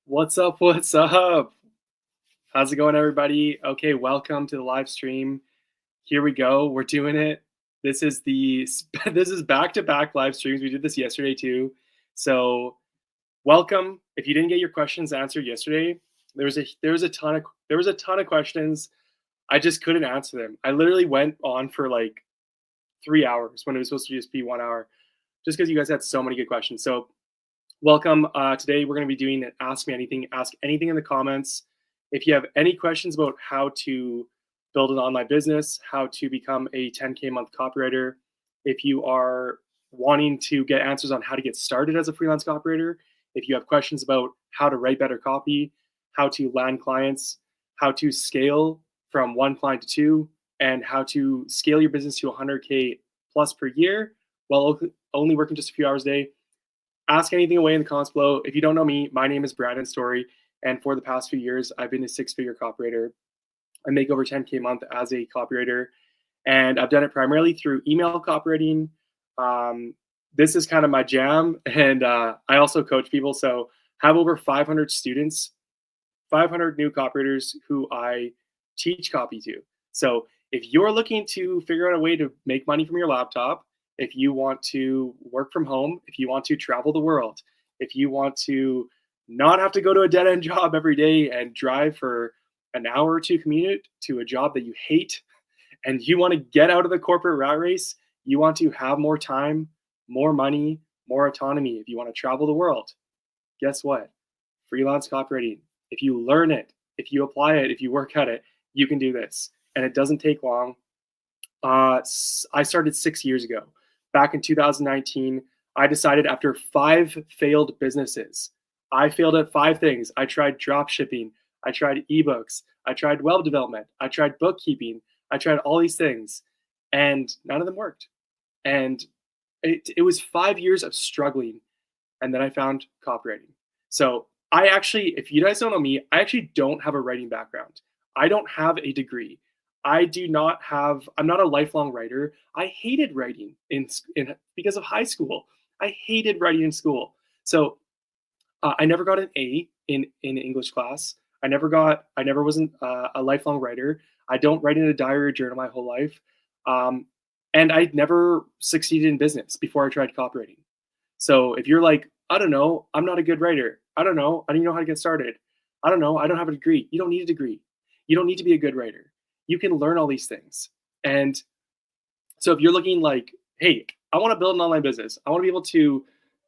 What's up? What's up? How's it going, everybody? Okay, welcome to the live stream. Here we go. We're doing it. This is the this is back-to-back live streams. We did this yesterday too. So, welcome. If you didn't get your questions answered yesterday, there was a ton of questions. I just couldn't answer them. I literally went on for like 3 hours when it was supposed to just be 1 hour, just because you guys had so many good questions. So, welcome. Today we're going to be doing Ask Me Anything. Ask anything in the comments. If you have any questions about how to build an online business, how to become a 10K month copywriter, if you are wanting to get answers on how to get started as a freelance copywriter, if you have questions about how to write better copy, how to land clients, how to scale from one client to two, and how to scale your business to 100K plus per year while only working just a few hours a day, ask anything away in the comments below. If you don't know me, my name is Brandon Story, and for the past few years, I've been a six-figure copywriter. I make over 10K a month as a copywriter, and I've done it primarily through email copywriting. This is kind of my jam, and I also coach people. So I have over 500 students, 500 new copywriters who I teach copy to. So if you're looking to figure out a way to make money from your laptop, if you want to work from home, if you want to travel the world, if you want to not have to go to a dead end job every day and drive for an hour or two commute to a job that you hate, and you want to get out of the corporate rat race, you want to have more time, more money, more autonomy, if you want to travel the world, guess what? Freelance copywriting. If you learn it, if you apply it, if you work at it, you can do this. And it doesn't take long. I started 6 years ago. Back in 2019, I decided after 5 failed businesses, I failed at 5 things. I tried drop shipping, I tried ebooks, I tried web development, I tried bookkeeping, I tried all these things, and none of them worked. And it was 5 years of struggling, and then I found copywriting. So I actually, if you guys don't know me, I actually don't have a writing background. I don't have a degree. I'm not a lifelong writer. I hated writing because of high school. I hated writing in school. So I never got an A in English class. I never wasn't a lifelong writer. I don't write in a diary or journal my whole life. And I never succeeded in business before I tried copywriting. So if you're like, I don't know, I'm not a good writer. I don't know, I don't even know how to get started. I don't know, I don't have a degree. You don't need a degree. You don't need to be a good writer. You can learn all these things. And so if you're looking like, hey, I want to build an online business, I want to be able to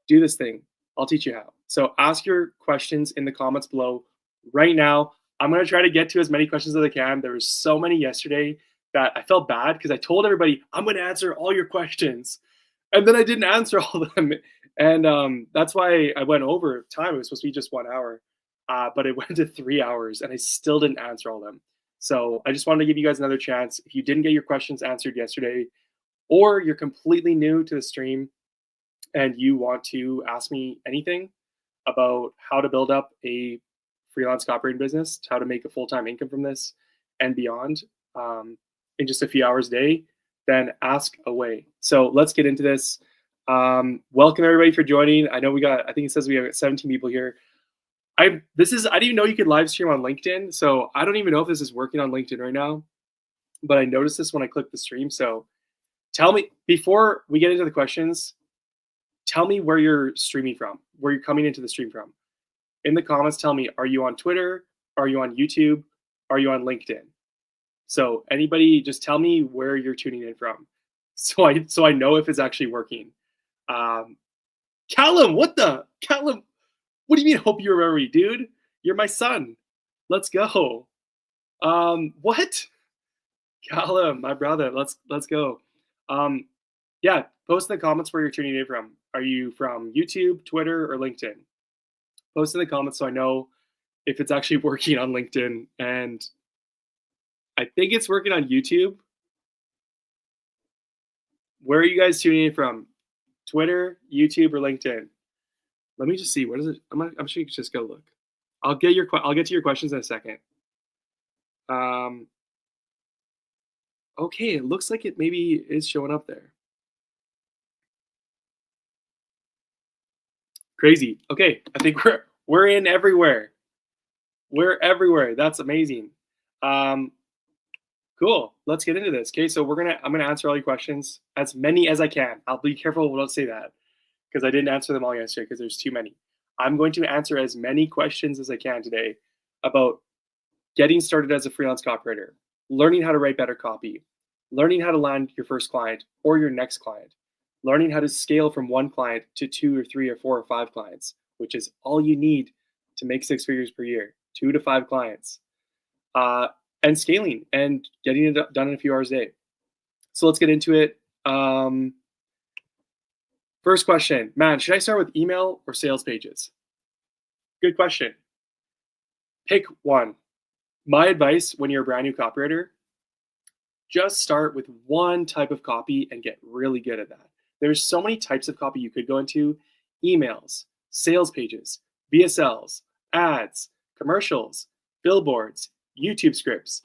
do this thing, I'll teach you how. So ask your questions in the comments below right now. I'm going to try to get to as many questions as I can. There were so many yesterday that I felt bad because I told everybody, I'm going to answer all your questions. And then I didn't answer all of them. And that's why I went over time. It was supposed to be just 1 hour, but it went to 3 hours and I still didn't answer all of them. So I just wanted to give you guys another chance. If you didn't get your questions answered yesterday, or you're completely new to the stream and you want to ask me anything about how to build up a freelance copywriting business, how to make a full-time income from this and beyond in just a few hours a day, then ask away. So let's get into this. Welcome everybody for joining. I think it says we have 17 people here. I didn't even know you could live stream on LinkedIn. So I don't even know if this is working on LinkedIn right now, but I noticed this when I clicked the stream. So tell me, before we get into the questions, tell me where you're streaming from, where you're coming into the stream from. In the comments, tell me, are you on Twitter? Are you on YouTube? Are you on LinkedIn? So anybody, just tell me where you're tuning in from, so I know if it's actually working. Callum, Callum, what do you mean? Hope you remember me, dude? You're my son. Let's go. What? Callum, my brother. Let's go. Yeah, post in the comments where you're tuning in from. Are you from YouTube, Twitter, or LinkedIn? Post in the comments so I know if it's actually working on LinkedIn. And I think it's working on YouTube. Where are you guys tuning in from? Twitter, YouTube, or LinkedIn? Let me just see. What is it? I'm sure you can just go look. I'll get to your questions in a second. Okay, it looks like it maybe is showing up there. Crazy. Okay, I think We're in everywhere. We're everywhere. That's amazing. Um, cool. Let's get into this. Okay, so I'm gonna answer all your questions, as many as I can. I'll be careful when I don't say that because I didn't answer them all yesterday because there's too many. I'm going to answer as many questions as I can today about getting started as a freelance copywriter, learning how to write better copy, learning how to land your first client or your next client, learning how to scale from one client to 2 or 3 or 4 or 5 clients, which is all you need to make 6 figures per year, 2 to 5 clients, uh, and scaling and getting it done in a few hours a day. So let's get into it. First question, man, should I start with email or sales pages? Good question. Pick one. My advice when you're a brand new copywriter, just start with one type of copy and get really good at that. There's so many types of copy you could go into: emails, sales pages, VSLs, ads, commercials, billboards, YouTube scripts.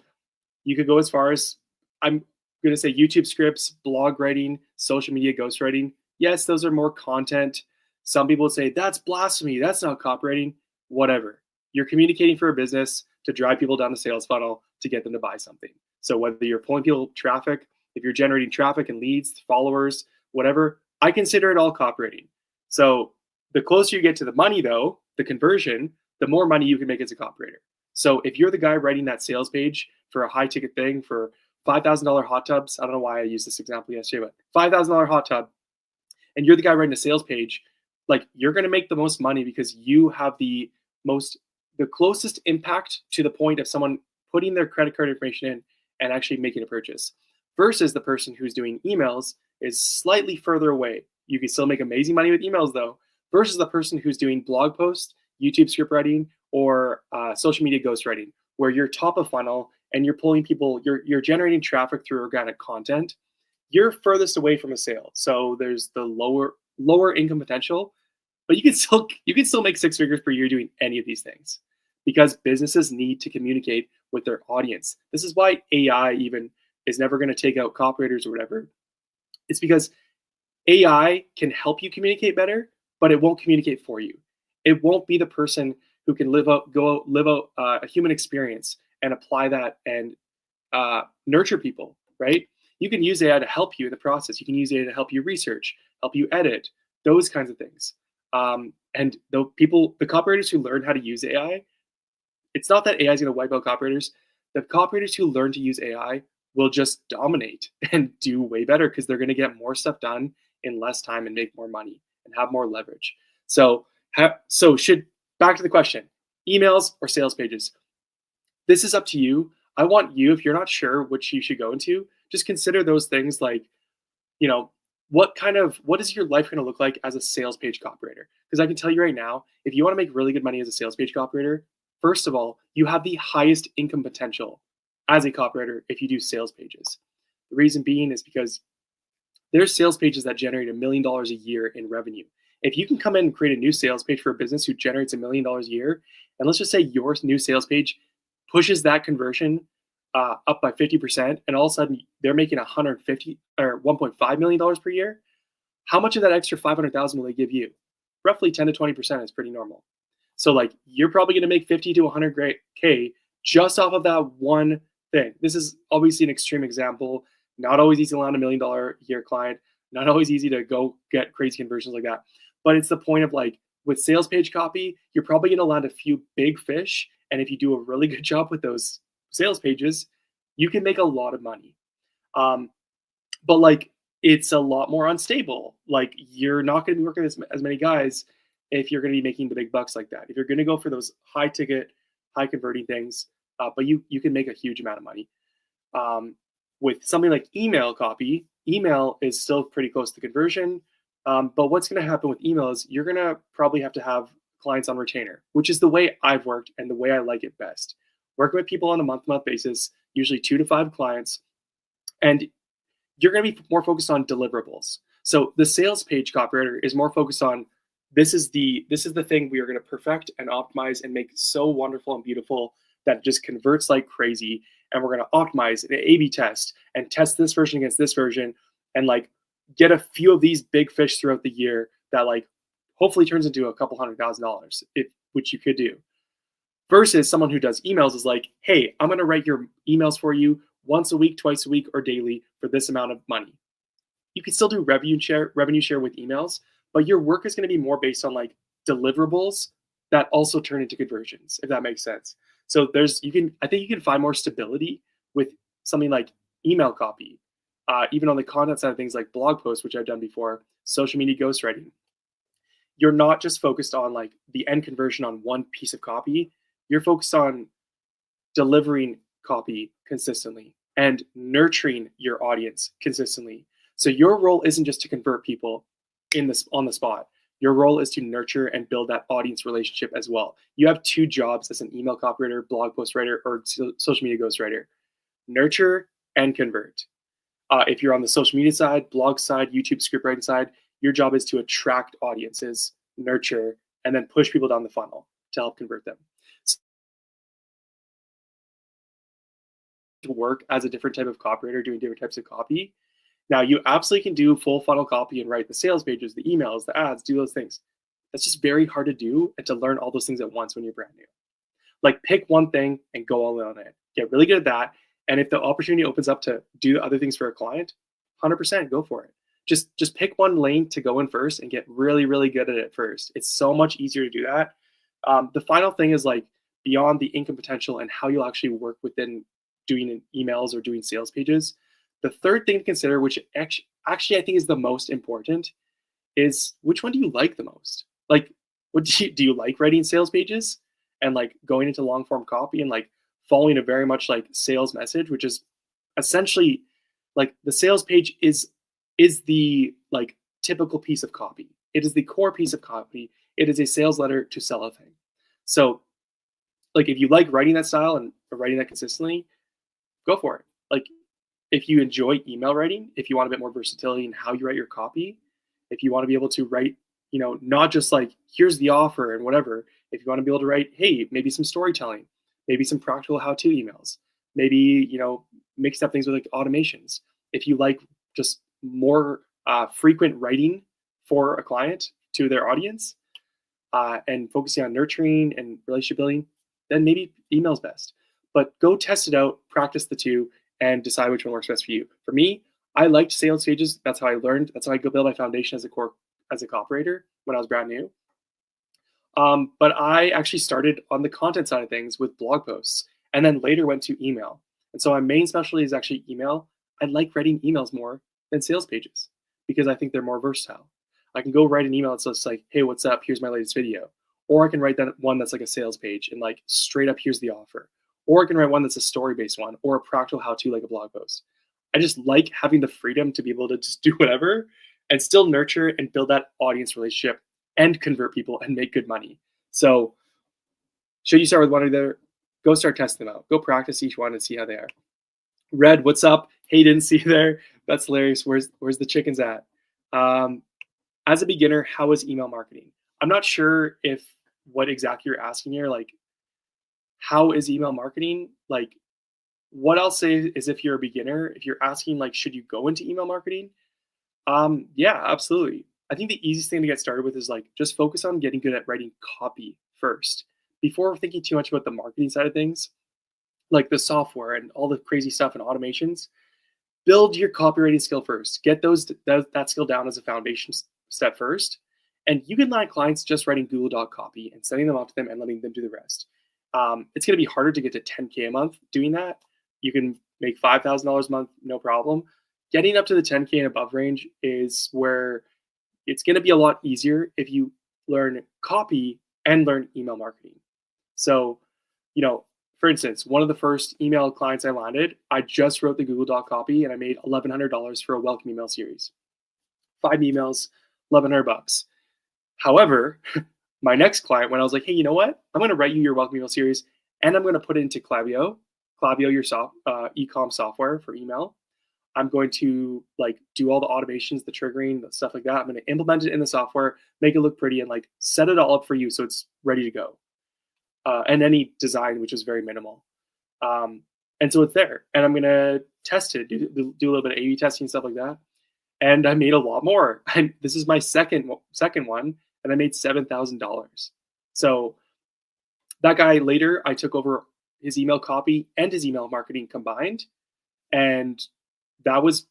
You could go as far as, I'm going to say, YouTube scripts, blog writing, social media ghostwriting. Yes, those are more content. Some people would say that's blasphemy. That's not copywriting. Whatever. You're communicating for a business to drive people down the sales funnel to get them to buy something. So whether you're pulling people traffic, if you're generating traffic and leads, followers, whatever, I consider it all copywriting. So the closer you get to the money, though, the conversion, the more money you can make as a copywriter. So if you're the guy writing that sales page for a high ticket thing for $5,000 hot tubs, I don't know why I used this example yesterday, but $5,000 hot tub, and you're the guy writing a sales page, like, you're going to make the most money because you have the closest impact to the point of someone putting their credit card information in and actually making a purchase, versus the person who's doing emails is slightly further away. You can still make amazing money with emails though, versus the person who's doing blog posts, YouTube script writing, or social media ghostwriting, where you're top of funnel and you're pulling people, you're generating traffic through organic content. You're furthest away from a sale. So there's the lower income potential, but you can still make 6 figures per year doing any of these things, because businesses need to communicate with their audience. This is why AI even is never going to take out copywriters or whatever. It's because AI can help you communicate better, but it won't communicate for you. It won't be the person who can live out a human experience and apply that and nurture people, right? You can use AI to help you in the process. You can use AI to help you research, help you edit, those kinds of things. And the copywriters who learn how to use AI, it's not that AI is going to wipe out copywriters. The copywriters who learn to use AI will just dominate and do way better because they're going to get more stuff done in less time and make more money and have more leverage. So back to the question, emails or sales pages? This is up to you. I want you, if you're not sure which you should go into, just consider those things like, what is your life going to look like as a sales page copywriter? Because I can tell you right now, if you want to make really good money as a sales page copywriter, first of all, you have the highest income potential as a copywriter if you do sales pages. The reason being is because there's sales pages that generate $1 million a year in revenue. If you can come in and create a new sales page for a business who generates $1 million a year, and let's just say your new sales page pushes that conversion up by 50%, and all of a sudden they're making $1.5 million per year, how much of that extra 500,000 will they give you? Roughly 10 to 20% is pretty normal. So like, you're probably going to make 50 to 100K just off of that one thing. This is obviously an extreme example. Not always easy to land $1 million a year client. Not always easy to go get crazy conversions like that. But it's the point of, like, with sales page copy, you're probably going to land a few big fish. And if you do a really good job with those sales pages, you can make a lot of money. But like, it's a lot more unstable. Like, you're not going to be working with as many guys if you're going to be making the big bucks like that. If you're going to go for those high ticket, high converting things, but you can make a huge amount of money. With something like email copy, email is still pretty close to conversion. But what's going to happen with email is you're going to probably have to have clients on retainer, which is the way I've worked and the way I like it best. Working with people on a month-to-month basis, usually 2 to 5 clients, and you're going to be more focused on deliverables. So the sales page copywriter is more focused on, this is the thing we are going to perfect and optimize and make so wonderful and beautiful that it just converts like crazy. And we're going to optimize an A/B test and test this version against this version, and like get a few of these big fish throughout the year that like hopefully turns into a couple $100,000 which you could do. Versus someone who does emails is like, hey, I'm going to write your emails for you once a week, twice a week, or daily for this amount of money. You can still do revenue share with emails, but your work is going to be more based on like deliverables that also turn into conversions, if that makes sense. So I think you can find more stability with something like email copy, even on the content side of things like blog posts, which I've done before, social media ghostwriting. You're not just focused on like the end conversion on one piece of copy. You're focused on delivering copy consistently and nurturing your audience consistently. So your role isn't just to convert people on the spot. Your role is to nurture and build that audience relationship as well. You have two jobs as an email copywriter, blog post writer, or social media ghostwriter: nurture and convert. If you're on the social media side, blog side, YouTube scriptwriting side, your job is to attract audiences, nurture, and then push people down the funnel to help convert them. To work as a different type of copywriter doing different types of copy. Now, you absolutely can do full funnel copy and write the sales pages, the emails, the ads, do those things. That's just very hard to do and to learn all those things at once when you're brand new. Like, pick one thing and go all in on it. Get really good at that. And if the opportunity opens up to do other things for a client, 100% go for it. Just pick one lane to go in first and get really, really good at it first. It's so much easier to do that. The final thing is like beyond the income potential and how you'll actually work within doing emails or doing sales pages. The third thing to consider, which actually I think is the most important, is which one do you like the most? Like, what do you like writing sales pages and like going into long form copy and like following a very much like sales message, which is essentially like the sales page is the like typical piece of copy. It is the core piece of copy. It is a sales letter to sell a thing. So like if you like writing that style and writing that consistently, go for it. Like if you enjoy email writing, if you want a bit more versatility in how you write your copy, if you want to be able to write, not just like, here's the offer and whatever. If you want to be able to write, hey, maybe some storytelling, maybe some practical how-to emails, maybe, mixed up things with like automations. If you like just more frequent writing for a client to their audience and focusing on nurturing and relationship building, then maybe email's best. But go test it out, practice the two, and decide which one works best for you. For me, I liked sales pages. That's how I learned. That's how I go build my foundation as a copywriter when I was brand new. But I actually started on the content side of things with blog posts, and then later went to email. And so my main specialty is actually email. I like writing emails more than sales pages because I think they're more versatile. I can go write an email that's just like, hey, what's up? Here's my latest video. Or I can write that one that's like a sales page and like straight up, here's the offer. Or I can write one that's a story-based one or a practical how-to like a blog post. I just like having the freedom to be able to just do whatever and still nurture and build that audience relationship and convert people and make good money. So should you start with one or the other? Go start testing them out. Go practice each one and see how they are. Red, what's up? Hey, didn't see you there. That's hilarious. Where's the chickens at? As a beginner, how is email marketing? I'm not sure if what exactly you're asking here, like how is email marketing? Like what I'll say is if you're a beginner, if you're asking like, should you go into email marketing? Yeah, absolutely. I think the easiest thing to get started with is like, just focus on getting good at writing copy first before thinking too much about the marketing side of things, like the software and all the crazy stuff and automations. Build your copywriting skill first. Get that skill down as a foundation step first. And you can land clients just writing Google Doc copy and sending them off to them and letting them do the rest. It's going to be harder to get to 10K a month doing that. You can make $5,000 a month, no problem. Getting up to the 10K and above range is where it's going to be a lot easier if you learn copy and learn email marketing. So, for instance, one of the first email clients I landed, I just wrote the Google Doc copy and I made $1,100 for a welcome email series. 5 emails, $1,100. However, my next client, when I was like, hey, you know what? I'm going to write you your welcome email series and I'm going to put it into Klaviyo, your ecom software for email. I'm going to like do all the automations, the triggering, the stuff like that. I'm going to implement it in the software, make it look pretty, and like set it all up for you so it's ready to go. And any design, which is very minimal. And so it's there. And I'm going to test it, do a little bit of A/B testing, stuff like that. And I made a lot more. And this is my second one, and I made $7,000. So That guy later, I took over his email copy and his email marketing combined, and that was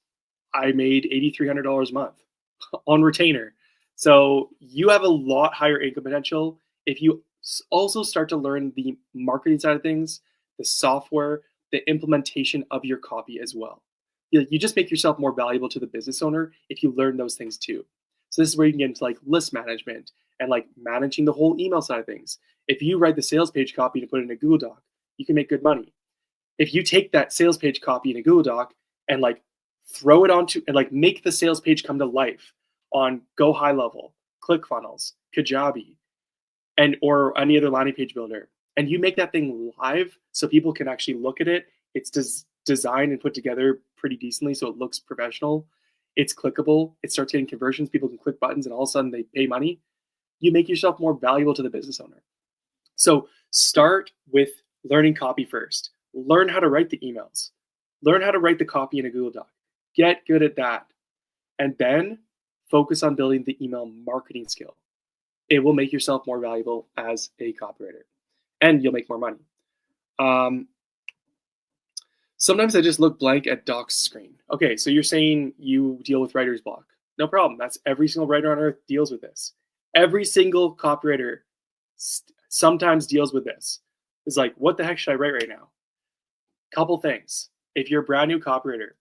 I made $8,300 a month on retainer. So you have a lot higher income potential if you also start to learn the marketing side of things, the software, the implementation of your copy as well. You just make yourself more valuable to the business owner if you learn those things too. So this is where you can get into like list management and like managing the whole email side of things. If you write the sales page copy to put in a Google Doc, you can make good money. If you take that sales page copy in a Google Doc and like throw it onto and like make the sales page come to life on Go High Level, ClickFunnels, Kajabi, and or any other landing page builder, and you make that thing live so people can actually look at it. It's designed and put together pretty decently so it looks professional. It's clickable. It starts getting conversions. People can click buttons and all of a sudden they pay money. You make yourself more valuable to the business owner. So start with learning copy first. Learn how to write the emails. Learn how to write the copy in a Google Doc. Get good at that. And then focus on building the email marketing skill. It will make yourself more valuable as a copywriter and you'll make more money. Sometimes I just look blank at Doc's screen. Okay, so you're saying you deal with writer's block. No problem. That's every single writer on earth deals with this. Every single copywriter sometimes deals with this. It's like, what the heck should I write right now? Couple things. If you're a brand new copywriter,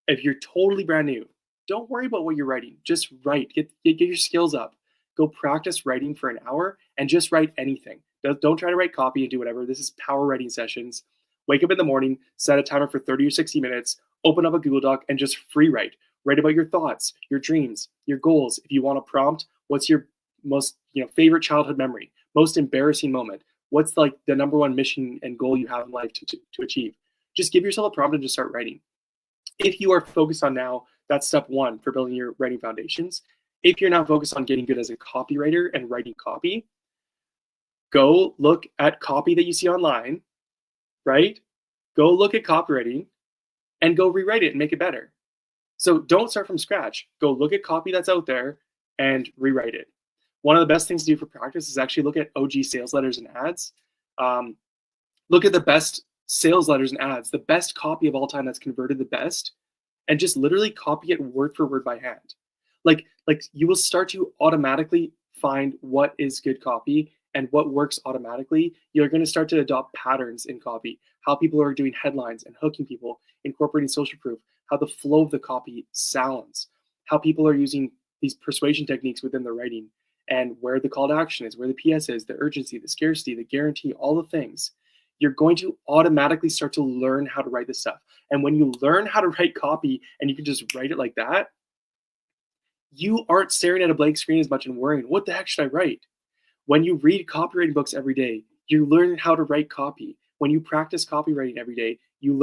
if you're totally brand new, don't worry about what you're writing. Just write. Get your skills up. Go practice writing for an hour and just write anything. Don't try to write copy and do whatever. This is power writing sessions. Wake up in the morning, set a timer for 30 or 60 minutes, open up a Google Doc and just free write. Write about your thoughts, your dreams, your goals. If you want a prompt, what's your most favorite childhood memory, most embarrassing moment? What's like the number one mission and goal you have in life to achieve? Just give yourself a prompt and just start writing. If you are focused on now, that's step one for building your writing foundations. If you're not focused on getting good as a copywriter and writing copy, go look at copy that you see online, right? Go look at copywriting and go rewrite it and make it better. So don't start from scratch. Go look at copy that's out there and rewrite it. One of the best things to do for practice is actually look at OG sales letters and ads. Look at the best sales letters and ads, the best copy of all time that's converted the best, and just literally copy it word for word by hand. Like you will start to automatically find what is good copy and what works automatically. You're going to start to adopt patterns in copy, how people are doing headlines and hooking people, incorporating social proof, how the flow of the copy sounds, how people are using these persuasion techniques within the writing, and where the call to action is, where the PS is, the urgency, the scarcity, the guarantee, all the things. You're going to automatically start to learn how to write this stuff. And when you learn how to write copy and you can just write it like that, you aren't staring at a blank screen as much and worrying, what the heck should I write? When you read copywriting books every day, you learn how to write copy. When you practice copywriting every day, you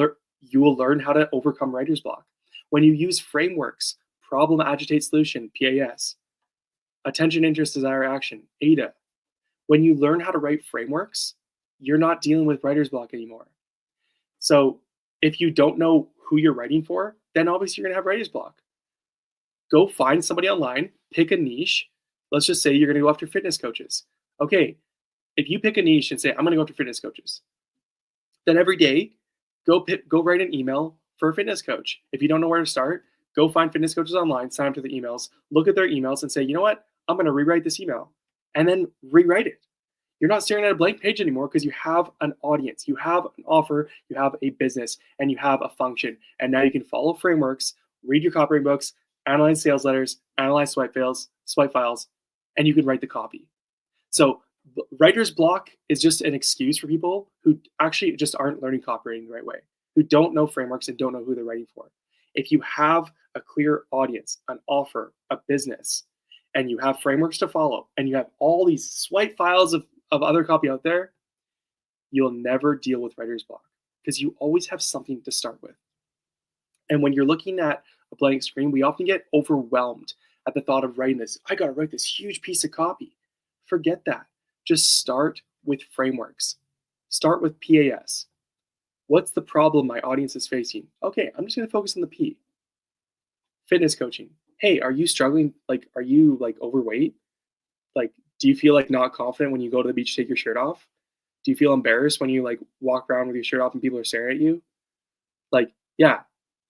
will learn how to overcome writer's block. When you use frameworks, problem, agitate, solution, PAS, attention, interest, desire, action, ADA. When you learn how to write frameworks, you're not dealing with writer's block anymore. So if you don't know who you're writing for, then obviously you're going to have writer's block. Go find somebody online, pick a niche. Let's just say you're going to go after fitness coaches. Okay, if you pick a niche and say, I'm going to go after fitness coaches, then every day, go write an email for a fitness coach. If you don't know where to start, go find fitness coaches online, sign up to the emails, look at their emails and say, you know what? I'm going to rewrite this email and then rewrite it. You're not staring at a blank page anymore because you have an audience, you have an offer, you have a business, and you have a function. And now you can follow frameworks, read your copywriting books, analyze sales letters, analyze swipe files, and you can write the copy. So writer's block is just an excuse for people who actually just aren't learning copywriting the right way, who don't know frameworks and don't know who they're writing for. If you have a clear audience, an offer, a business, and you have frameworks to follow, and you have all these swipe files of other copy out there, you'll never deal with writer's block because you always have something to start with. And when you're looking at a blank screen, we often get overwhelmed at the thought of writing this. I got to write this huge piece of copy. Forget that. Just start with frameworks. Start with PAS. What's the problem my audience is facing? Okay, I'm just going to focus on the P. Fitness coaching. Hey, are you struggling? Are you overweight? Do you feel not confident when you go to the beach to take your shirt off? Do you feel embarrassed when you like walk around with your shirt off and people are staring at you? Like, yeah,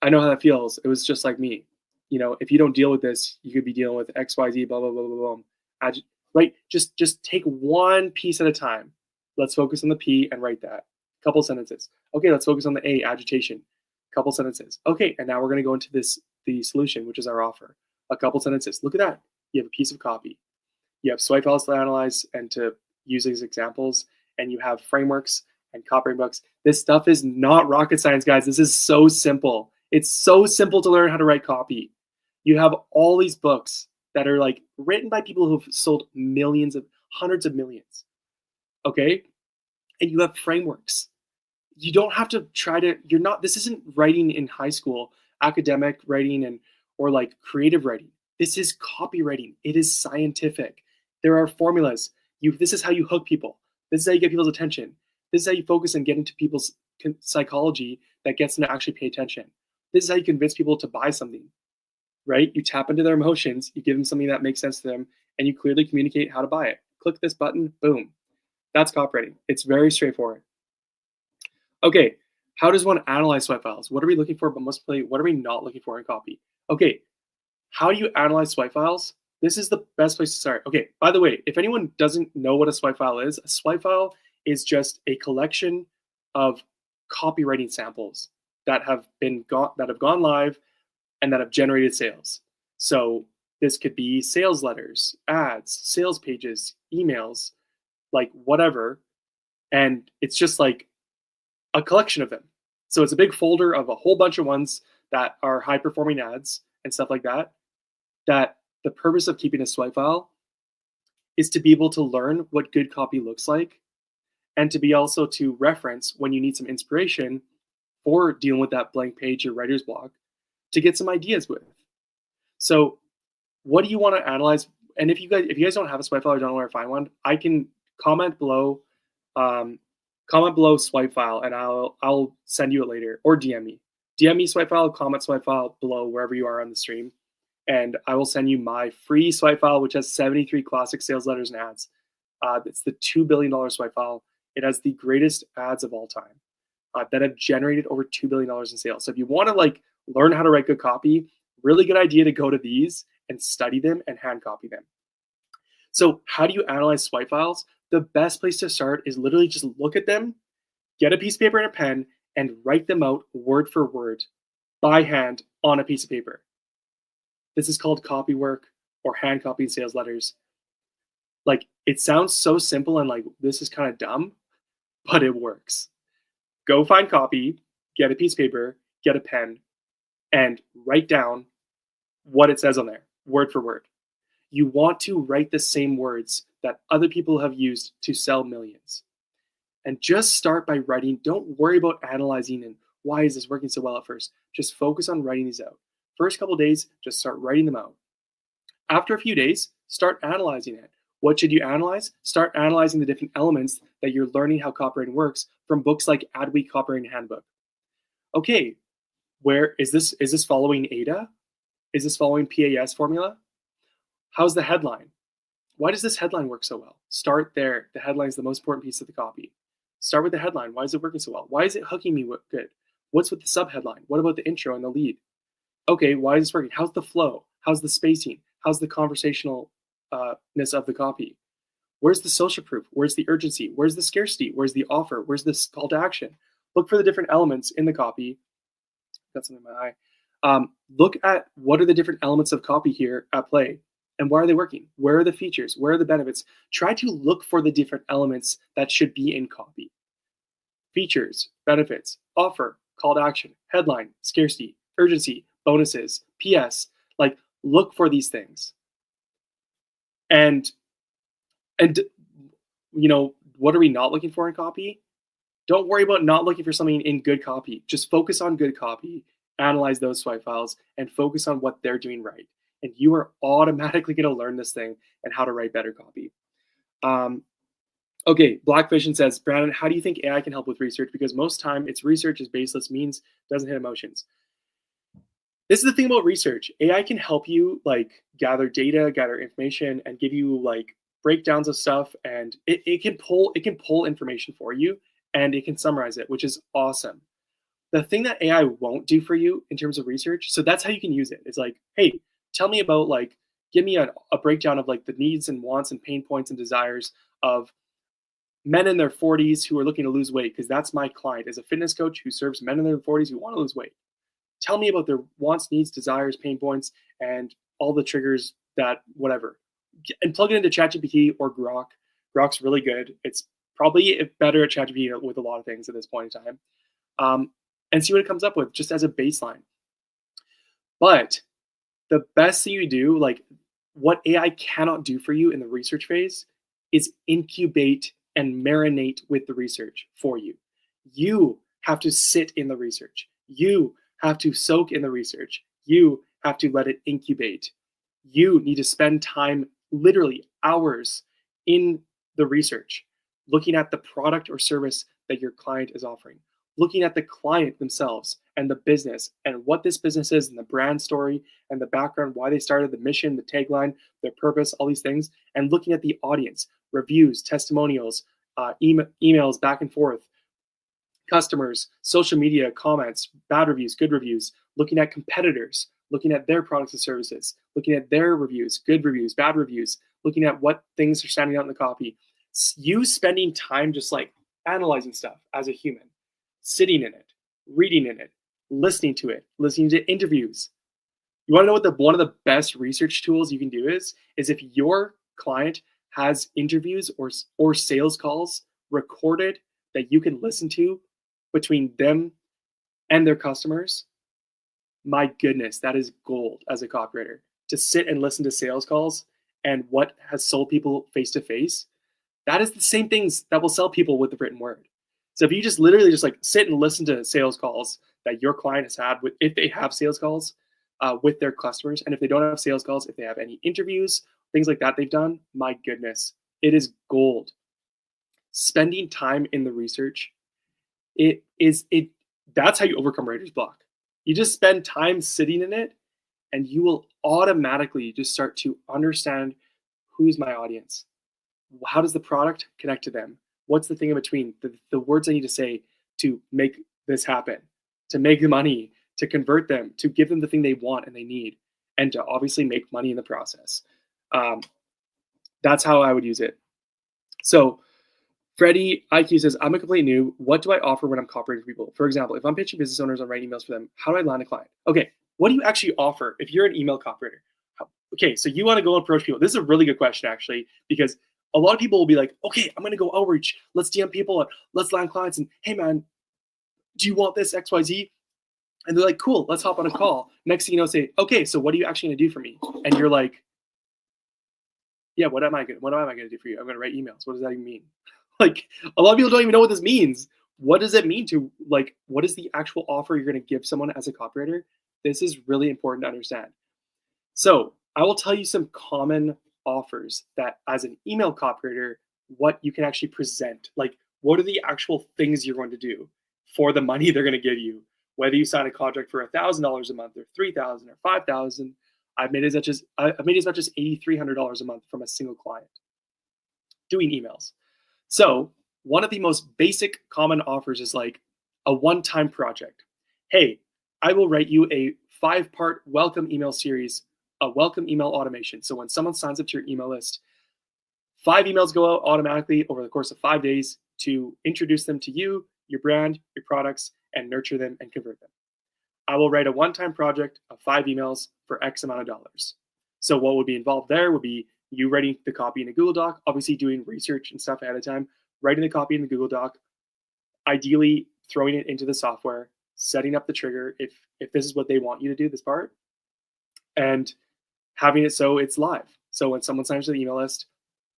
I know how that feels. It was just like me. If you don't deal with this, you could be dealing with X, Y, Z, blah, blah, blah, blah, blah. Right? Just take one piece at a time. Let's focus on the P and write that. Couple sentences. Okay, let's focus on the A, agitation. Couple sentences. Okay, and now we're going to go into the solution, which is our offer. A couple sentences. Look at that. You have a piece of copy. You have swipe files to analyze and to use as examples, and you have frameworks and copywriting books. This stuff is not rocket science, guys. This is so simple. It's so simple to learn how to write copy. You have all these books that are like written by people who've sold hundreds of millions. Okay? And you have frameworks. You don't have to this isn't writing in high school, academic writing or like creative writing. This is copywriting. It is scientific. There are formulas. This is how you hook people. This is how you get people's attention. This is how you focus and get into people's psychology that gets them to actually pay attention. This is how you convince people to buy something, right? You tap into their emotions, you give them something that makes sense to them, and you clearly communicate how to buy it. Click this button, boom. That's copywriting. It's very straightforward. Okay, how does one analyze swipe files? What are we looking for, but mostly, what are we not looking for in copy? Okay, how do you analyze swipe files? This is the best place to start. Okay, by the way, if anyone doesn't know what a swipe file is, a swipe file is just a collection of copywriting samples that have gone live and that have generated sales. So this could be sales letters, ads, sales pages, emails, like whatever. And it's just like a collection of them. So it's a big folder of a whole bunch of ones that are high performing ads and stuff like that. That the purpose of keeping a swipe file is to be able to learn what good copy looks like, and to be also to reference when you need some inspiration for dealing with that blank page or writer's block, to get some ideas with. So what do you want to analyze? And if you guys don't have a swipe file or don't know where to find one, I can comment below swipe file, and I'll send you it later, or DM me swipe file, comment swipe file below wherever you are on the stream, and I will send you my free swipe file, which has 73 classic sales letters and ads. It's the $2 billion swipe file. It has the greatest ads of all time that have generated over $2 billion in sales. So if you want to like learn how to write good copy, really good idea to go to these and study them and hand copy them. So how do you analyze swipe files? The best place to start is literally just look at them, get a piece of paper and a pen, and write them out word for word by hand on a piece of paper. This is called copy work or hand copying sales letters. Like, it sounds so simple and like this is kind of dumb, but it works. Go find copy, get a piece of paper, get a pen, and write down what it says on there, word for word. You want to write the same words that other people have used to sell millions. And just start by writing. Don't worry about analyzing and why is this working so well at first. Just focus on writing these out. First couple of days, just start writing them out. After a few days, start analyzing it. What should you analyze? Start analyzing the different elements that you're learning how copywriting works from books like Adweek Copywriting Handbook. Okay, where is this? Is this following ADA? Is this following PAS formula? How's the headline? Why does this headline work so well? Start there. The headline is the most important piece of the copy. Start with the headline. Why is it working so well? Why is it hooking me good? What's with the subheadline? What about the intro and the lead? Okay, why is this working? How's the flow? How's the spacing? How's the conversationalness of the copy? Where's the social proof? Where's the urgency? Where's the scarcity? Where's the offer? Where's this call to action? Look for the different elements in the copy. Got something in my eye. Look at what are the different elements of copy here at play, and why are they working? Where are the features? Where are the benefits? Try to look for the different elements that should be in copy. Features, benefits, offer, call to action, headline, scarcity, urgency, bonuses, PS. Like, look for these things. And you know, what are we not looking for in copy? Don't worry about not looking for something in good copy. Just focus on good copy, analyze those swipe files, and focus on what they're doing right. And you are automatically going to learn this thing and how to write better copy. Okay, Blackvision says, Brandon, how do you think AI can help with research? Because most time its research is baseless, means doesn't hit emotions. This is the thing about research. AI can help you like gather data, gather information, and give you like breakdowns of stuff, and it can pull information for you, and it can summarize it, which is awesome. The thing that AI won't do for you in terms of research, so that's how you can use it. It's like, hey, tell me about like, give me a breakdown of like the needs and wants and pain points and desires of men in their 40s who are looking to lose weight, because that's my client as a fitness coach who serves men in their 40s who want to lose weight. Tell me about their wants, needs, desires, pain points, and all the triggers that whatever. And plug it into ChatGPT or Grok. Grok's really good. It's probably better at ChatGPT with a lot of things at this point in time. And see what it comes up with just as a baseline. But the best thing you do, like what AI cannot do for you in the research phase, is incubate and marinate with the research for you. You have to sit in the research. You have to soak in the research. You have to let it incubate. You need to spend time, literally hours, in the research, looking at the product or service that your client is offering, looking at the client themselves and the business and what this business is and the brand story and the background, why they started, the mission, the tagline, their purpose, all these things, and looking at the audience, reviews, testimonials, emails back and forth, customers, social media, comments, bad reviews, good reviews, looking at competitors, looking at their products and services, looking at their reviews, good reviews, bad reviews, looking at what things are standing out in the copy. You spending time just like analyzing stuff as a human, sitting in it, reading in it, listening to interviews. You want to know what one of the best research tools you can do is if your client has interviews or sales calls recorded that you can listen to between them and their customers. My goodness, that is gold as a copywriter, to sit and listen to sales calls and what has sold people face to face. That is the same things that will sell people with the written word. So if you just literally just like sit and listen to sales calls that your client has had with, if they have sales calls with their customers, and if they don't have sales calls, if they have any interviews, things like that they've done, my goodness, it is gold. Spending time in the research, that's how you overcome writer's block. You just spend time sitting in it, and you will automatically just start to understand who's my audience. How does the product connect to them? What's the thing in between? The words I need to say to make this happen, to make the money, to convert them, to give them the thing they want and they need, and to obviously make money in the process. That's how I would use it. So Freddie IQ says, I'm a complete noob. What do I offer when I'm copywriting for people? For example, if I'm pitching business owners on writing emails for them, how do I land a client? Okay, what do you actually offer if you're an email copywriter? Okay, so you want to go approach people. This is a really good question, actually, because a lot of people will be like, okay, I'm going to go outreach. Let's DM people and let's land clients. And hey, man, do you want this XYZ? And they're like, cool, let's hop on a call. Next thing you know, say, okay, so what are you actually going to do for me? And you're like, yeah, what am I going to do for you? I'm going to write emails. What does that even mean? Like, a lot of people don't even know what this means. What does it mean to, like, what is the actual offer you're going to give someone as a copywriter? This is really important to understand. So I will tell you some common offers that as an email copywriter, what you can actually present. Like, what are the actual things you're going to do for the money they're going to give you? Whether you sign a contract for $1,000 a month or $3,000 or $5,000, I've made as much as $8,300 a month from a single client doing emails. So one of the most basic common offers is like a one-time project. Hey, I will write you a 5-part welcome email series, a welcome email automation. So when someone signs up to your email list, 5 emails go out automatically over the course of 5 days to introduce them to you, your brand, your products, and nurture them and convert them. I will write a one-time project of 5 emails for X amount of dollars. So what would be involved there would be you writing the copy in a Google Doc, obviously doing research and stuff ahead of time, writing the copy in the Google Doc, ideally throwing it into the software, setting up the trigger if this is what they want you to do, this part, and having it so it's live. So when someone signs up to the email list,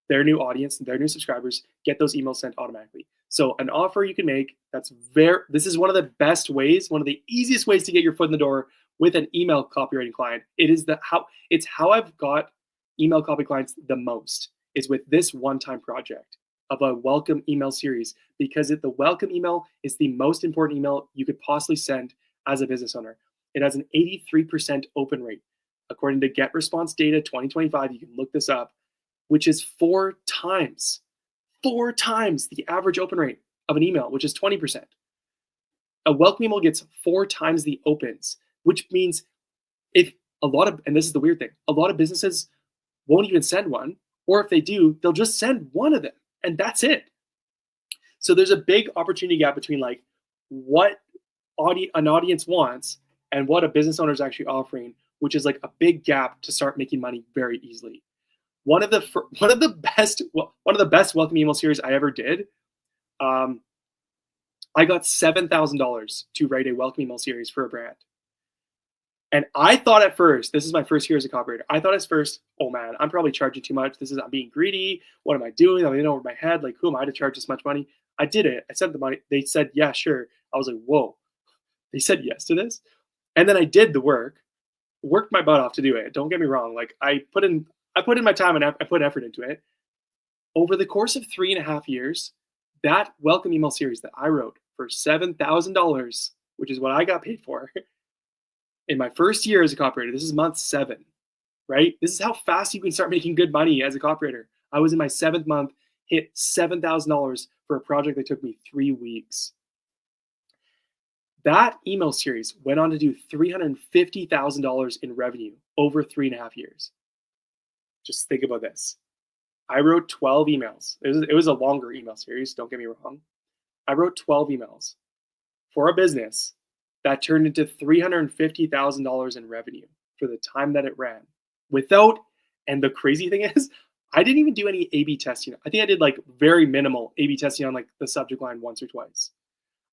their new audience, their new subscribers get those emails sent automatically. So an offer you can make this is one of the best ways, one of the easiest ways to get your foot in the door with an email copywriting client. It's how I've got email copy clients the most, is with this one-time project of a welcome email series, because the welcome email is the most important email you could possibly send as a business owner. It has an 83% open rate. According to Get Response Data 2025, you can look this up. which is four times the average open rate of an email, which is 20%. A welcome email gets four times the opens, which means if and this is the weird thing, a lot of businesses won't even send one, or if they do, they'll just send one of them, and that's it. So there's a big opportunity gap between like what an audience wants and what a business owner is actually offering, which is like a big gap to start making money very easily. One of the best welcome email series I ever did. I got $7,000 to write a welcome email series for a brand. And I thought at first, this is my first year as a copywriter, I thought at first, oh man, I'm probably charging too much. I'm being greedy. What am I doing? I'm in over my head. Like, who am I to charge this much money? I did it. I sent the money. They said, yeah, sure. I was like, whoa. They said yes to this. And then I did the work, worked my butt off to do it. Don't get me wrong. Like I put in my time and I put effort into it. Over the course of 3.5 years, that welcome email series that I wrote for $7,000, which is what I got paid for, in my first year as a copywriter, this is month 7, right? This is how fast you can start making good money as a copywriter. I was in my 7th month, hit $7,000 for a project that took me 3 weeks. That email series went on to do $350,000 in revenue over 3.5 years. Just think about this. I wrote 12 emails. It was a longer email series, don't get me wrong. I wrote 12 emails for a business that turned into $350,000 in revenue for the time that it ran. And the crazy thing is, I didn't even do any A/B testing. I think I did like very minimal A/B testing on like the subject line once or twice.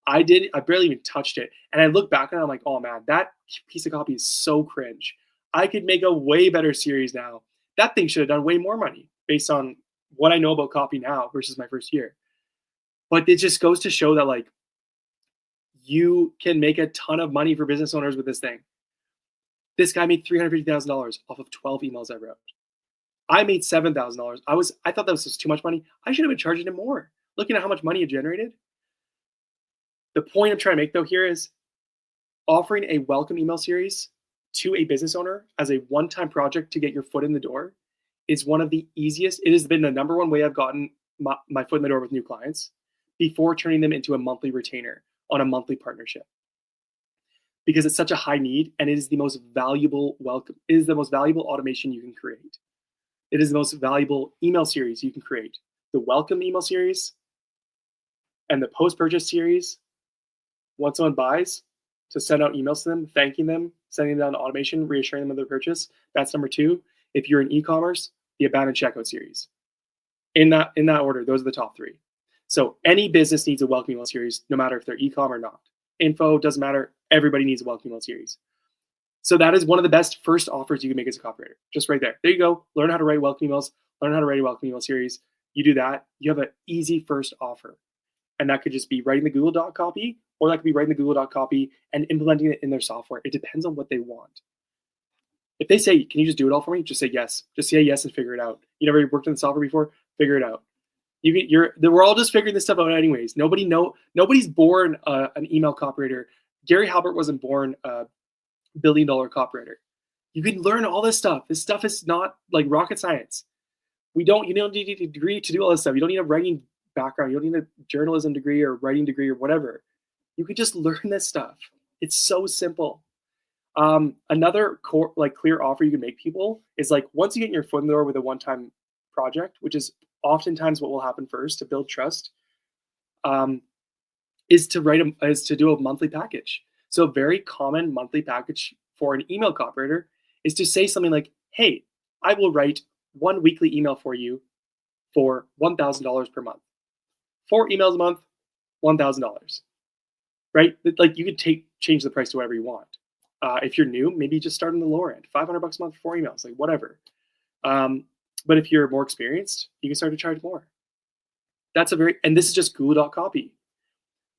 I barely even touched it. And I look back and I'm like, oh man, that piece of copy is so cringe. I could make a way better series now. That thing should have done way more money based on what I know about copy now versus my first year. But it just goes to show that like, you can make a ton of money for business owners with this thing. This guy made $350,000 off of 12 emails I wrote. I made $7,000. I thought that was just too much money. I should have been charging him more. Looking at how much money it generated. The point I'm trying to make though here is offering a welcome email series to a business owner as a one-time project to get your foot in the door is one of the easiest. It has been the number one way I've gotten my foot in the door with new clients before turning them into a monthly retainer on a monthly partnership, because it's such a high need and it is the most valuable automation you can create. It is the most valuable email series you can create. The welcome email series and the post-purchase series, once someone buys, to send out emails to them, thanking them, sending them down to automation, reassuring them of their purchase. That's number 2. If you're in e-commerce, the abandoned checkout series. In that order, those are the top 3. So any business needs a welcome email series, no matter if they're e-com or not. Info, doesn't matter. Everybody needs a welcome email series. So that is one of the best first offers you can make as a copywriter. Just right there. There you go. Learn how to write welcome emails. Learn how to write a welcome email series. You do that, you have an easy first offer. And that could just be writing the Google Doc copy, or that could be writing the Google Doc copy and implementing it in their software. It depends on what they want. If they say, can you just do it all for me? Just say yes. Just say yes and figure it out. You never worked in the software before? Figure it out. We're all just figuring this stuff out anyways. Nobody's born an email copywriter. Gary Halbert wasn't born a billion-dollar copywriter. You can learn all this stuff. This stuff is not like rocket science. You don't need a degree to do all this stuff. You don't need a writing background. You don't need a journalism degree or writing degree or whatever. You can just learn this stuff. It's so simple. Another clear offer you can make people is like, once you get your foot in the door with a one-time project, which is oftentimes what will happen first to build trust, is to do a monthly package. So a very common monthly package for an email copywriter is to say something like, hey, I will write one weekly email for you for $1,000 per month. 4 emails a month, $1,000, right? Like you could change the price to whatever you want. If you're new, maybe just start on the lower end, $500 a month for 4 emails, like whatever. But if you're more experienced, you can start to charge more. And this is just Google Doc copy.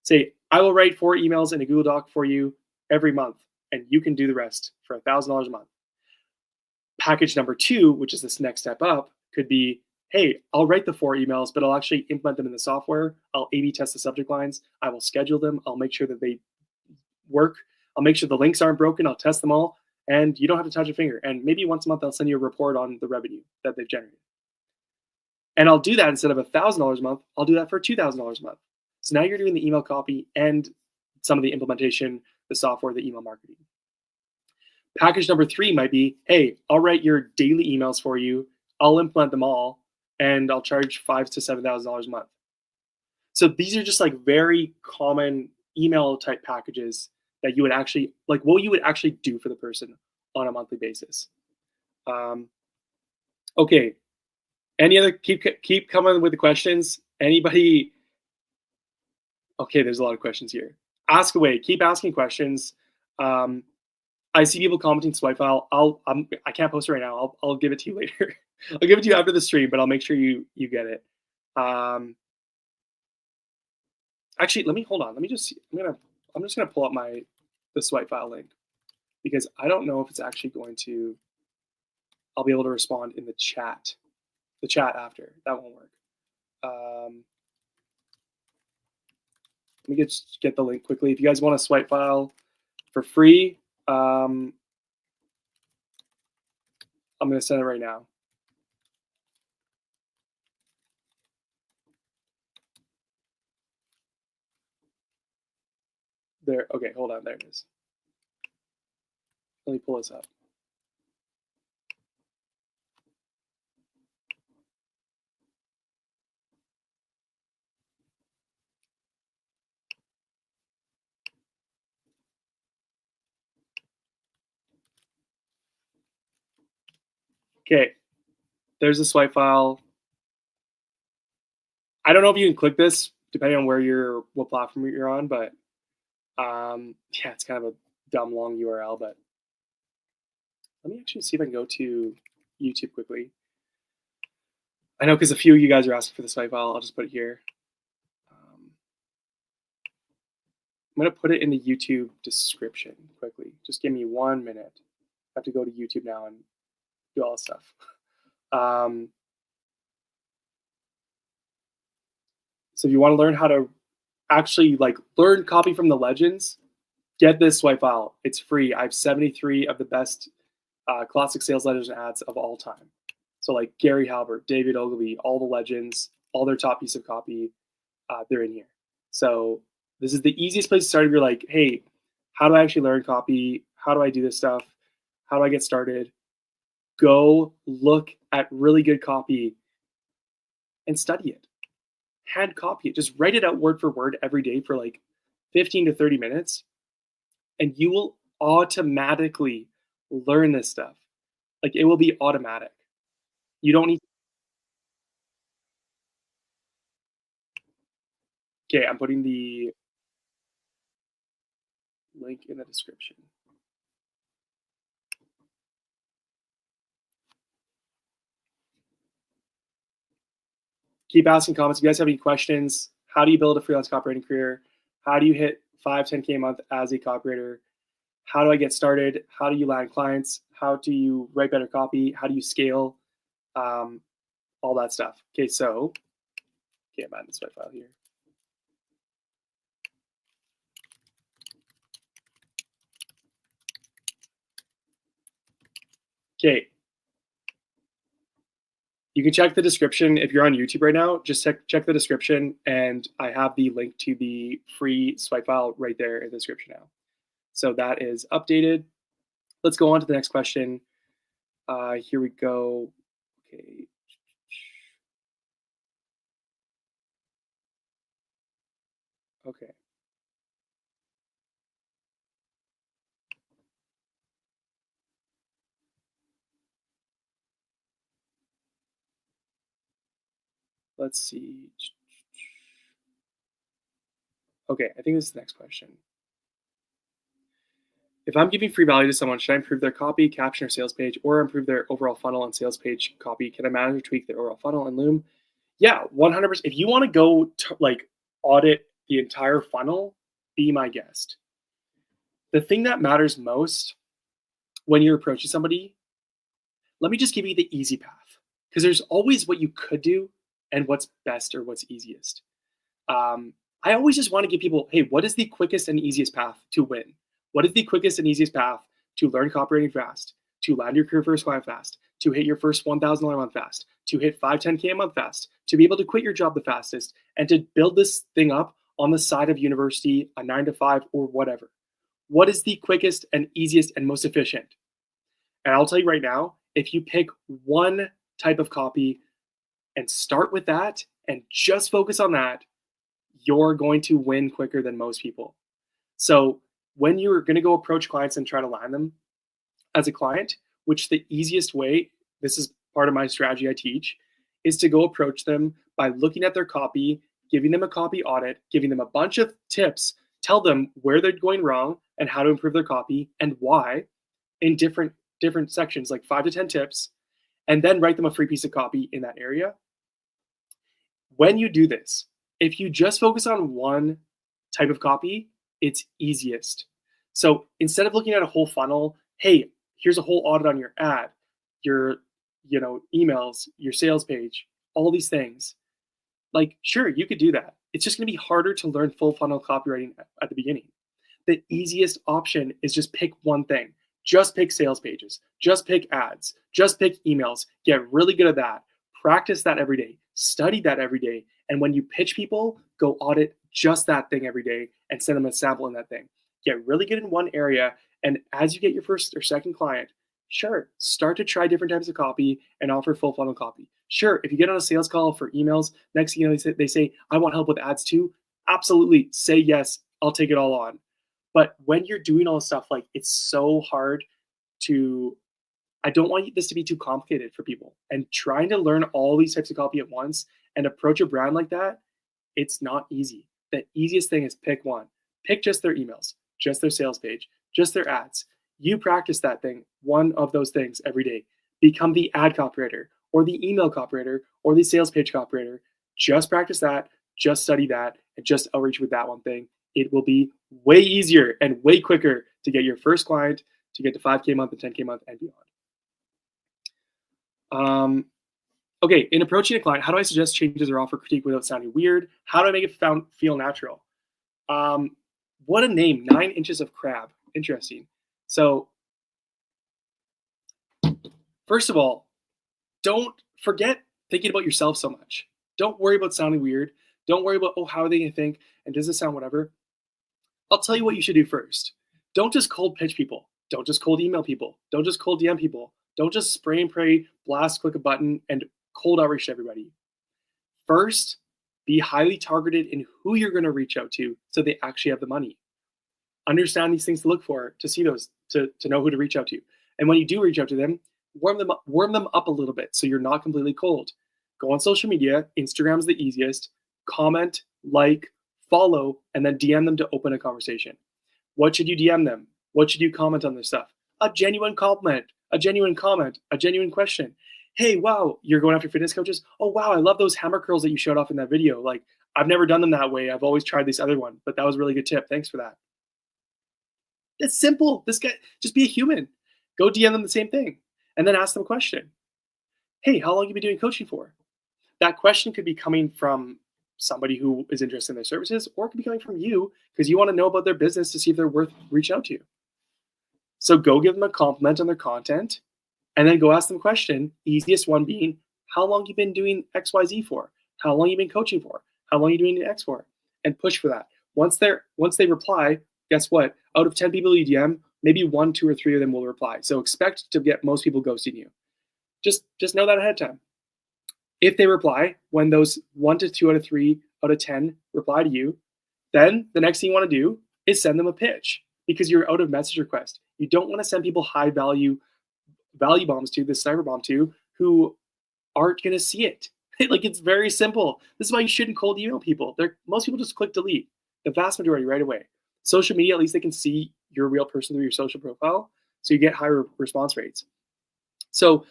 Say, I will write 4 emails in a Google Doc for you every month, and you can do the rest for $1,000 a month. Package number 2, which is this next step up, could be, hey, I'll write the 4 emails, but I'll actually implement them in the software. I'll A/B test the subject lines. I will schedule them. I'll make sure that they work. I'll make sure the links aren't broken. I'll test them all. And you don't have to touch a finger. And maybe once a month, I'll send you a report on the revenue that they've generated. And I'll do that instead of $1,000 a month, I'll do that for $2,000 a month. So now you're doing the email copy and some of the implementation, the software, the email marketing. Package number 3 might be, hey, I'll write your daily emails for you. I'll implement them all, and I'll charge $5,000 to $7,000 a month. So these are just like very common email type packages that you would actually like what you would actually do for the person on a monthly basis. Okay. Any other keep coming with the questions? Anybody? Okay, there's a lot of questions here. Ask away. Keep asking questions. I see people commenting swipe file. I can't post it right now. I'll give it to you later. I'll give it to you after the stream, but I'll make sure you get it. Actually, let me hold on. Let me just I'm just gonna pull up the swipe file link because I don't know if it's actually going to. I'll be able to respond in the chat. The chat after that won't work. Let me get the link quickly. If you guys want a swipe file for free, I'm going to send it right now. There. Okay, hold on. There it is. Let me pull this up. Okay, there's a swipe file. I don't know if you can click this depending on what platform you're on, but yeah, it's kind of a dumb long URL. But let me actually see if I can go to YouTube quickly. I know because a few of you guys are asking for the swipe file. I'll just put it here. I'm going to put it in the YouTube description quickly. Just give me 1 minute. I have to go to YouTube now and do all this stuff. So if you want to learn how to actually learn copy from the legends, get this swipe file. It's free. I have 73 of the best classic sales letters and ads of all time. So like Gary Halbert, David Ogilvy, all the legends, all their top piece of copy, they're in here. So this is the easiest place to start if you're like, hey, how do I actually learn copy? How do I do this stuff? How do I get started? Go look at really good copy and study it. Hand copy it. Just write it out word for word every day for like 15 to 30 minutes. And you will automatically learn this stuff. Like it will be automatic. You don't need. Okay, I'm putting the link in the description. Keep asking comments. If you guys have any questions, how do you build a freelance copywriting career? How do you hit 5, 10K a month as a copywriter? How do I get started? How do you land clients? How do you write better copy? How do you scale? All that stuff. Okay, so, okay, I'm adding this file here. Okay. You can check the description if you're on YouTube right now. Just check the description, and I have the link to the free swipe file right there in the description now. So that is updated. Let's go on to the next question. Here we go. Okay. Okay. Let's see. Okay, I think this is the next question. If I'm giving free value to someone, should I improve their copy, caption, or sales page, or improve their overall funnel and sales page copy? Can I manage or tweak their overall funnel in Loom? Yeah, 100%. If you want to go audit the entire funnel, be my guest. The thing that matters most when you're approaching somebody, let me just give you the easy path, because there's always what you could do and what's best or what's easiest. I always just want to give people, hey, what is the quickest and easiest path to win? What is the quickest and easiest path to learn copywriting fast, to land your career first client fast, to hit your first $1,000 a month fast, to hit 10K a month fast, to be able to quit your job the fastest, and to build this thing up on the side of university, a 9 to 5, or whatever. What is the quickest and easiest and most efficient? And I'll tell you right now, if you pick one type of copy and start with that and just focus on that, you're going to win quicker than most people. So when you're going to go approach clients and try to land them as a client, which the easiest way, this is part of my strategy I teach, is to go approach them by looking at their copy, giving them a copy audit, giving them a bunch of tips, tell them where they're going wrong and how to improve their copy and why in different sections, like 5 to 10 tips, and then write them a free piece of copy in that area. When you do this, if you just focus on one type of copy, it's easiest. So instead of looking at a whole funnel, hey, here's a whole audit on your ad, your emails, your sales page, all these things. Like, sure, you could do that. It's just going to be harder to learn full funnel copywriting at the beginning. The easiest option is just pick one thing. Just pick sales pages. Just pick ads. Just pick emails. Get really good at that. Practice that every day. Study that every day. And when you pitch people, go audit just that thing every day and send them a sample in that thing. Get really good in one area. And as you get your first or second client, sure, start to try different types of copy and offer full funnel copy. Sure, if you get on a sales call for emails, next thing you know, they say, I want help with ads too. Absolutely, say yes, I'll take it all on. But when you're doing all this stuff, like, it's so hard to, I don't want this to be too complicated for people. And trying to learn all these types of copy at once and approach a brand like that, it's not easy. The easiest thing is pick one. Pick just their emails, just their sales page, just their ads. You practice that thing, one of those things every day. Become the ad copywriter or the email copywriter or the sales page copywriter. Just practice that, just study that, and just outreach with that one thing. It will be way easier and way quicker to get your first client, to get to 5K a month and 10K a month and beyond. Okay, in approaching a client, how do I suggest changes or offer critique without sounding weird? How do I make it feel natural? What a name, 9 inches of crab. Interesting. So first of all, don't forget thinking about yourself so much. Don't worry about sounding weird. Don't worry about, how are they going to think? And does this sound whatever? I'll tell you what you should do first. Don't just cold pitch people. Don't just cold email people. Don't just cold DM people. Don't just spray and pray, blast, click a button, and cold outreach to everybody. First, be highly targeted in who you're going to reach out to so they actually have the money. Understand these things to look for, to see those, to know who to reach out to. And when you do reach out to them, warm them up a little bit so you're not completely cold. Go on social media. Instagram's the easiest. Comment, like, follow, and then DM them to open a conversation. What should you DM them? What should you comment on their stuff? A genuine compliment, a genuine comment, a genuine question. Hey, wow, you're going after fitness coaches? Oh, wow, I love those hammer curls that you showed off in that video. Like, I've never done them that way. I've always tried this other one, but that was a really good tip. Thanks for that. It's simple. This guy, just be a human. Go DM them the same thing and then ask them a question. Hey, how long have you been doing coaching for? That question could be coming from somebody who is interested in their services, or it could be coming from you because you want to know about their business to see if they're worth reaching out to you. So go give them a compliment on their content and then go ask them a question. Easiest one being, how long you been doing XYZ for? How long you been coaching for? How long you doing X for? And push for that. Once they reply, guess what? Out of 10 people you DM, maybe 1, 2, or 3 of them will reply. So expect to get most people ghosting you. Just know that ahead of time. If they reply, when those 1 to 2 out of 3 out of 10 reply to you, then the next thing you want to do is send them a pitch because you're out of message request. You don't want to send people high value bombs to, the sniper bomb to, who aren't going to see it. Like, it's very simple. This is why you shouldn't cold email people. Most people just click delete. The vast majority right away. Social media, at least they can see you're a real person through your social profile, so you get higher response rates. So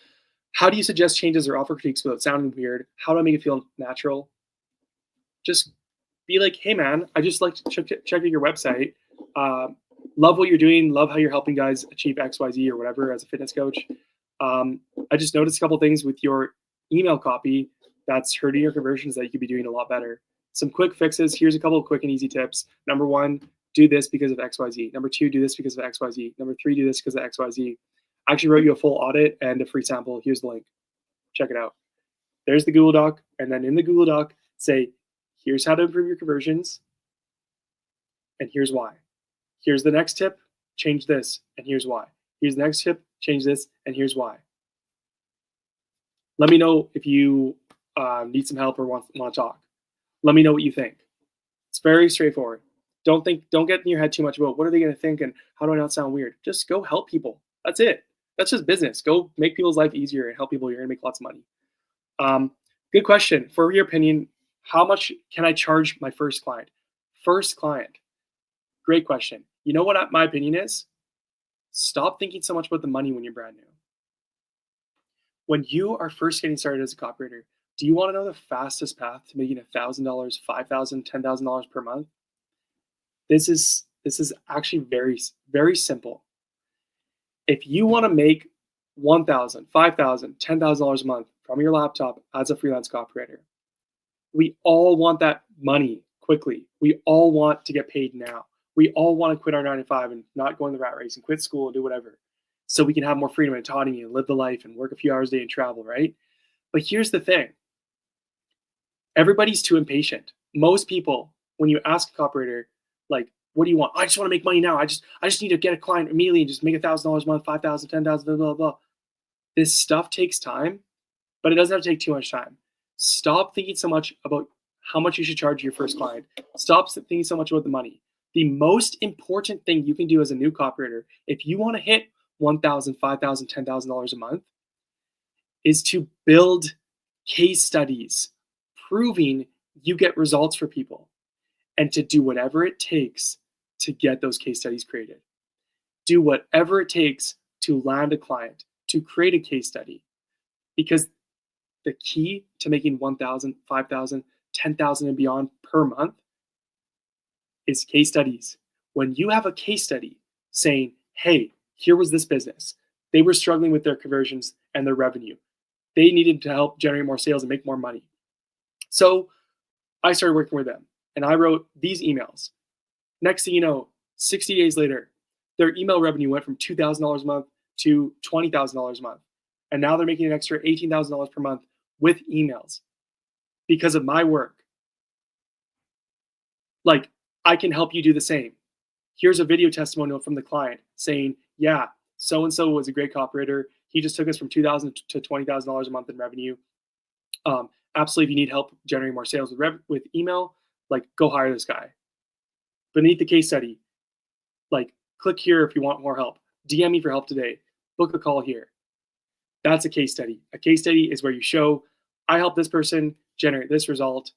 how do you suggest changes or offer critiques without sounding weird? How do I make it feel natural? Just be like, hey man, I just like to check out your website. Love what you're doing. Love how you're helping guys achieve XYZ or whatever as a fitness coach. I just noticed a couple things with your email copy that's hurting your conversions that you could be doing a lot better. Some quick fixes. Here's a couple of quick and easy tips. Number 1, do this because of XYZ. Number 2, do this because of XYZ. Number 3, do this because of XYZ. I actually wrote you a full audit and a free sample. Here's the link. Check it out. There's the Google Doc. And then in the Google Doc, say, here's how to improve your conversions. And here's why. Here's the next tip. Change this. And here's why. Here's the next tip. Change this. And here's why. Let me know if you need some help or want to talk. Let me know what you think. It's very straightforward. Don't get in your head too much about what are they going to think and how do I not sound weird. Just go help people. That's it. That's just business. Go make people's life easier and help people. You're going to make lots of money. Good question. For your opinion, how much can I charge my first client? First client. Great question. You know what my opinion is? Stop thinking so much about the money when you're brand new. When you are first getting started as a copywriter, do you want to know the fastest path to making $1,000, $5,000, $10,000 per month? This is actually very, very simple. If you want to make $1,000, $5,000, $10,000 a month from your laptop as a freelance copywriter, we all want that money quickly. We all want to get paid now. We all want to quit our 9-to-5 and not go in the rat race and quit school and do whatever, so we can have more freedom and autonomy and live the life and work a few hours a day and travel, right? But here's the thing. Everybody's too impatient. Most people, when you ask a copywriter, like, what do you want? I just want to make money now. I just need to get a client immediately and just make $1,000 a month, $5,000, $10,000, blah, blah, blah. This stuff takes time, but it doesn't have to take too much time. Stop thinking so much about how much you should charge your first client. Stop thinking so much about the money. The most important thing you can do as a new copywriter, if you want to hit $1,000, $5,000, $10,000 a month, is to build case studies proving you get results for people, and to do whatever it takes to get those case studies created. Do whatever it takes to land a client, to create a case study, because the key to making $1,000, $5,000, $10,000 and beyond per month is case studies. When you have a case study saying, hey, here was this business. They were struggling with their conversions and their revenue. They needed to help generate more sales and make more money. So I started working with them and I wrote these emails. Next thing you know, 60 days later, their email revenue went from $2,000 a month to $20,000 a month. And now they're making an extra $18,000 per month with emails because of my work. Like, I can help you do the same. Here's a video testimonial from the client saying, yeah, so-and-so was a great copywriter. He just took us from $2,000 to $20,000 a month in revenue. Absolutely, if you need help generating more sales with email, like, go hire this guy. Beneath the case study, like, click here if you want more help. DM me for help today. Book a call here. That's a case study. A case study is where you show, I helped this person generate this result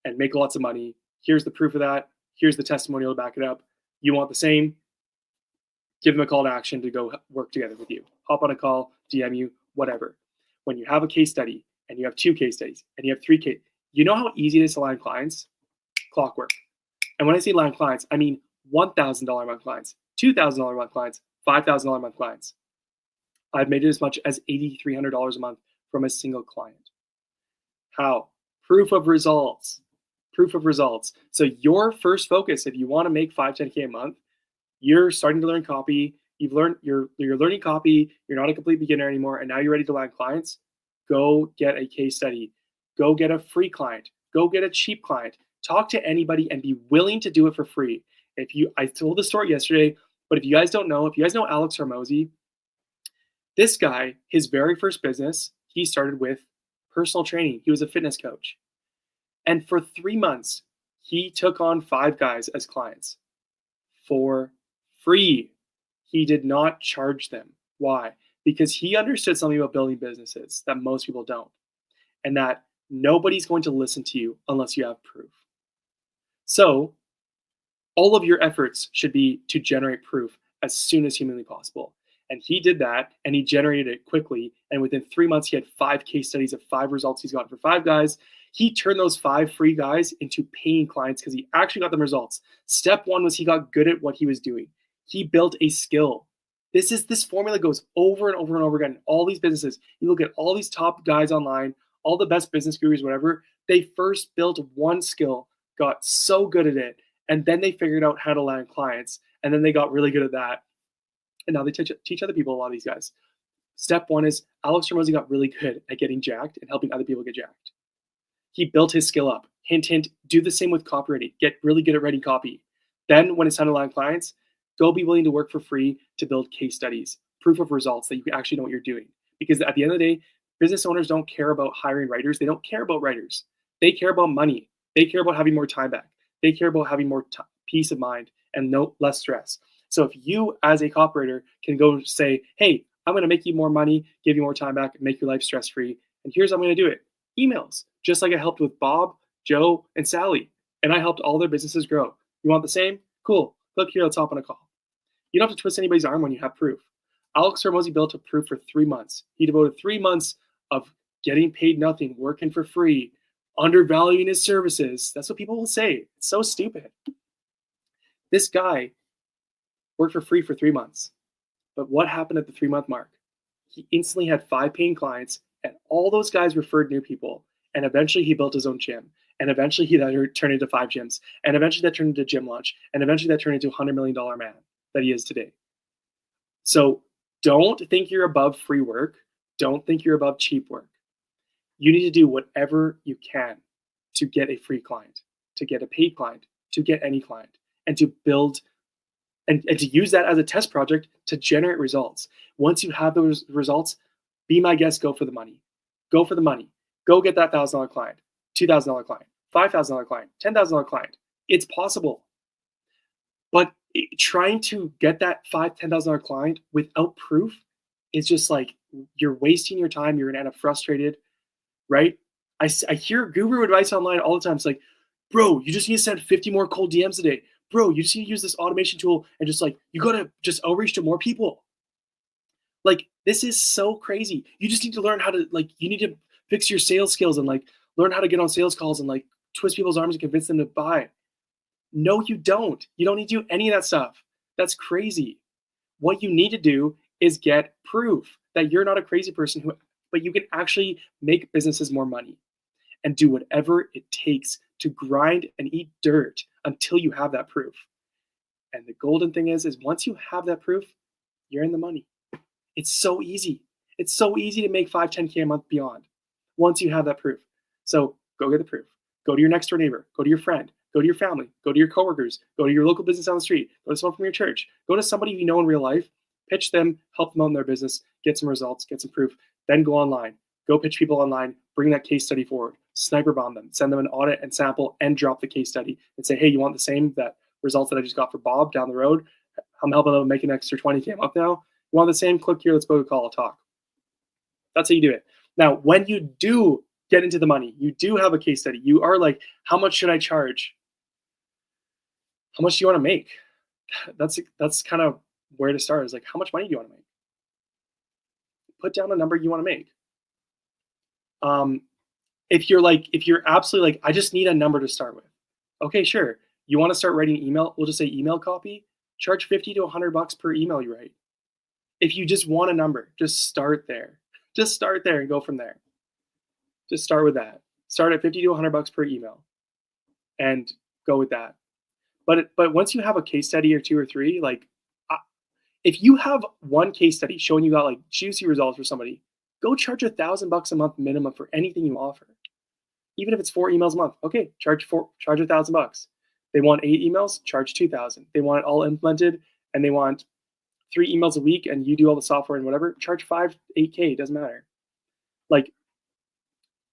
and make lots of money. Here's the proof of that. Here's the testimonial to back it up. You want the same? Give them a call to action to go work together with you. Hop on a call, DM you, whatever. When you have a case study and you have 2 case studies and you have 3 case, you know how easy it is to land clients? Clockwork. And when I say land clients, I mean $1,000 a month clients, $2,000 a month clients, $5,000 a month clients. I've made it as much as $8,300 a month from a single client. How? Proof of results. Proof of results. So your first focus, if you want to make 5, 10K a month, you're starting to learn copy. You're learning copy. You're not a complete beginner anymore. And now you're ready to land clients. Go get a case study. Go get a free client. Go get a cheap client. Talk to anybody and be willing to do it for free. I told the story yesterday, but if you guys don't know, if you guys know Alex Hormozy, this guy, his very first business, he started with personal training. He was a fitness coach. And for 3 months, he took on 5 guys as clients for free. He did not charge them. Why? Because he understood something about building businesses that most people don't. And that nobody's going to listen to you unless you have proof. So all of your efforts should be to generate proof as soon as humanly possible. And he did that, and he generated it quickly. And within 3 months, he had 5 case studies of 5 results he's gotten for 5 guys. He turned those 5 free guys into paying clients because he actually got them results. Step 1 was he got good at what he was doing. He built a skill. This formula goes over and over and over again in all these businesses. You look at all these top guys online, all the best business gurus, whatever, they first built one skill, got so good at it, and then they figured out how to land clients, and then they got really good at that. And now they teach other people, a lot of these guys. Step one is Alex Hormozi got really good at getting jacked and helping other people get jacked. He built his skill up. Hint, hint, do the same with copywriting. Get really good at writing copy. Then when it's time to land clients, go be willing to work for free to build case studies, proof of results that you actually know what you're doing. Because at the end of the day, business owners don't care about hiring writers. They don't care about writers. They care about money. They care about having more time back. They care about having more peace of mind and less stress. So if you as a copywriter can go say, hey, I'm going to make you more money, give you more time back, and make your life stress-free. And here's how I'm going to do it. Emails, just like I helped with Bob, Joe, and Sally. And I helped all their businesses grow. You want the same? Cool. Click here, let's hop on a call. You don't have to twist anybody's arm when you have proof. Alex Hormozi built a proof for 3 months. He devoted 3 months of getting paid nothing, working for free, undervaluing his services. That's what people will say. It's so stupid. This guy worked for free for 3 months. But what happened at the 3-month mark? He instantly had 5 paying clients, and all those guys referred new people. And eventually he built his own gym. And eventually that turned into 5 gyms. And eventually that turned into Gym Launch. And eventually that turned into a $100 million man that he is today. So don't think you're above free work. Don't think you're above cheap work. You need to do whatever you can to get a free client, to get a paid client, to get any client, and to build and to use that as a test project to generate results. Once you have those results, be my guest, go for the money. Go for the money. Go get that $1,000 client, $2,000 client, $5,000 client, $10,000 client. It's possible. But trying to get that $5,000, $10,000 client without proof is just like you're wasting your time. You're going to end up frustrated, right? I hear guru advice online all the time. It's like, bro, you just need to send 50 more cold DMs a day. Bro, you just need to use this automation tool and just like, you got to just outreach to more people. Like, this is so crazy. You just need to learn how to, like, you need to fix your sales skills and like learn how to get on sales calls and like twist people's arms and convince them to buy. No, you don't. You don't need to do any of that stuff. That's crazy. What you need to do is get proof that you're not a crazy person but you can actually make businesses more money and do whatever it takes to grind and eat dirt until you have that proof. And the golden thing is once you have that proof, you're in the money. It's so easy. It's so easy to make 5, 10K a month beyond once you have that proof. So go get the proof. Go to your next door neighbor. Go to your friend. Go to your family. Go to your coworkers. Go to your local business down the street. Go to someone from your church. Go to somebody you know in real life. Pitch them, help them out in their business, get some results, get some proof. Then go online. Go pitch people online. Bring that case study forward. Sniper bomb them. Send them an audit and sample and drop the case study and say, hey, you want the same results that I just got for Bob down the road? I'm helping them make an extra 20K a month now. You want the same? Click here. Let's book a call, a talk. That's how you do it. Now, when you do get into the money, you do have a case study. You are like, how much should I charge? How much do you want to make? That's kind of where to start. Is like, how much money do you want to make? Put down a number you want to make. If you're absolutely like, I just need a number to start with. Okay, sure. You want to start writing email? We'll just say email copy. Charge $50 to $100 per email you write. If you just want a number, just start there. Just start there and go from there. Just start with that. Start at $50 to $100 per email, and go with that. But once you have a case study or 2 or 3, like if you have one case study showing you got like juicy results for somebody, go charge $1,000 a month minimum for anything you offer. Even if it's 4 emails a month, okay, charge $1,000. They want 8 emails, charge $2,000. They want it all implemented and they want 3 emails a week and you do all the software and whatever, charge 5, 8K, it doesn't matter. Like,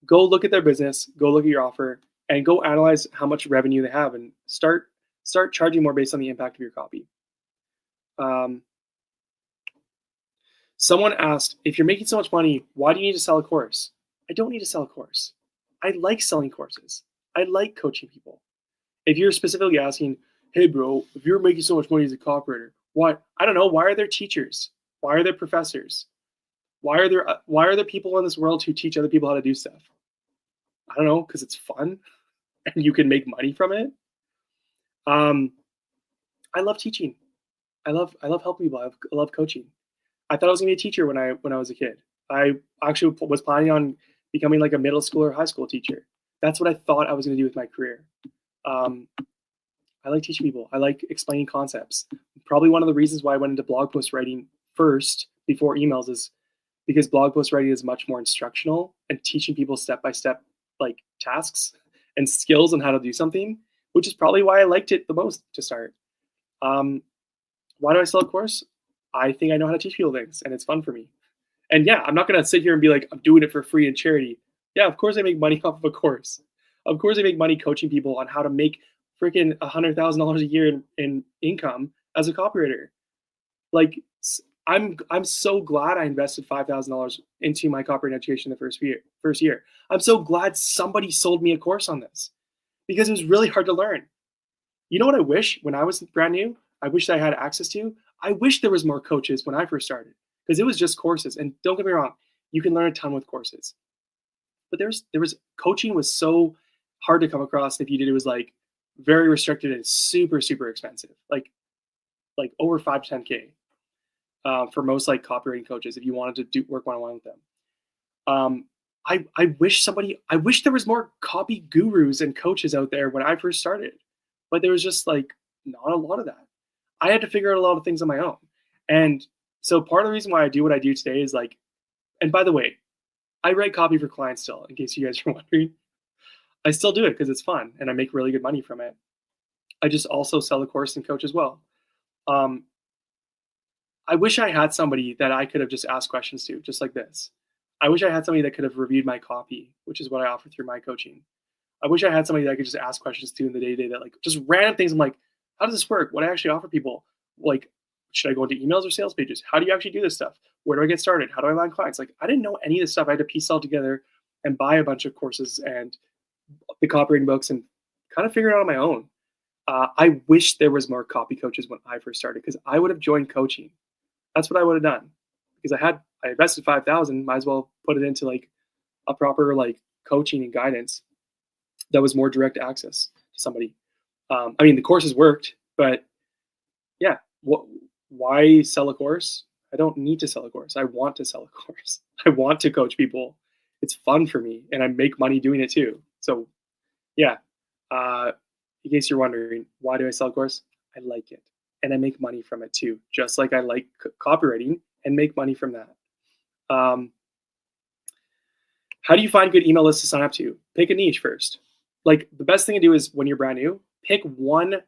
go look at their business, go look at your offer, and go analyze how much revenue they have and start charging more based on the impact of your copy. Someone asked, if you're making so much money, why do you need to sell a course? I don't need to sell a course. I like selling courses. I like coaching people. If you're specifically asking, hey bro, if you're making so much money as a copywriter, why? I don't know. Why are there teachers? Why are there professors? Why are there people in this world who teach other people how to do stuff? I don't know, because it's fun and you can make money from it. I love teaching. I love helping people. I love coaching. I thought I was gonna be a teacher when I was a kid. I actually was planning on becoming like a middle school or high school teacher. That's what I thought I was gonna do with my career. I like teaching people. I like explaining concepts. probably one of the reasons why I went into blog post writing first before emails is because blog post writing is much more instructional and teaching people step by step like tasks and skills on how to do something, which is probably why I liked it the most to start. Why do I sell a course? I think I know how to teach people things and it's fun for me. And yeah, I'm not going to sit here and be like, I'm doing it for free and charity. Yeah, of course I make money off of a course. Of course I make money coaching people on how to make freaking $100,000 a year in income as a copywriter. Like, I'm so glad I invested $5,000 into my copywriting education the first year. I'm so glad somebody sold me a course on this because it was really hard to learn. You know what I wish when I was brand new? I wish I had access to? I wish there was more coaches when I first started because it was just courses. And don't get me wrong, you can learn a ton with courses. But there was coaching was so hard to come across. If you did, it was like very restricted and super, super expensive, like over 5 to 10K for most like copywriting coaches if you wanted to do work one-on-one with them. I wish there was more copy gurus and coaches out there when I first started, but there was just like not a lot of that. I had to figure out a lot of things on my own. And so part of the reason why I do what I do today is like, and by the way, I write copy for clients still, in case you guys are wondering. I still do it because it's fun and I make really good money from it. I just also sell a course and coach as well. I wish I had somebody that I could have just asked questions to, just like this. I wish I had somebody that could have reviewed my copy, which is what I offer through my coaching. I wish I had somebody that I could just ask questions to in the day-to-day that like just random things. I'm like, how does this work? What I actually offer people? Like, should I go into emails or sales pages? How do you actually do this stuff? Where do I get started? How do I land clients? Like, I didn't know any of this stuff. I had to piece it all together and buy a bunch of courses and the copywriting books and kind of figure it out on my own. I wish there was more copy coaches when I first started because I would have joined coaching. That's what I would have done because I invested 5,000. Might as well put it into like a proper like coaching and guidance that was more direct access to somebody. I mean, the courses worked, but yeah, why sell a course? I don't need to sell a course. I want to sell a course. I want to coach people. It's fun for me, and I make money doing it too. So, yeah. In case you're wondering, why do I sell a course? I like it, and I make money from it too. Just like I like copywriting and make money from that. How do you find good email lists to sign up to? Pick a niche first. Like the best thing to do is when you're brand new, pick one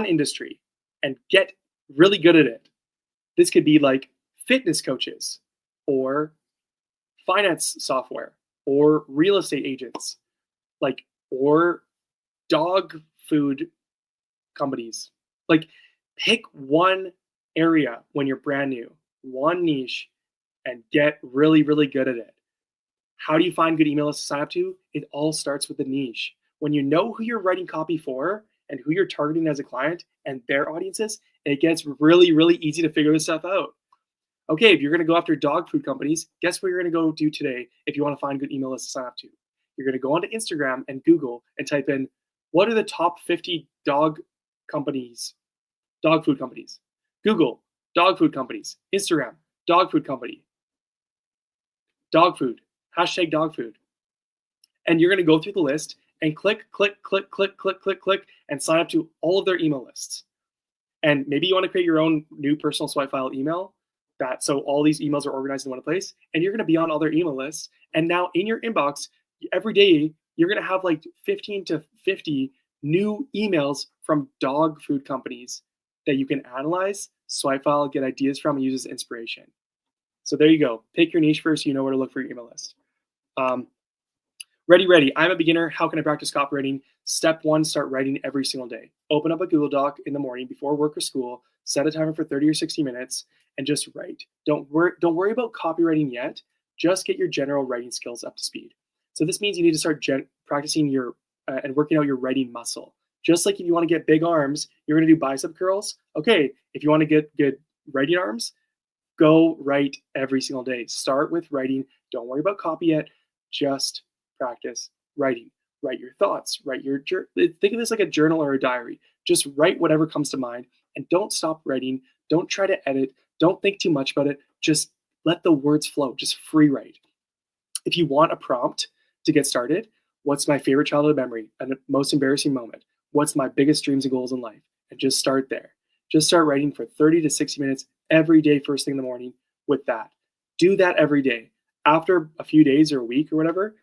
industry and get really good at it. This could be like fitness coaches or finance software or real estate agents, like, or dog food companies. Like pick one area when you're brand new, one niche, and get really, really good at it. How do you find good email lists to sign up to? It all starts with the niche. When you know who you're writing copy for and who you're targeting as a client and their audiences, it gets really, really easy to figure this stuff out. Okay, if you're going to go after dog food companies, guess what you're going to go do today if you want to find good email lists to sign up to? You're going to go onto Instagram and Google and type in, what are the top 50 dog food companies? Google, dog food companies. Instagram, dog food company. Dog food, hashtag dog food. And you're going to go through the list and click, and sign up to all of their email lists. And maybe you want to create your own new personal swipe file email so all these emails are organized in one place, and you're going to be on all their email lists. And now in your inbox, every day, you're going to have like 15 to 50 new emails from dog food companies that you can analyze, swipe file, get ideas from, and use as inspiration. So there you go. Pick your niche first so you know where to look for your email list. Ready. I'm a beginner. How can I practice copywriting? Step 1, start writing every single day. Open up a Google Doc in the morning before work or school. Set a timer for 30 or 60 minutes and just write. Don't worry about copywriting yet. Just get your general writing skills up to speed. So this means you need to start practicing your and working out your writing muscle. Just like if you want to get big arms, you're going to do bicep curls. Okay, if you want to get good writing arms, go write every single day. Start with writing. Don't worry about copy yet. Just practice writing. Write your thoughts. Think of this like a journal or a diary. Just write whatever comes to mind and don't stop writing. Don't try to edit. Don't think too much about it. Just let the words flow. Just free write. If you want a prompt to get started, what's my favorite childhood memory and the most embarrassing moment? What's my biggest dreams and goals in life? And just start there. Just start writing for 30 to 60 minutes every day, first thing in the morning with that. Do that every day. After a few days or a week or whatever,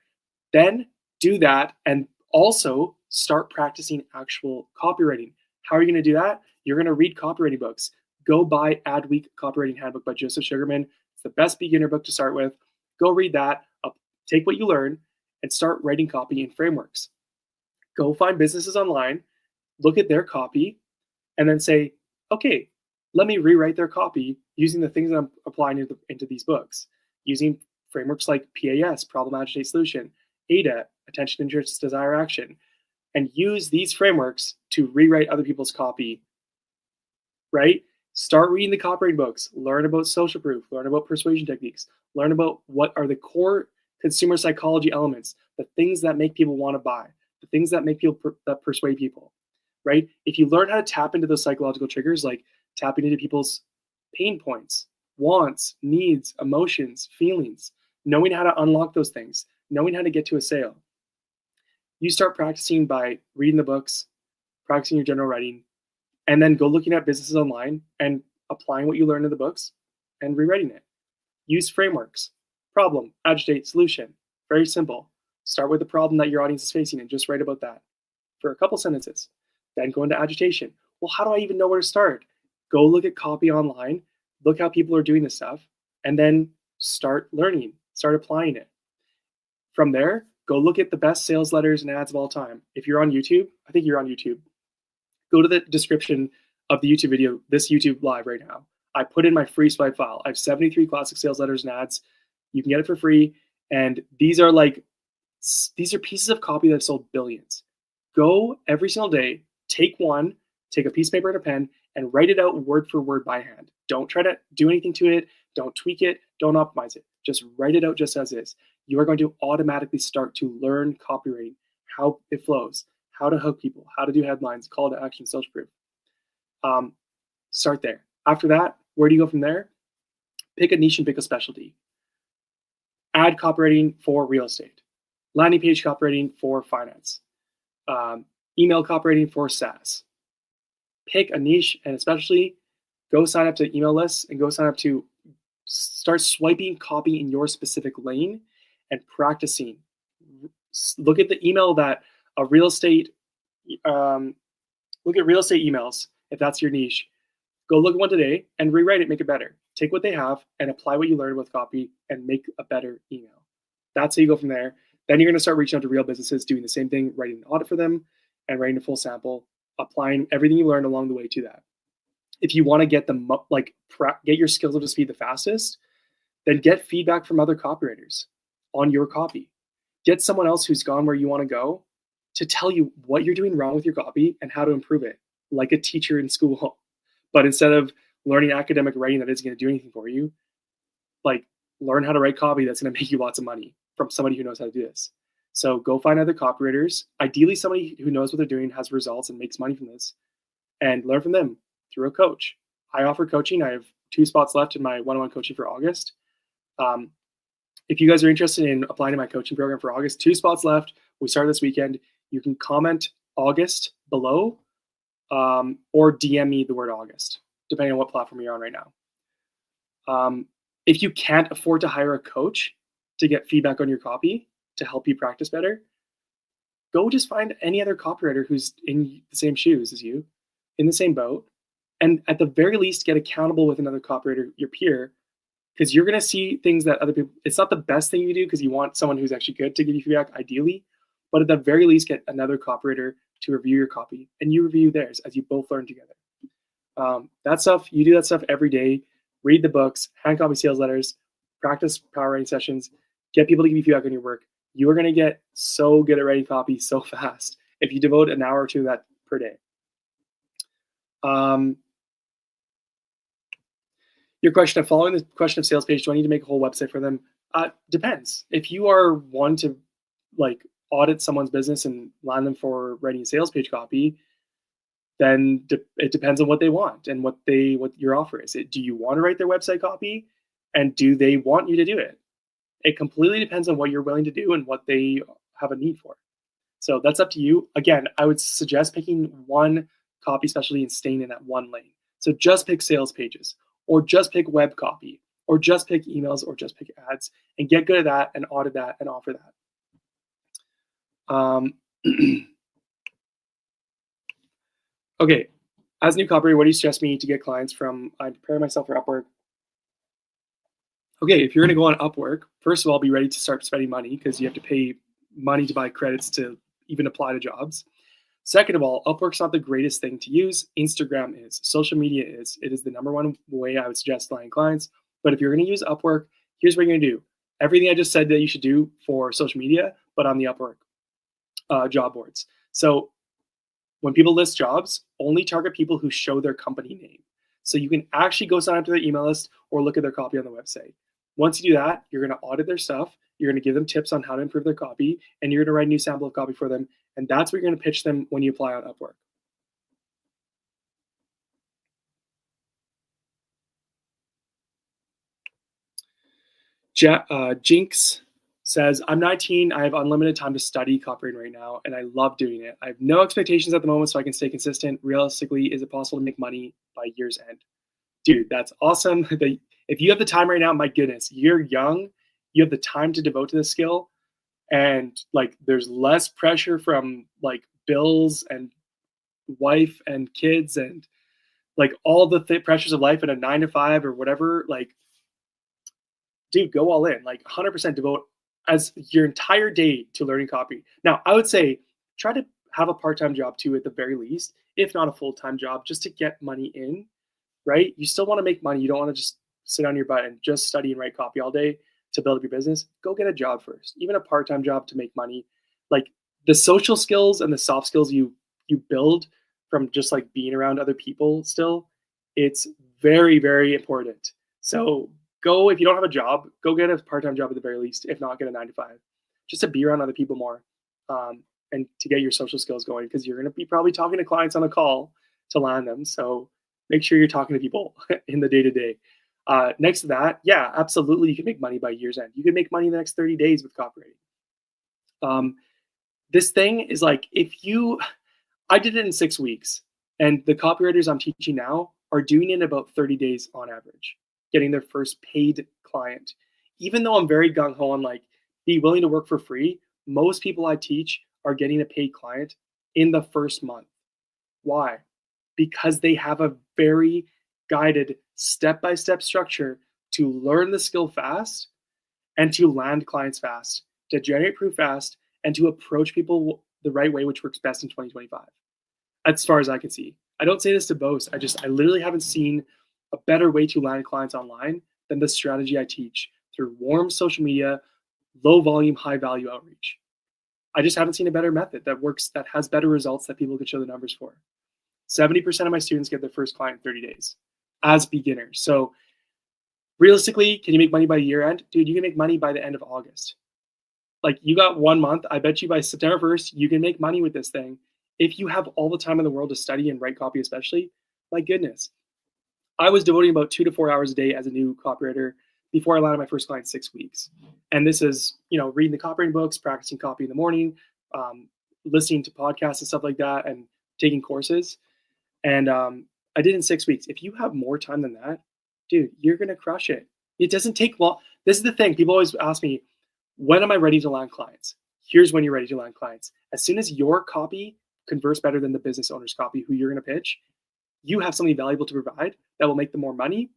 then do that and also start practicing actual copywriting. How are you going to do that? You're going to read copywriting books. Go buy Adweek Copywriting Handbook by Joseph Sugarman. It's the best beginner book to start with. Go read that, take what you learn, and start writing copy in frameworks. Go find businesses online, look at their copy, and then say, okay, let me rewrite their copy using the things that I'm applying into these books, using frameworks like PAS, Problem, Agitate, Solution, ADA, Attention, Interest, Desire, Action, and use these frameworks to rewrite other people's copy, right? Start reading the copywriting books, learn about social proof, learn about persuasion techniques, learn about what are the core consumer psychology elements, the things that make people want to buy, the things that make people that persuade people, right? If you learn how to tap into those psychological triggers, like tapping into people's pain points, wants, needs, emotions, feelings, knowing how to unlock those things, knowing how to get to a sale, you start practicing by reading the books, practicing your general writing, and then go looking at businesses online and applying what you learned in the books and rewriting it. Use frameworks. Problem, agitate, solution. Very simple. Start with the problem that your audience is facing and just write about that for a couple sentences. Then go into agitation. Well, how do I even know where to start? Go look at copy online, look how people are doing this stuff, and then start learning, start applying it. From there, go look at the best sales letters and ads of all time. If you're on YouTube, I think you're on YouTube, go to the description of the YouTube video, this YouTube live right now. I put in my free swipe file. I have 73 classic sales letters and ads. You can get it for free. And these are pieces of copy that have sold billions. Go every single day, take a piece of paper and a pen, and write it out word for word by hand. Don't try to do anything to it. Don't tweak it. Don't optimize it. Just write it out just as is. You are going to automatically start to learn copywriting, how it flows, how to hook people, how to do headlines, call to action, social proof. Start there. After that, where do you go from there? Pick a niche and pick a specialty. Ad copywriting for real estate. Landing page copywriting for finance. Email copywriting for SaaS. Pick a niche and a specialty. Go sign up to email lists and go sign up to start swiping copy in your specific lane and practicing. Look at the email that a real estate, look at real estate emails, if that's your niche. Go look at one today and rewrite it, make it better. Take what they have and apply what you learned with copy and make a better email. That's how you go from there. Then you're going to start reaching out to real businesses, doing the same thing, writing an audit for them and writing a full sample, applying everything you learned along the way to that. If you want to get get your skills up to speed the fastest, then get feedback from other copywriters on your copy. Get someone else who's gone where you want to go to tell you what you're doing wrong with your copy and how to improve it, like a teacher in school. But instead of learning academic writing that isn't going to do anything for you, learn how to write copy that's going to make you lots of money from somebody who knows how to do this. So go find other copywriters, ideally somebody who knows what they're doing, has results, and makes money from this, and learn from them through a coach. I offer coaching. I have 2 spots left in my one-on-one coaching for August. If you guys are interested in applying to my coaching program for August, 2 spots left. We start this weekend. You can comment August below or DM me the word August, depending on what platform you're on right now. If you can't afford to hire a coach to get feedback on your copy to help you practice better, go just find any other copywriter who's in the same shoes as you, in the same boat, and at the very least get accountable with another copywriter, your peer, because you're going to see things that other people, it's not the best thing you do because you want someone who's actually good to give you feedback ideally, but at the very least get another copywriter to review your copy and you review theirs as you both learn together. That stuff, you do that stuff every day. Read the books, hand copy sales letters, practice power writing sessions, get people to give you feedback on your work. You are going to get so good at writing copy so fast if you devote an hour or 2 to that per day. Your question of following the question of sales page, do I need to make a whole website for them? Depends. If you are one to audit someone's business and land them for writing sales page copy, then it depends on what they want and what your offer is. Do you want to write their website copy, and do they want you to do it? It completely depends on what you're willing to do and what they have a need for. So that's up to you. Again, I would suggest picking one copy specialty and staying in that one lane. So just pick sales pages, or just pick web copy, or just pick emails, or just pick ads, and get good at that and audit that and offer that. Okay, as a new copywriter, what do you suggest me to get clients from? I prepare myself for Upwork. Okay, if you're going to go on Upwork, first of all, be ready to start spending money because you have to pay money to buy credits to even apply to jobs. Second of all, Upwork's not the greatest thing to use. Instagram is. Social media is. It is the number one way I would suggest landing clients. But if you're going to use Upwork, here's what you're going to do. Everything I just said that you should do for social media, but on the Upwork job boards. So when people list jobs, only target people who show their company name. So you can actually go sign up to their email list or look at their copy on the website. Once you do that, you're going to audit their stuff. You're going to give them tips on how to improve their copy, and you're going to write a new sample of copy for them. And that's what you're going to pitch them when you apply on Upwork. Jinx says, I'm 19. I have unlimited time to study copywriting right now, and I love doing it. I have no expectations at the moment, so I can stay consistent. Realistically, is it possible to make money by year's end? Dude, that's awesome. If you have the time right now, my goodness, you're young. You have the time to devote to this skill. And like, there's less pressure from like bills and wife and kids and like all the pressures of life in a 9 to 5 or whatever. Like, dude, go all in, like 100% devote as your entire day to learning copy. Now, I would say try to have a part-time job too, at the very least, if not a full-time job, just to get money in, right? You still want to make money. You don't want to just sit on your butt and just study and write copy all day to build up your business. Go get a job first, even a part-time job to make money. Like the social skills and the soft skills you build from just like being around other people still, it's very, very important. So go, if you don't have a job, go get a part-time job at the very least, if not get a 9 to 5, just to be around other people more and to get your social skills going, because you're going to be probably talking to clients on a call to land them. So make sure you're talking to people in the day-to-day. Next to that, yeah, absolutely, you can make money by year's end. You can make money in the next 30 days with copywriting. This thing is like, I did it in 6 weeks, and the copywriters I'm teaching now are doing it in about 30 days on average, getting their first paid client. Even though I'm very gung-ho on like, be willing to work for free, most people I teach are getting a paid client in the first month. Why? Because they have a very guided step-by-step structure to learn the skill fast and to land clients fast, to generate proof fast, and to approach people the right way, which works best in 2025. As far as I can see. I don't say this to boast. I literally haven't seen a better way to land clients online than the strategy I teach through warm social media, low volume, high value outreach. I just haven't seen a better method that works, that has better results that people can show the numbers for. 70% of my students get their first client in 30 days as beginners. So realistically, can you make money by year end? Dude, you can make money by the end of August. Like, you got 1 month. I bet you by September 1st, you can make money with this thing. If you have all the time in the world to study and write copy, especially, my goodness. I was devoting about 2 to 4 hours a day as a new copywriter before I landed my first client in 6 weeks. And this is, reading the copywriting books, practicing copy in the morning, listening to podcasts and stuff like that, and taking courses. And I did in 6 weeks. If you have more time than that, dude, you're going to crush it. It doesn't take long. This is the thing. People always ask me, when am I ready to land clients? Here's when you're ready to land clients. As soon as your copy converts better than the business owner's copy who you're going to pitch, you have something valuable to provide that will make them more money,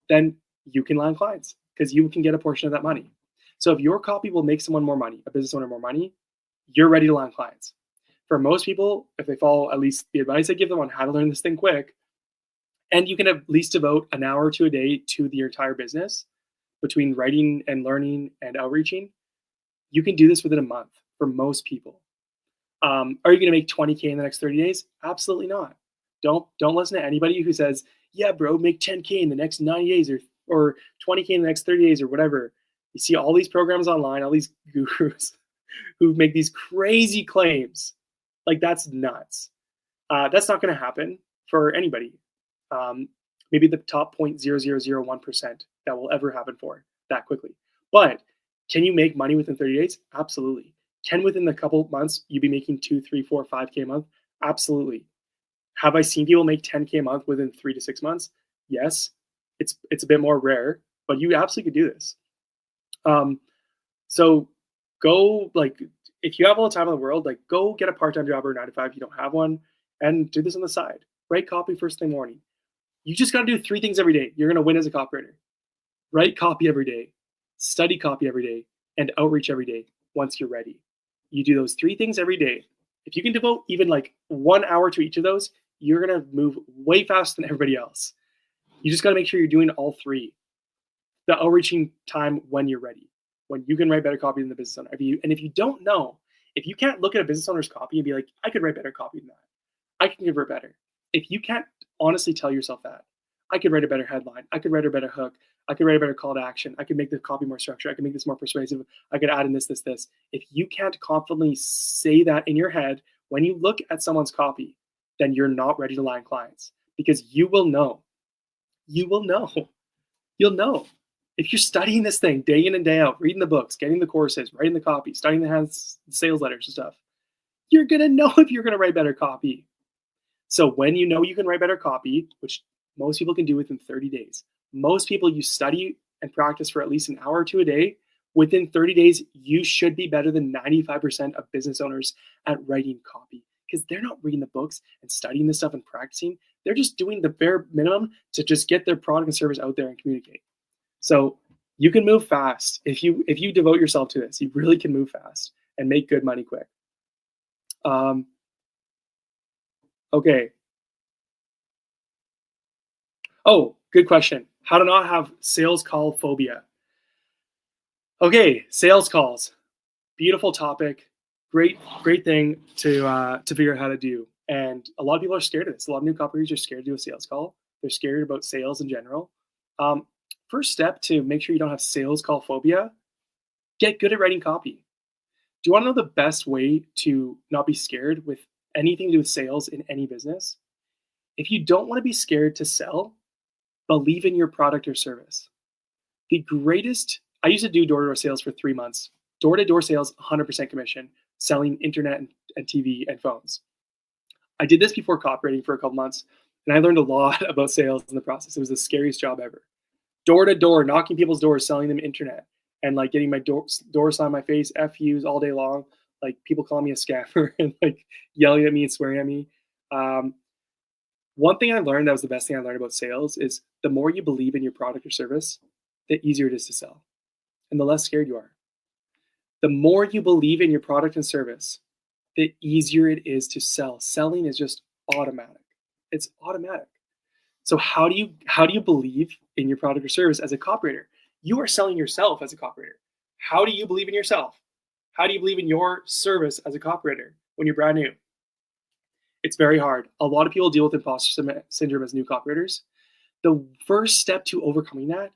then you can land clients because you can get a portion of that money. So if your copy will make someone more money, a business owner more money, you're ready to land clients. For most people, if they follow at least the advice I give them on how to learn this thing quick, and you can at least devote an hour to a day to the entire business between writing and learning and outreaching, you can do this within a month for most people. Are you going to make 20K in the next 30 days? Absolutely not. Don't listen to anybody who says, yeah, bro, make 10K in the next 90 days or 20K in the next 30 days or whatever. You see all these programs online, all these gurus who make these crazy claims. Like, that's nuts. That's not going to happen for anybody. Maybe the top 0.0001% that will ever happen for that quickly. But can you make money within 30 days? Absolutely. Can within a couple months you be making 2, 3, 4, 5K a month? Absolutely. Have I seen people make 10K a month within 3 to 6 months? Yes. It's a bit more rare, but you absolutely could do this. So go, like, if you have all the time in the world, like, go get a part-time job or a 9 to 5 if you don't have one, and do this on the side. Write copy first thing morning. You just got to do 3 things every day. You're going to win as a copywriter. Write copy every day, study copy every day, and outreach every day once you're ready. You do those 3 things every day. If you can devote even like 1 hour to each of those, you're going to move way faster than everybody else. You just got to make sure you're doing all 3. The outreaching time when you're ready, when you can write better copy than the business owner. If you don't know, if you can't look at a business owner's copy and be like, I could write better copy than that, I can convert better. If you can't honestly tell yourself that, I could write a better headline, I could write a better hook, I could write a better call to action, I could make the copy more structured, I could make this more persuasive, I could add in this. If you can't confidently say that in your head when you look at someone's copy, then you're not ready to land clients, because you will know. You will know. You'll know. If you're studying this thing day in and day out, reading the books, getting the courses, writing the copy, studying the sales letters and stuff, you're going to know if you're going to write better copy. So when you know you can write better copy, which most people can do within 30 days, most people, you study and practice for at least an hour or 2 a day, within 30 days, you should be better than 95% of business owners at writing copy, because they're not reading the books and studying this stuff and practicing. They're just doing the bare minimum to just get their product and service out there and communicate. So you can move fast. If you devote yourself to this, you really can move fast and make good money quick. Okay. Oh, good question. How to not have sales call phobia. Okay, sales calls. Beautiful topic. Great thing to figure out how to do. And a lot of people are scared of this. A lot of new copywriters are scared to do a sales call. They're scared about sales in general. First step to make sure you don't have sales call phobia, get good at writing copy. Do you want to know the best way to not be scared with anything to do with sales in any business? If you don't want to be scared to sell, believe in your product or service. I used to do door-to-door sales for 3 months. Door-to-door sales, 100% commission, selling internet and TV and phones. I did this before copywriting for a couple months, and I learned a lot about sales in the process. It was the scariest job ever. Door-to-door, knocking people's doors, selling them internet, and like getting my doors on my face, FUs all day long, like people calling me a scammer and like yelling at me and swearing at me. One thing I learned that was the best thing I learned about sales is the more you believe in your product or service, the easier it is to sell and the less scared you are. The more you believe in your product and service, the easier it is to sell. Selling is just automatic. It's automatic. So how do you believe in your product or service as a copywriter? You are selling yourself as a copywriter. How do you believe in yourself? How do you believe in your service as a copywriter when you're brand new? It's very hard. A lot of people deal with imposter syndrome as new copywriters. The first step to overcoming that,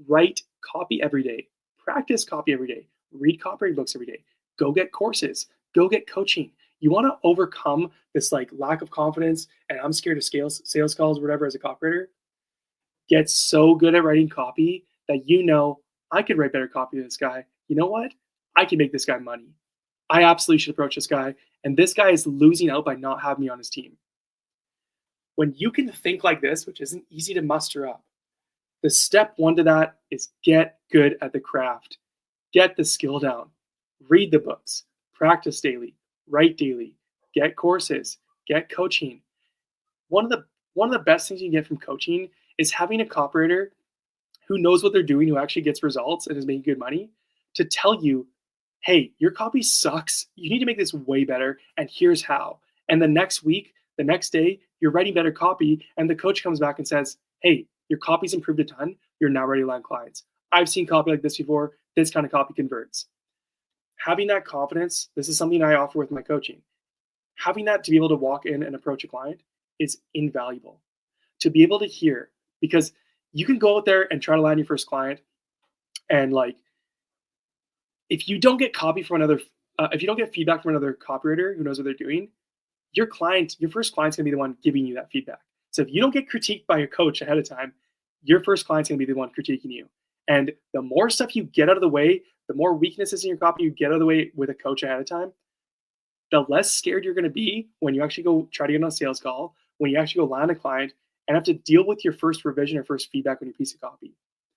write copy every day. Practice copy every day. Read copywriting books every day. Go get courses. Go get coaching. You want to overcome this like lack of confidence and I'm scared of sales calls or whatever as a copywriter. Get so good at writing copy that you know, I could write better copy than this guy. You know what? I can make this guy money. I absolutely should approach this guy. And this guy is losing out by not having me on his team. When you can think like this, which isn't easy to muster up, the step 1 to that is get good at the craft. Get the skill down. Read the books. Practice daily. Write daily. Get courses. Get coaching. One of the best things you can get from coaching is having a copywriter who knows what they're doing, who actually gets results and is making good money, to tell you, hey, your copy sucks. You need to make this way better, and here's how. And the next week, the next day, you're writing better copy, and the coach comes back and says, hey, your copy's improved a ton. You're now ready to land clients. I've seen copy like this before. This kind of copy converts. Having that confidence, this is something I offer with my coaching. Having that to be able to walk in and approach a client is invaluable. To be able to hear, because you can go out there and try to land your first client, and like, if you don't get copy from if you don't get feedback from another copywriter who knows what they're doing, your first client's gonna be the one giving you that feedback. So if you don't get critiqued by a coach ahead of time, your first client's gonna be the one critiquing you. And the more stuff you get out of the way, the more weaknesses in your copy you get out of the way with a coach ahead of time, the less scared you're going to be when you actually go try to get on a sales call, when you actually go land a client and have to deal with your first revision or first feedback on your piece of copy.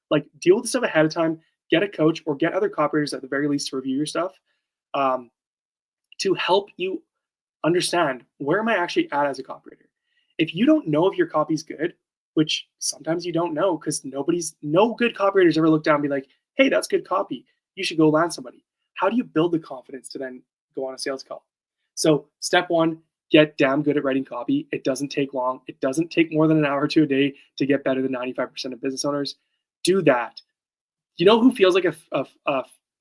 Like, deal with the stuff ahead of time, get a coach or get other copywriters at the very least to review your stuff, um, to help you understand, where am I actually at as a copywriter? If you don't know if your copy's good, which sometimes you don't know because no good copywriters ever look down and be like, hey, that's good copy. You should go land somebody. How do you build the confidence to then go on a sales call? So step one, get damn good at writing copy. It doesn't take long. It doesn't take more than an hour or two a day to get better than 95% of business owners. Do that. You know who feels like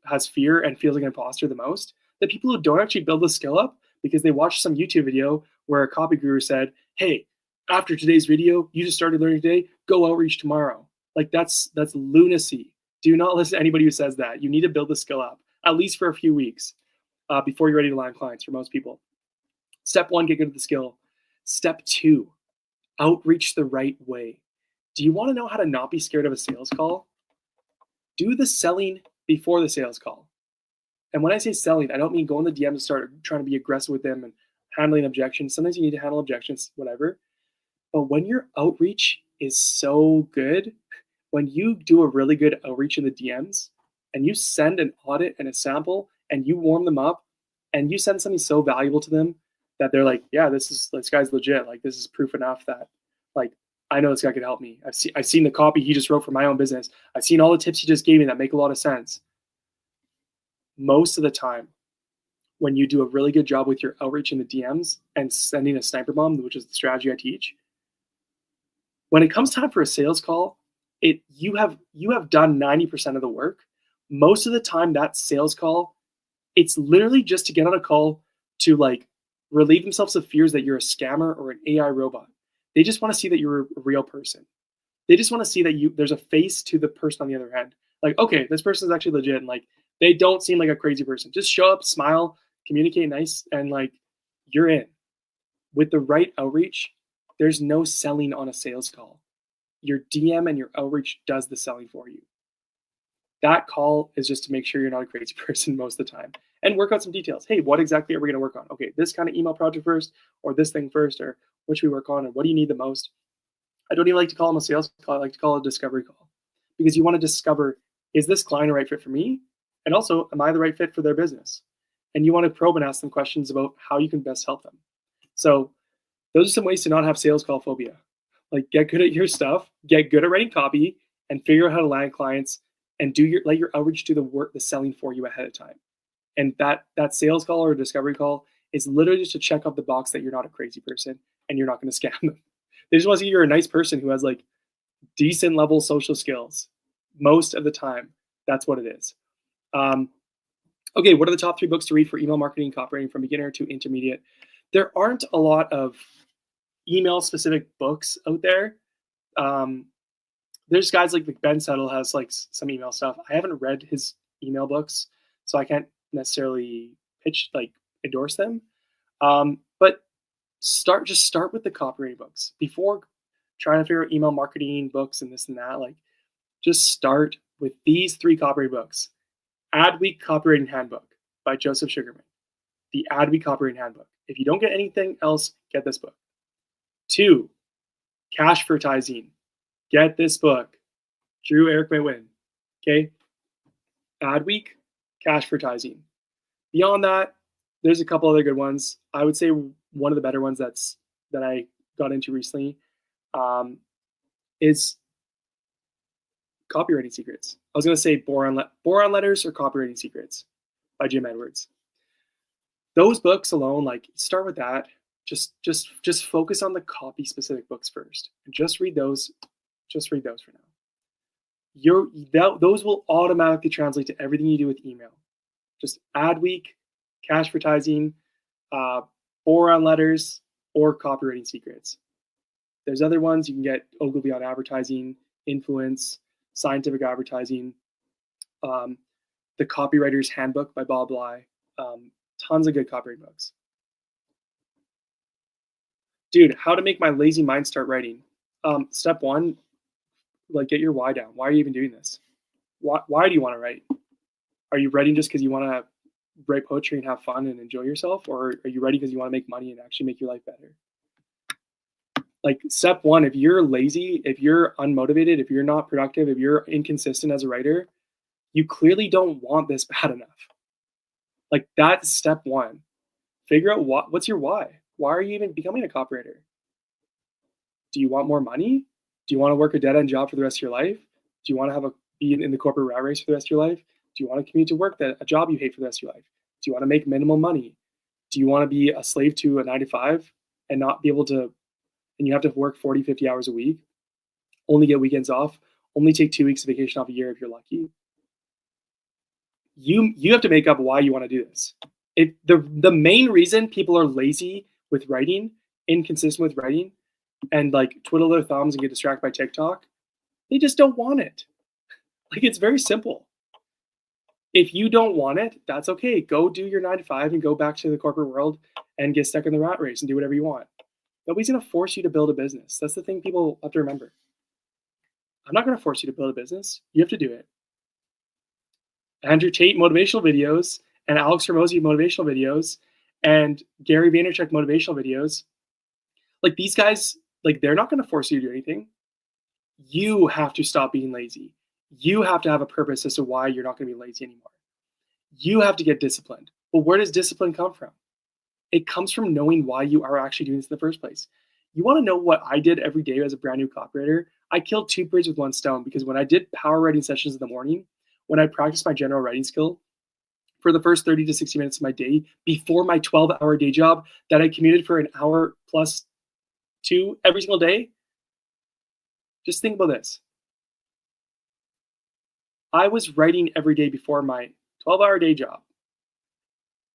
has fear and feels like an imposter the most? The people who don't actually build the skill up because they watched some YouTube video where a copy guru said, hey, after today's video, you just started learning today, go outreach tomorrow. Like, that's lunacy. Do not listen to anybody who says that. You need to build the skill up, at least for a few weeks, before you're ready to land clients for most people. Step one, get good at the skill. Step two, outreach the right way. Do you want to know how to not be scared of a sales call? Do the selling before the sales call. And when I say selling, I don't mean go in the DM and start trying to be aggressive with them and handling objections. Sometimes you need to handle objections, whatever. But when your outreach is so good, when you do a really good outreach in the DMs and you send an audit and a sample and you warm them up and you send something so valuable to them that they're like, yeah, this guy's legit. Like, this is proof enough that, like, I know this guy could help me. I've seen the copy he just wrote for my own business. I've seen all the tips he just gave me that make a lot of sense. Most of the time, when you do a really good job with your outreach in the DMs and sending a sniper bomb, which is the strategy I teach, when it comes time for a sales call, you have done 90% of the work. Most of the time, that sales call, it's literally just to get on a call to, like, relieve themselves of fears that you're a scammer or an AI robot. They just want to see that you're a real person. They just want to see that there's a face to the person on the other end. Like, okay, this person is actually legit, and, like, they don't seem like a crazy person. Just show up, smile, communicate nice, and, like, you're in. With the right outreach, there's no selling on a sales call. Your DM and your outreach does the selling for you. That call is just to make sure you're not a crazy person most of the time and work out some details. Hey, what exactly are we going to work on? Okay, this kind of email project first, or this thing first, or what should we work on, and what do you need the most? I don't even like to call them a sales call. I like to call it a discovery call, because you want to discover, is this client a right fit for me? And also, am I the right fit for their business? And you want to probe and ask them questions about how you can best help them. So those are some ways to not have sales call phobia. Like, get good at your stuff, get good at writing copy, and figure out how to land clients, and let your outreach do the work, the selling for you ahead of time. And that sales call or discovery call is literally just to check off the box that you're not a crazy person and you're not going to scam them. They just want to see you're a nice person who has, like, decent level social skills. Most of the time, that's what it is. Okay, what are the top 3 books to read for email marketing and copywriting from beginner to intermediate? There aren't a lot of email-specific books out there. There's guys like Ben Settle has, like, some email stuff. I haven't read his email books, so I can't necessarily endorse them. But start with the copywriting books before trying to figure out email marketing books and this and that. Like, just start with these 3 copywriting books. Adweek Copywriting Handbook by Joseph Sugarman. The Adweek Copywriting Handbook. If you don't get anything else, get this book. 2, Cash Advertising. Get this book. Drew Eric may win. Okay? Adweek, Cash Advertising. Beyond that, there's a couple other good ones. I would say one of the better ones that I got into recently is Copywriting Secrets. I was going to say Boron Letters or Copywriting Secrets by Jim Edwards. Those books alone, like, start with that. Just focus on the copy specific books first, and just read those. Just read those for now. Those will automatically translate to everything you do with email. Just Adweek, Cash Advertising, Boron Letters, or Copywriting Secrets. There's other ones you can get: Ogilvy on Advertising, Influence, Scientific Advertising, the Copywriter's Handbook by Bob Bly. Tons of good copywriting books. Dude, how to make my lazy mind start writing. Step 1, like, get your why down. Why are you even doing this? Why do you want to write? Are you writing just because you want to write poetry and have fun and enjoy yourself, or are you ready because you want to make money and actually make your life better? Like step one, if you're lazy, if you're unmotivated, if you're not productive, if you're inconsistent as a writer, you clearly don't want this bad enough. Like that's step one. Figure out what's your why. Why are you even becoming a copywriter? Do you want more money? Do you want to work a dead end job for the rest of your life? Do you want to be in the corporate rat race for the rest of your life? Do you want to commute to work a job you hate for the rest of your life? Do you want to make minimal money? Do you want to be a slave to a 9 to 5 and not be able to, and you have to work 40, 50 hours a week, only get weekends off, only take 2 weeks of vacation off a year if you're lucky? You have to make up why you want to do this. The main reason people are lazy with writing, inconsistent with writing, and like twiddle their thumbs and get distracted by TikTok, they just don't want it. Like it's very simple. If you don't want it, that's okay. Go do your 9 to 5 and go back to the corporate world and get stuck in the rat race and do whatever you want. Nobody's going to force you to build a business. That's the thing people have to remember. I'm not going to force you to build a business. You have to do it. Andrew Tate motivational videos and Alex Hormozi motivational videos and Gary Vaynerchuk motivational videos. Like these guys, like they're not going to force you to do anything. You have to stop being lazy. You have to have a purpose as to why you're not going to be lazy anymore. You have to get disciplined. Well, where does discipline come from? It comes from knowing why you are actually doing this in the first place. You want to know what I did every day as a brand new copywriter? I killed 2 birds with 1 stone, because when I did power writing sessions in the morning, when I practiced my general writing skill for the first 30 to 60 minutes of my day before my 12-hour day job that I commuted for an hour plus 2 every single day, just think about this. I was writing every day before my 12-hour day job.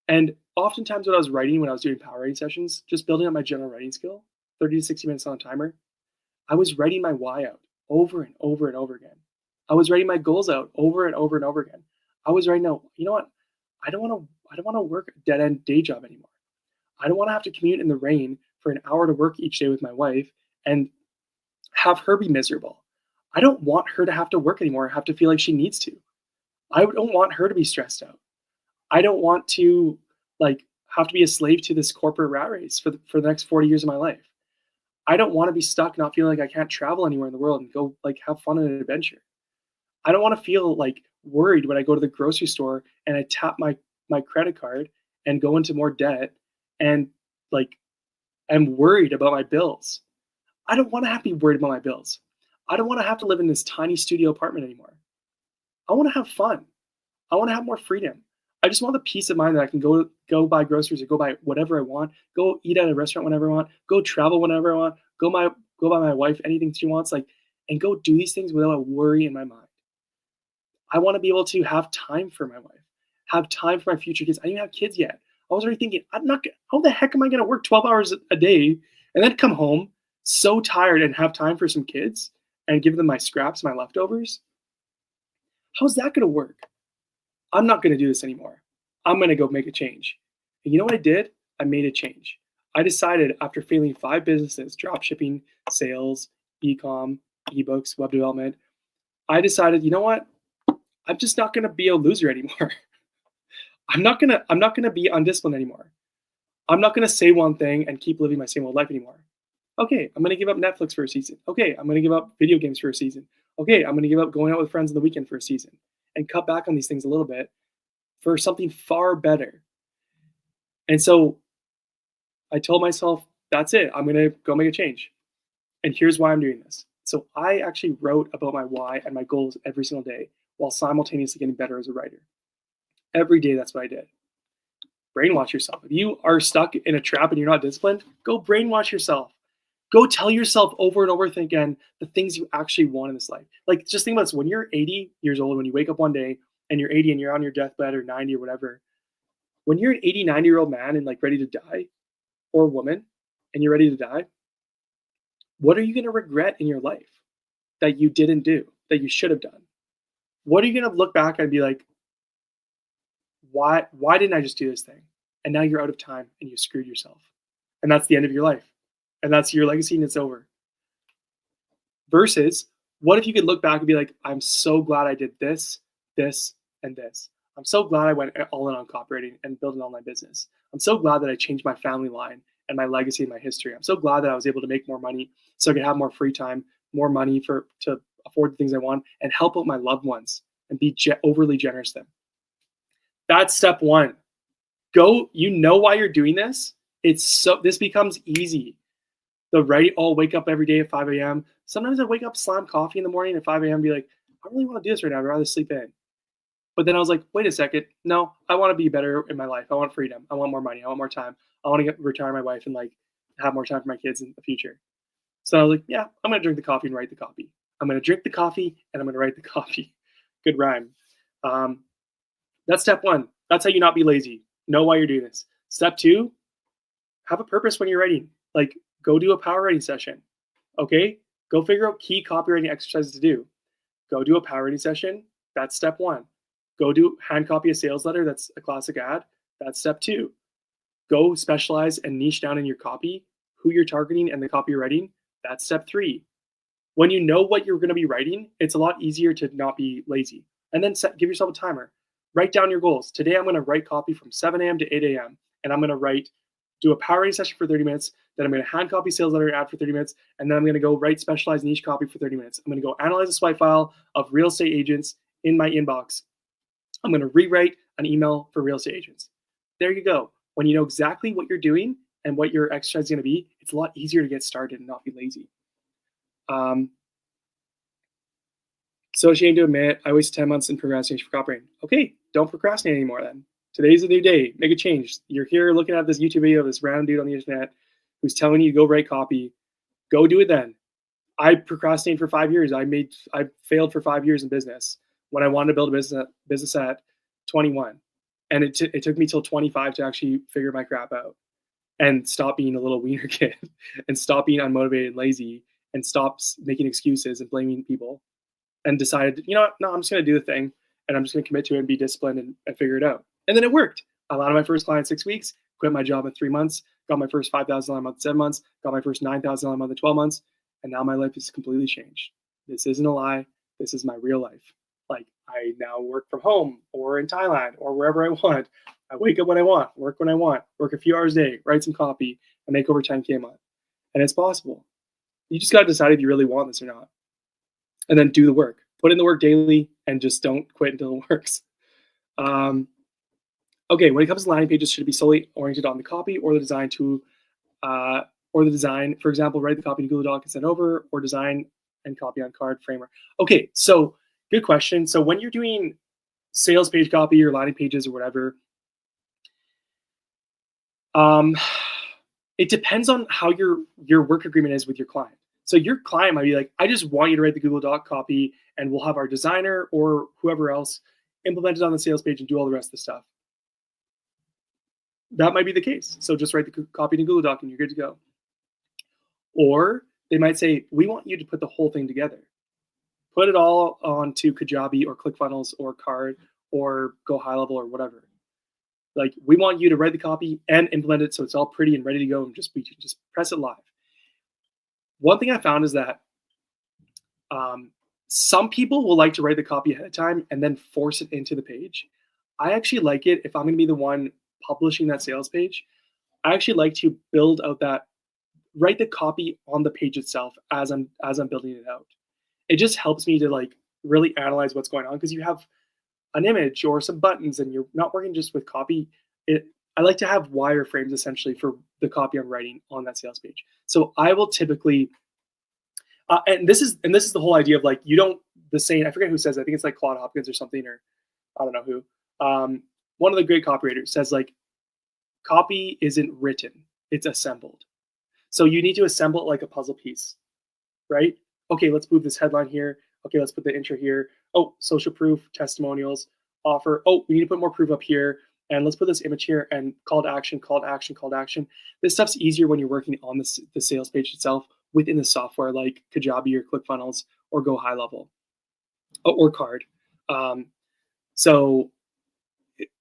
And oftentimes what I was writing when I was doing power writing sessions, just building up my general writing skill, 30 to 60 minutes on a timer, I was writing my why out over and over and over again. I was writing my goals out over and over and over again. I was writing out, you know what? I don't want to work a dead-end day job anymore. I don't want to have to commute in the rain for an hour to work each day with my wife and have her be miserable. I don't want her to have to work anymore, have to feel like she needs to. I don't want her to be stressed out. I don't want to have to be a slave to this corporate rat race for the next 40 years of my life. I don't want to be stuck not feeling like I can't travel anywhere in the world and go have fun on an adventure. I don't want to feel worried when I go to the grocery store and I tap my credit card and go into more debt and I'm worried about my bills. I don't want to have to be worried about my bills. I don't want to have to live in this tiny studio apartment anymore. I want to have fun. I want to have more freedom. I just want the peace of mind that I can go buy groceries or go buy whatever I want, go eat at a restaurant whenever I want, go travel whenever I want, go buy my wife anything she wants, and go do these things without a worry in my mind. I want to be able to have time for my wife, have time for my future kids. I didn't have kids yet. I was already thinking, how the heck am I going to work 12 hours a day and then come home so tired and have time for some kids and give them my scraps, my leftovers? How's that going to work? I'm not going to do this anymore. I'm going to go make a change. And you know what I did? I made a change. I decided after failing 5 businesses, drop shipping, sales, ecom, ebooks, web development, I decided, you know what? I'm just not going to be a loser anymore. I'm not going to be undisciplined anymore. I'm not going to say one thing and keep living my same old life anymore. Okay, I'm going to give up Netflix for a season. Okay, I'm going to give up video games for a season. Okay, I'm going to give up going out with friends on the weekend for a season and cut back on these things a little bit for something far better. And so I told myself, that's it. I'm going to go make a change. And here's why I'm doing this. So I actually wrote about my why and my goals every single day while simultaneously getting better as a writer. Every day, that's what I did. Brainwash yourself. If you are stuck in a trap and you're not disciplined, go brainwash yourself. Go tell yourself over and over again the things you actually want in this life. Just think about this. When you're 80 years old, when you wake up one day and you're 80 and you're on your deathbed or 90 or whatever, when you're an 80, 90-year-old man and ready to die, or woman, and you're ready to die, what are you going to regret in your life that you didn't do, that you should have done? What are you going to look back and be like, why didn't I just do this thing? And now you're out of time and you screwed yourself. And that's the end of your life. And that's your legacy and it's over. Versus, what if you could look back and be like, I'm so glad I did this, this, and this. I'm so glad I went all in on copywriting and built an online business. I'm so glad that I changed my family line and my legacy and my history. I'm so glad that I was able to make more money so I could have more free time, more money to afford the things I want, and help out my loved ones and be overly generous to them. That's step one. Go, you know why you're doing this. This becomes easy. The right, I'll wake up every day at 5 a.m. Sometimes I wake up, slam coffee in the morning at 5 a.m. be like, I don't really want to do this right now. I'd rather sleep in. But then I was like, wait a second. No, I want to be better in my life. I want freedom. I want more money. I want more time. I want to retire my wife and like have more time for my kids in the future. So I was like, yeah, I'm going to drink the coffee and write the copy. I'm going to drink the coffee and I'm going to write the copy. Good rhyme. That's step one. That's how you not be lazy. Know why you're doing this. Step two, have a purpose when you're writing. Like, go do a power writing session. Okay? Go figure out key copywriting exercises to do. Go do a power writing session. That's step one. Go do hand copy a sales letter. That's a classic ad. That's step two. Go specialize and niche down in your copy, who you're targeting and the copy you're writing. That's step three. When you know what you're going to be writing, it's a lot easier to not be lazy. And then give yourself a timer. Write down your goals. Today, I'm going to write copy from 7 a.m. to 8 a.m. And I'm going to do a power writing session for 30 minutes. Then I'm going to hand copy sales letter and ad for 30 minutes. And then I'm going to go write specialized niche copy for 30 minutes. I'm going to go analyze a swipe file of real estate agents in my inbox. I'm going to rewrite an email for real estate agents. There you go. When you know exactly what you're doing and what your exercise is going to be, it's a lot easier to get started and not be lazy. So ashamed to admit, I wasted 10 months in procrastination for copywriting. Okay, don't procrastinate anymore then. Today's a new day. Make a change. You're here looking at this YouTube video of this random dude on the internet who's telling you to go write copy. Go do it then. I procrastinated for 5 years. I failed for 5 years in business when I wanted to build a business at 21. And it took me till 25 to actually figure my crap out and stop being a little wiener kid and stop being unmotivated and lazy and stop making excuses and blaming people. And decided, you know what, no, I'm just going to do the thing and I'm just going to commit to it and be disciplined and figure it out. And then it worked. I landed my first client in 6 weeks, quit my job in 3 months, got my first $5,000 a month in 7 months, got my first $9,000 a month in 12 months. And now my life is completely changed. This isn't a lie. This is my real life. Like, I now work from home or in Thailand or wherever I want. I wake up when I want, work when I want, work a few hours a day, write some copy, and make over 10K a month. And it's possible. You just got to decide if you really want this or not. And then do the work. Put in the work daily and just don't quit until it works. Okay, when it comes to landing pages, should it be solely oriented on the copy or the design for example, write the copy in Google Doc and send over, or design and copy on card framer? Okay, so good question. So when you're doing sales page copy or landing pages or whatever, it depends on how your work agreement is with your client. So your client might be like, I just want you to write the Google Doc copy and we'll have our designer or whoever else implement it on the sales page and do all the rest of the stuff. That might be the case. So just write the copy in Google Doc and you're good to go. Or they might say, we want you to put the whole thing together. Put it all onto Kajabi or ClickFunnels or Card or Go High Level or whatever. Like, we want you to write the copy and implement it so it's all pretty and ready to go and just press it live. One thing I found is that some people will like to write the copy ahead of time and then force it into the page. I actually like it if I'm going to be the one publishing that sales page. I actually like to build out write the copy on the page itself as I'm building it out. It just helps me to like really analyze what's going on because you have an image or some buttons and you're not working just with copy. I like to have wireframes essentially for the copy I'm writing on that sales page. So I will typically, and this is the whole idea of like, the saying, I forget who says it, I think it's like Claude Hopkins or something, or I don't know who. One of the great copywriters says like, copy isn't written, it's assembled. So you need to assemble it like a puzzle piece, right? Okay, let's move this headline here. Okay, let's put the intro here. Oh, social proof, testimonials, offer. Oh, we need to put more proof up here. And let's put this image here and call to action, call to action, call to action. This stuff's easier when you're working on the sales page itself within the software like Kajabi or ClickFunnels or Go High Level or Card. So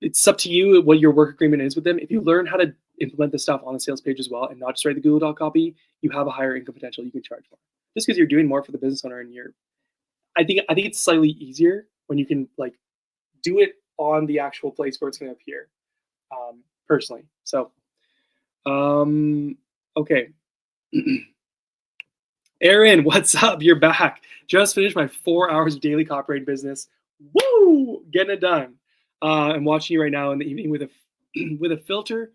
it's up to you what your work agreement is with them. If you learn how to implement the stuff on the sales page as well and not just write the Google Doc copy, you have a higher income potential. You can charge more just because you're doing more for the business owner and I think it's slightly easier when you can like do it on the actual place where it's going to appear, personally. So, okay. Aaron, what's up? You're back. Just finished my 4 hours of daily copywriting business. Woo! Getting it done. I'm watching you right now in the evening with a with a filter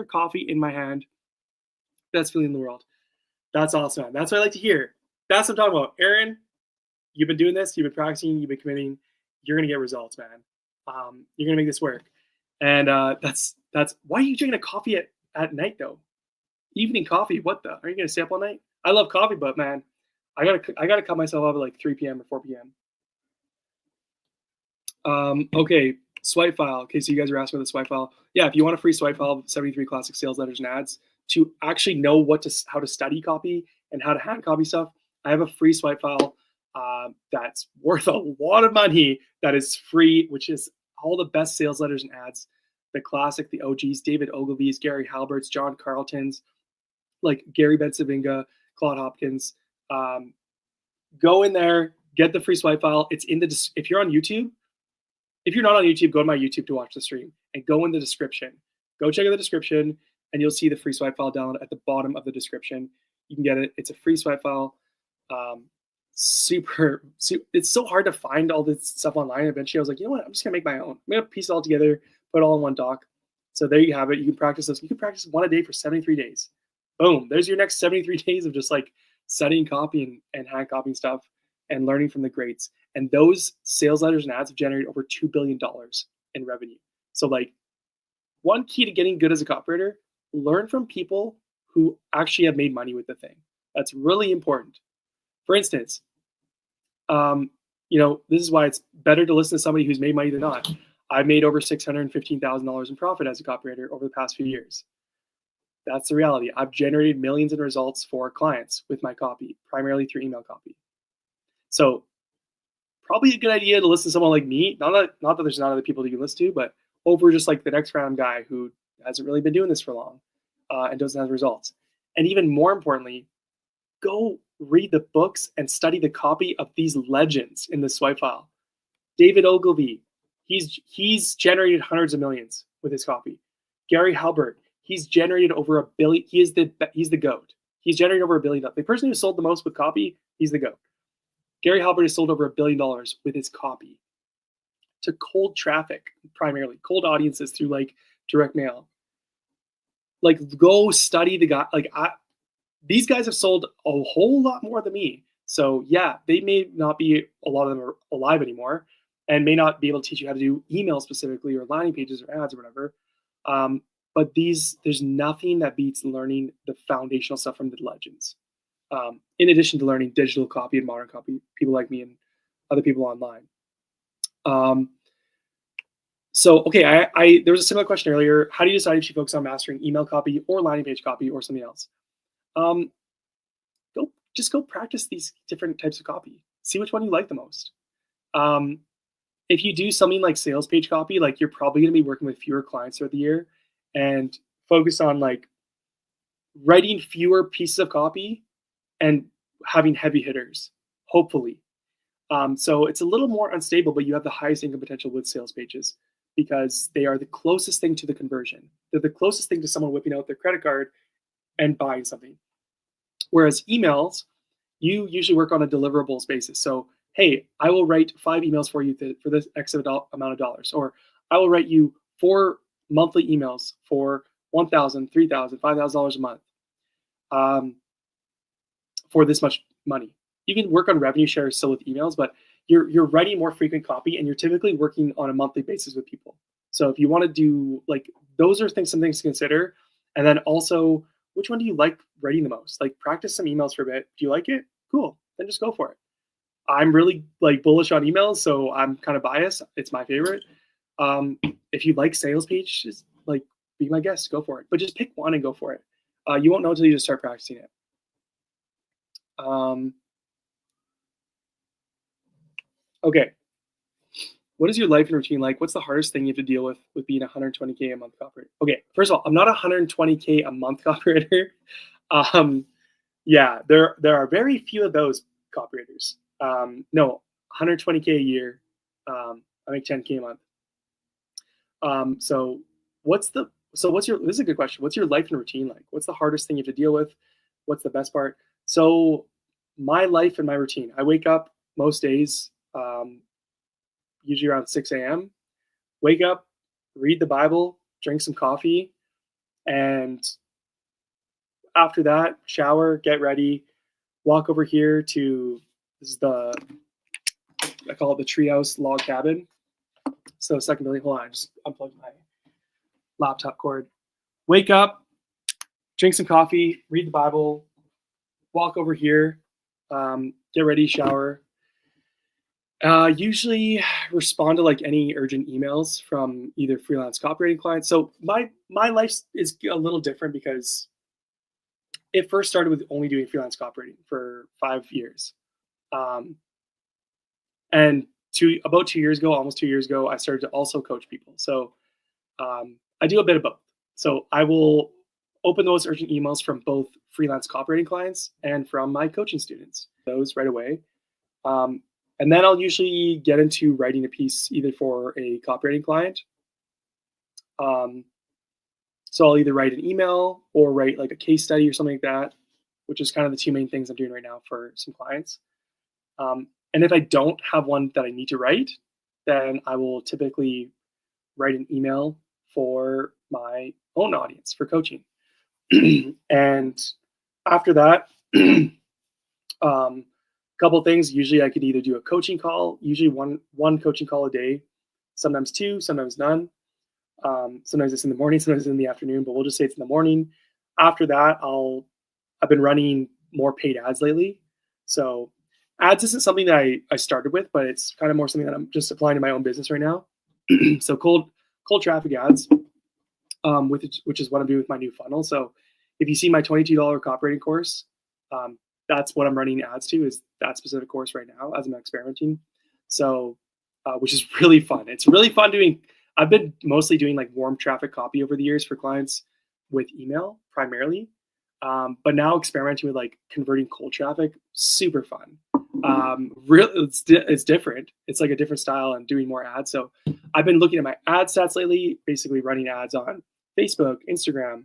coffee in my hand. Best feeling in the world. That's awesome, man. That's what I like to hear. That's what I'm talking about. Aaron, you've been doing this, you've been practicing, you've been committing. You're gonna get results, man. You're gonna make this work. And that's why are you drinking a coffee at night though? Evening coffee? What the? Are you gonna stay up all night? I love coffee, but man, I gotta cut myself up at like 3 p.m. or 4 p.m. Okay, swipe file. Okay, so you guys are asking about the swipe file. Yeah, if you want a free swipe file, 73 classic sales letters and ads to actually know how to study copy and how to hand copy stuff, I have a free swipe file that's worth a lot of money. That is free, which is all the best sales letters and ads, the classic, the OGs, David Ogilvy's, Gary Halbert's, John Carlton's, like Gary Bensavinga, Claude Hopkins. Go in there, get the free swipe file. It's in the if you're on YouTube. If you're not on YouTube, go to my YouTube to watch the stream and go in the description. Go check out the description and you'll see the free swipe file down at the bottom of the description. You can get it. It's a free swipe file. It's so hard to find all this stuff online. Eventually I was like, you know what? I'm just gonna make my own. I'm gonna piece it all together, put it all in one doc. So there you have it. You can practice this. You can practice one a day for 73 days. Boom. There's your next 73 days of just like studying copy and hand copying stuff and learning from the greats. And those sales letters and ads have generated over $2 billion in revenue. So like one key to getting good as a copywriter, learn from people who actually have made money with the thing. That's really important. For instance, this is why it's better to listen to somebody who's made money than not. I've made over $615,000 in profit as a copywriter over the past few years. That's the reality. I've generated millions in results for clients with my copy, primarily through email copy. So probably a good idea to listen to someone like me. Not that there's not other people you can listen to, but over just like the next random guy who hasn't really been doing this for long and doesn't have results. And even more importantly, go read the books and study the copy of these legends in the swipe file. David Ogilvy, he's generated hundreds of millions with his copy. Gary Halbert, he's generated over $1 billion. He's the GOAT. He's generated over $1 billion. The person who sold the most with copy, he's the GOAT. Gary Halbert has sold over $1 billion with his copy to cold traffic, primarily cold audiences through like direct mail. Like go study the guy. These guys have sold a whole lot more than me. So yeah, they may not be, a lot of them are alive anymore and may not be able to teach you how to do email specifically or landing pages or ads or whatever. But there's nothing that beats learning the foundational stuff from the legends. In addition to learning digital copy and modern copy, people like me and other people online. There was a similar question earlier. How do you decide if you focus on mastering email copy or landing page copy or something else? Go practice these different types of copy. See which one you like the most. If you do something like sales page copy, like you're probably going to be working with fewer clients throughout the year and focus on like writing fewer pieces of copy and having heavy hitters, hopefully. So it's a little more unstable, but you have the highest income potential with sales pages because they are the closest thing to the conversion. They're the closest thing to someone whipping out their credit card and buying something. Whereas emails, you usually work on a deliverables basis. So, hey, I will write 5 emails for you for this X amount of dollars, or I will write you 4 monthly emails for $1,000, $3,000, $5,000 a month for this much money. You can work on revenue shares still with emails, but you're writing more frequent copy and you're typically working on a monthly basis with people. So if you want to do those are some things to consider. And then also, which one do you like writing the most? Like practice some emails for a bit. Do you like it? Cool. Then just go for it. I'm really bullish on emails, so I'm kind of biased. It's my favorite. If you like sales pages, be my guest, go for it. But just pick one and go for it. You won't know until you just start practicing it. Okay. What is your life and routine like? What's the hardest thing you have to deal with being 120K a month copywriter? Okay, first of all, I'm not 120K a month copywriter. Yeah, there are very few of those copywriters. No, 120K a year. I make 10K a month. So what's your, this is a good question. What's your life and routine like? What's the hardest thing you have to deal with? What's the best part? So my life and my routine, I wake up most days, usually around 6 a.m. Wake up, read the Bible, drink some coffee, and after that, shower, get ready, walk over here to, this is the, I call it the treehouse log cabin. So second building, hold on, I just unplugged my laptop cord. Wake up, drink some coffee, read the Bible, walk over here, get ready, shower. Usually respond to like any urgent emails from either freelance copywriting clients. So my life is a little different because it first started with only doing freelance copywriting for 5 years. And about 2 years ago, almost 2 years ago, I started to also coach people. So I do a bit of both. So I will open those urgent emails from both freelance copywriting clients and from my coaching students, those right away. And then I'll usually get into writing a piece either for a copywriting client. So I'll either write an email or write like a case study or something like that, which is kind of the two main things I'm doing right now for some clients. And if I don't have one that I need to write, then I will typically write an email for my own audience for coaching. And after that, couple things. Usually I could either do a coaching call, usually one coaching call a day, sometimes two, sometimes none. Sometimes it's in the morning, sometimes it's in the afternoon, but we'll just say it's in the morning. After that, I've been running more paid ads lately. So ads isn't something that I started with, but it's kind of more something that I'm just applying to my own business right now. So cold traffic ads, which is what I'm doing with my new funnel. So if you see my $22 copywriting course, that's what I'm running ads to, is that specific course right now as I'm experimenting. So, which is really fun. It's really fun doing. I've been mostly doing like warm traffic copy over the years for clients with email primarily. But now experimenting with like converting cold traffic, super fun. It's different. It's like a different style and doing more ads. So I've been looking at my ad stats lately, basically running ads on Facebook, Instagram,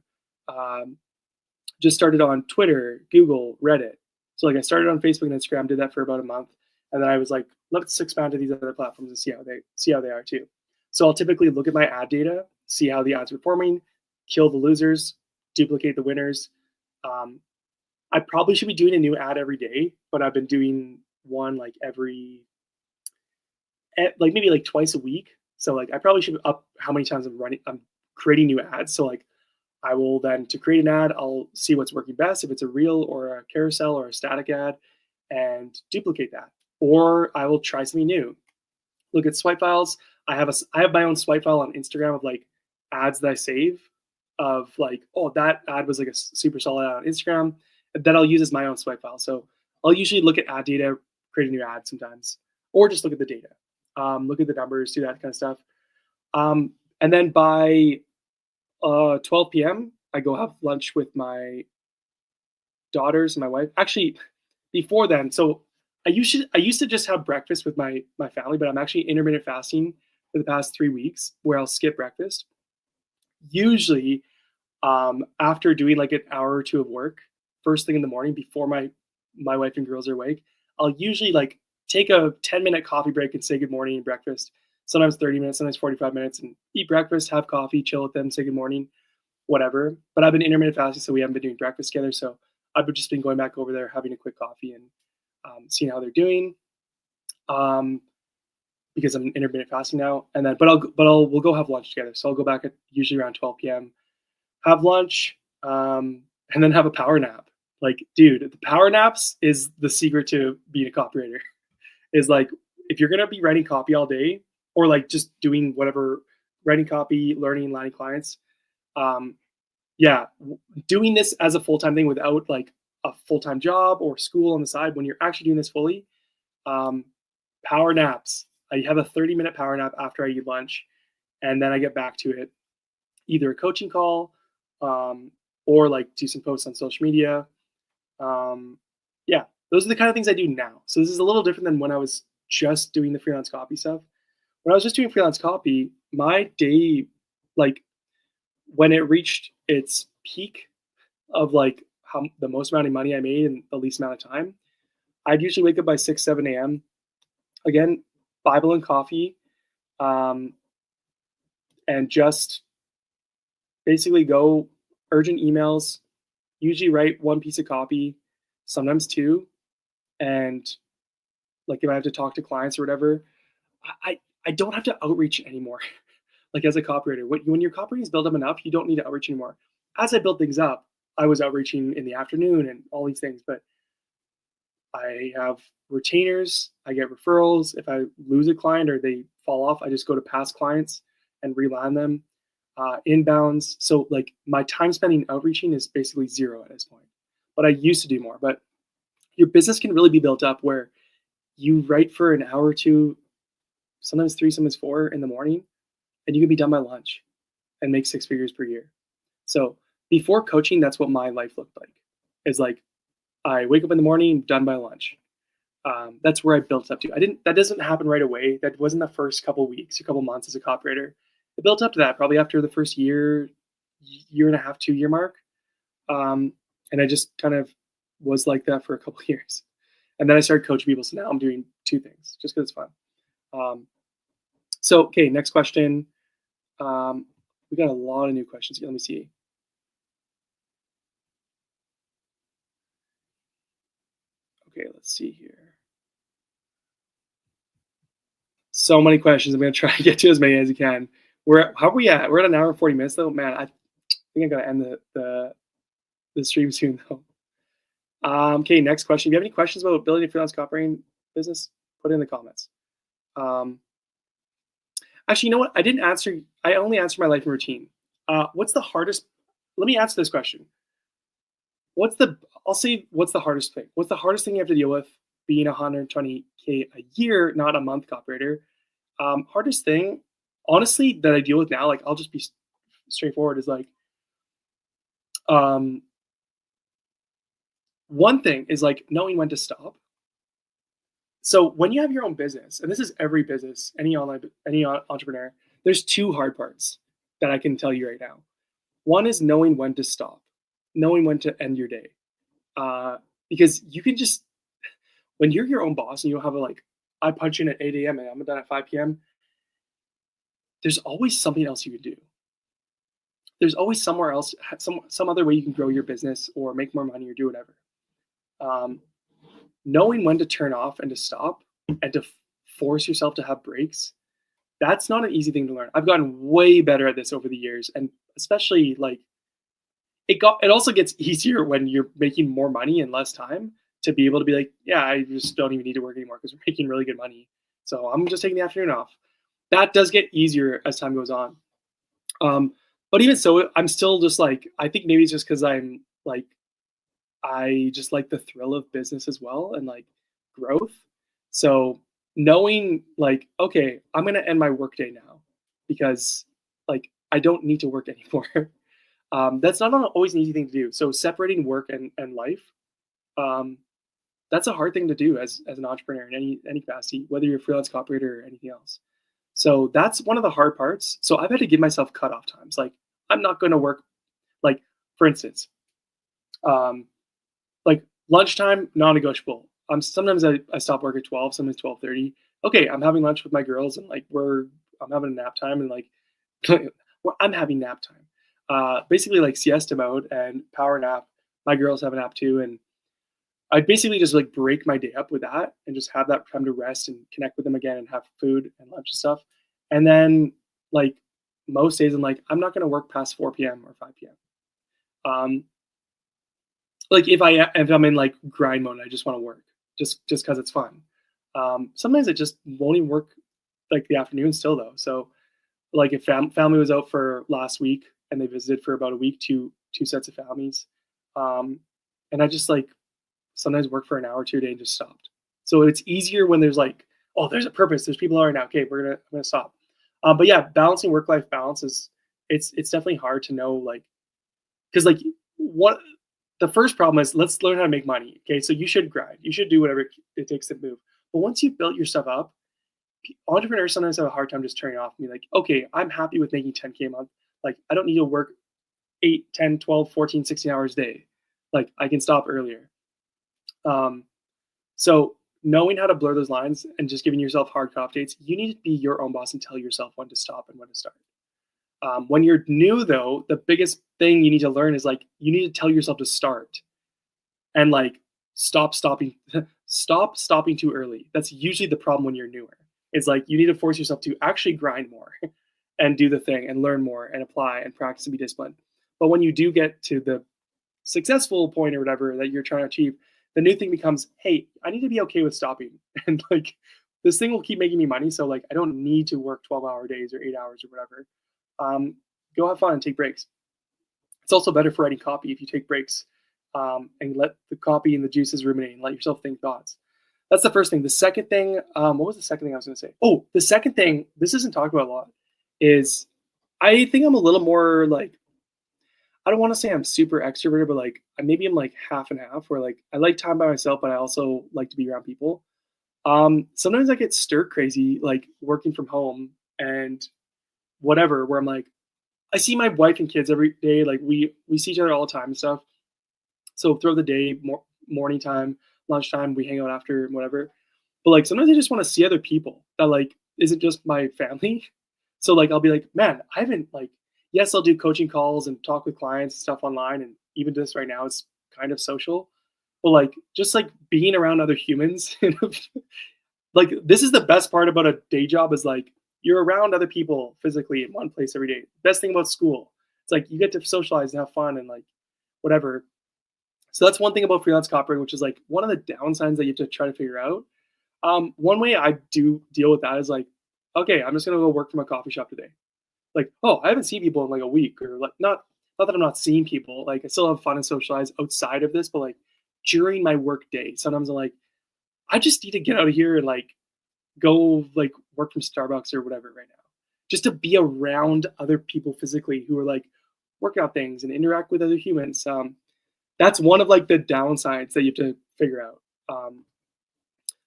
just started on Twitter, Google, Reddit. So like I started on Facebook and Instagram, did that for about a month. And then I was like, let's expand to these other platforms and see how they are too. So I'll typically look at my ad data, see how the ads are performing, kill the losers, duplicate the winners. I probably should be doing a new ad every day, but I've been doing one like maybe like twice a week. So like I probably should up how many times I'm creating new ads. So like I will then, to create an ad, I'll see what's working best, if it's a reel or a carousel or a static ad, and duplicate that. Or I will try something new. Look at swipe files. I have my own swipe file on Instagram of like ads that I save of like, oh, that ad was like a super solid ad on Instagram that I'll use as my own swipe file. So I'll usually look at ad data, create a new ad sometimes, or just look at the data, look at the numbers, do that kind of stuff. And then by 12 p.m., I go have lunch with my daughters and my wife. Actually, before then, so I used to just have breakfast with my family, but I'm actually intermittent fasting for the past 3 weeks, where I'll skip breakfast. Usually, after doing like an hour or two of work, first thing in the morning before my wife and girls are awake, I'll usually like take a 10-minute coffee break and say good morning and breakfast. Sometimes 30 minutes, sometimes 45 minutes, and eat breakfast, have coffee, chill with them, say good morning, whatever. But I've been intermittent fasting, so we haven't been doing breakfast together. So I've just been going back over there, having a quick coffee and seeing how they're doing. Because I'm intermittent fasting now, and then we'll go have lunch together. So I'll go back at usually around 12 p.m., have lunch, and then have a power nap. Like, dude, the power naps is the secret to being a copywriter. Is like, if you're gonna be writing copy all day, or like just doing whatever, writing copy, learning, landing clients, doing this as a full-time thing without like a full-time job or school on the side, when you're actually doing this fully, power naps. I have a 30-minute power nap after I eat lunch, and then I get back to it, either a coaching call, or like do some posts on social media. Those are the kind of things I do now. So this is a little different than when I was just doing the freelance copy stuff, when I was just doing freelance copy, my day, like when it reached its peak of like how the most amount of money I made in the least amount of time, I'd usually wake up by 6, 7 a.m. Again, Bible and coffee, um, and just basically go urgent emails, usually write one piece of copy, sometimes two. And like if I have to talk to clients or whatever, I don't have to outreach anymore. Like as a copywriter, when your copywriting is built up enough, you don't need to outreach anymore. As I built things up, I was outreaching in the afternoon and all these things, but I have retainers, I get referrals. If I lose a client or they fall off, I just go to past clients and reland them. Inbounds. So like my time spending outreaching is basically zero at this point. But I used to do more. But your business can really be built up where you write for an hour or two, sometimes three, sometimes four in the morning, and you can be done by lunch and make six figures per year. So before coaching, that's what my life looked like. Is like I wake up in the morning, done by lunch. That's where I built up to. That doesn't happen right away. That wasn't the first couple weeks or couple months as a copywriter. It built up to that probably after the first year, year and a half, 2 year mark. And I just kind of was like that for a couple of years. And then I started coaching people. So now I'm doing two things just because it's fun. Okay, next question. We got a lot of new questions here. Let me see. Okay, let's see here. So many questions. I'm going to try to get to as many as you can. How are we at? We're at an hour and 40 minutes though. Man, I think I'm going to end the stream soon though. Okay, next question. If you have any questions about building a freelance copywriting business, put it in the comments. Actually, you know what? I only answered my life and routine. What's the hardest? Let me answer this question. What's the hardest thing? What's the hardest thing you have to deal with being 120K a year, not a month copywriter? Hardest thing, honestly, that I deal with now, like I'll just be straightforward, is like, one thing is like knowing when to stop. So when you have your own business, and this is every business, any entrepreneur, there's two hard parts that I can tell you right now. One is knowing when to stop, knowing when to end your day. Because you can just, when you're your own boss and you have I punch in at 8 a.m. and I'm done at 5 p.m., there's always something else you can do. There's always somewhere else, some other way you can grow your business or make more money or do whatever. Knowing when to turn off and to stop and to force yourself to have breaks, that's not an easy thing to learn. I've gotten way better at this over the years, and especially it also gets easier when you're making more money in less time to be able to be like, yeah, I just don't even need to work anymore because we're making really good money. So I'm just taking the afternoon off. That does get easier as time goes on. But even so, I'm still just I think maybe it's just because I just like the thrill of business as well and growth. So knowing okay, I'm going to end my workday now because I don't need to work anymore. That's not always an easy thing to do. So separating work and life, that's a hard thing to do as an entrepreneur in any capacity, whether you're a freelance copywriter or anything else. So that's one of the hard parts. So I've had to give myself cutoff times. I'm not going to work, for instance, lunchtime, non-negotiable. Sometimes I stop work at 12, sometimes 12:30. Okay, I'm having lunch with my girls and I'm having a nap time and well, I'm having nap time. Basically siesta mode and power nap. My girls have a nap too, and I basically just break my day up with that and just have that time to rest and connect with them again and have food and lunch and stuff. And then most days I'm not going to work past 4 p.m. or 5 p.m. If I'm in grind mode, I just want to work just because it's fun. Sometimes it just won't even work the afternoon still though. So if family was out for last week and they visited for about a week, two sets of families, and I just sometimes work for an hour or 2 a day and just stopped. So it's easier when there's oh, there's a purpose. There's people right now. Okay, I'm gonna stop. But yeah, balancing work-life balance it's definitely hard to know because what the first problem is, let's learn how to make money. Okay, so you should grind. You should do whatever it takes to move. But once you've built your stuff up, Entrepreneurs sometimes have a hard time just turning off and be like, okay, I'm happy with making 10K a month. Like, I don't need to work 8, 10, 12, 14, 16 hours a day. Like, I can stop earlier. Um, so knowing how to blur those lines and just giving yourself hard cutoff dates, you need to be your own boss and tell yourself when to stop and when to start. When you're new, though, the biggest thing you need to learn is like you need to tell yourself to start and like stop stopping, stop stopping too early. That's usually the problem when you're newer. It's like you need to force yourself to actually grind more and do the thing and learn more and apply and practice and be disciplined. But when you do get to the successful point or whatever that you're trying to achieve, the new thing becomes, hey, I need to be okay with stopping. And like this thing will keep making me money. So like I don't need to work 12-hour days or 8 hours or whatever. Go have fun and take breaks. It's also better for writing copy if you take breaks and let the copy and the juices ruminate and let yourself think thoughts. That's the first thing. The second thing, what was the second thing I was going to say? Oh, the second thing, this isn't talked about a lot, is I think I'm a little more like, I don't want to say I'm super extroverted, but like maybe I'm like half and half where like I like time by myself, but I also like to be around people. Sometimes I get stir crazy, like working from home and whatever, where I'm like, I see my wife and kids every day. Like we see each other all the time and stuff. So throughout the day, morning time, lunchtime, we hang out after and whatever. But like sometimes I just want to see other people that like isn't just my family. So like I'll be like, man, I haven't like, yes, I'll do coaching calls and talk with clients and stuff online, and even this right now is kind of social. But like just like being around other humans, like this is the best part about a day job is like you're around other people physically in one place every day. Best thing about school, it's like you get to socialize and have fun and like whatever. So that's one thing about freelance copywriting, which is like one of the downsides that you have to try to figure out. One way I do deal with that is like, okay, I'm just gonna go work from a coffee shop today. Like, oh, I haven't seen people in like a week, or like not that I'm not seeing people. Like I still have fun and socialize outside of this, but like during my work day, sometimes I'm like, I just need to get out of here and like go like work from Starbucks or whatever right now. Just to be around other people physically who are like working out things and interact with other humans. That's one of like the downsides that you have to figure out.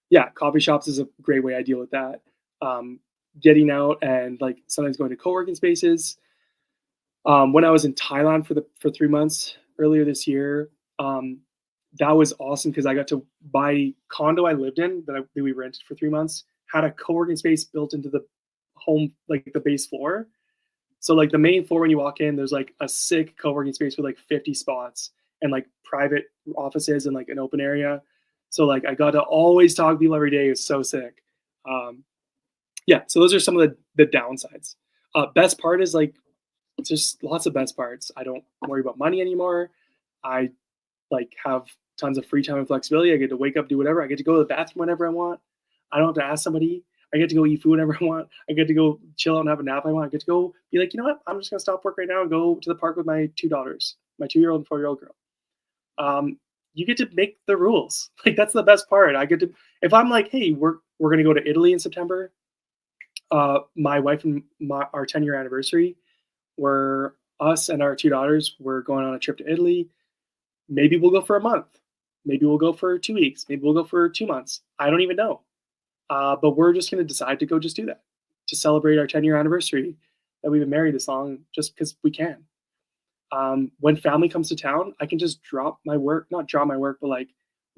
Yeah, coffee shops is a great way I deal with that. Getting out and like sometimes going to co-working spaces. When I was in Thailand for 3 months earlier this year, that was awesome because I got to buy condo I lived in that we rented for 3 months, had a co-working space built into the home, like the base floor. So like the main floor when you walk in, there's like a sick co-working space with like 50 spots and like private offices and like an open area. So like I got to always talk to people every day. It was so sick. Yeah, so those are some of the downsides. Best part is like just lots of best parts. I don't worry about money anymore. I like have tons of free time and flexibility. I get to wake up, do whatever. I get to go to the bathroom whenever I want. I don't have to ask somebody. I get to go eat food whenever I want. I get to go chill out and have a nap I want. I get to go be like, you know what? I'm just gonna stop work right now and go to the park with my 2 daughters, my 2-year-old and 4-year-old girl. You get to make the rules. Like that's the best part. I get to if I'm like, hey, we're gonna go to Italy in September. My wife and our 10-year anniversary, where us and our 2 daughters were going on a trip to Italy. Maybe we'll go for a month. Maybe we'll go for 2 weeks. Maybe we'll go for 2 months. I don't even know. But we're just going to decide to go just do that to celebrate our 10-year anniversary that we've been married this long just because we can. When family comes to town, I can just drop my work, not drop my work, but like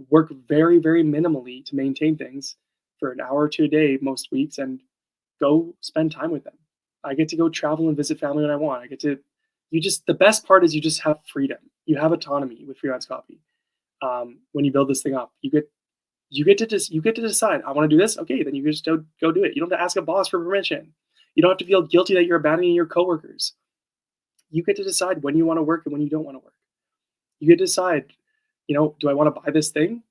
work very, very minimally to maintain things for an hour to a day most weeks and go spend time with them. I get to go travel and visit family when I want. The best part is you just have freedom. You have autonomy with freelance copy. When you build this thing up, you get to decide, I want to do this. Okay, then you just go do it. You don't have to ask a boss for permission. You don't have to feel guilty that you're abandoning your coworkers. You get to decide when you want to work and when you don't want to work. You get to decide, do I want to buy this thing?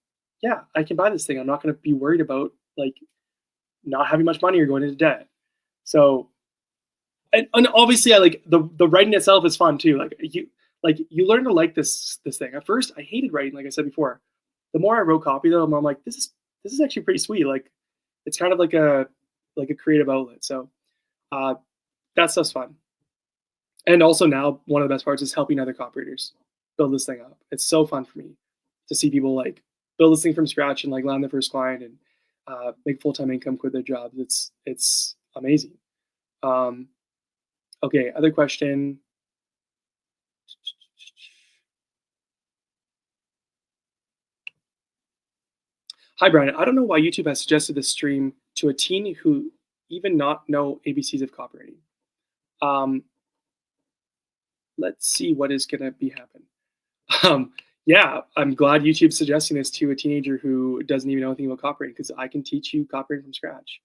Yeah, I can buy this thing. I'm not going to be worried about like not having much money or going into debt. So, and obviously, I like the writing itself is fun too. You learn to like this thing. At first, I hated writing, like I said before. The more I wrote copy, though, I'm like, this is actually pretty sweet. Like, it's kind of like a creative outlet. So, that stuff's fun. And also now, one of the best parts is helping other copywriters build this thing up. It's so fun for me to see people like build this thing from scratch and like land their first client. And make full-time income, quit their jobs. It's amazing. Okay, other question. Hi, Brian. I don't know why YouTube has suggested this stream to a teen who even not know ABCs of copywriting. Um, let's see what is going to be happen. Yeah, I'm glad YouTube's suggesting this to a teenager who doesn't even know anything about copywriting, because I can teach you copywriting from scratch.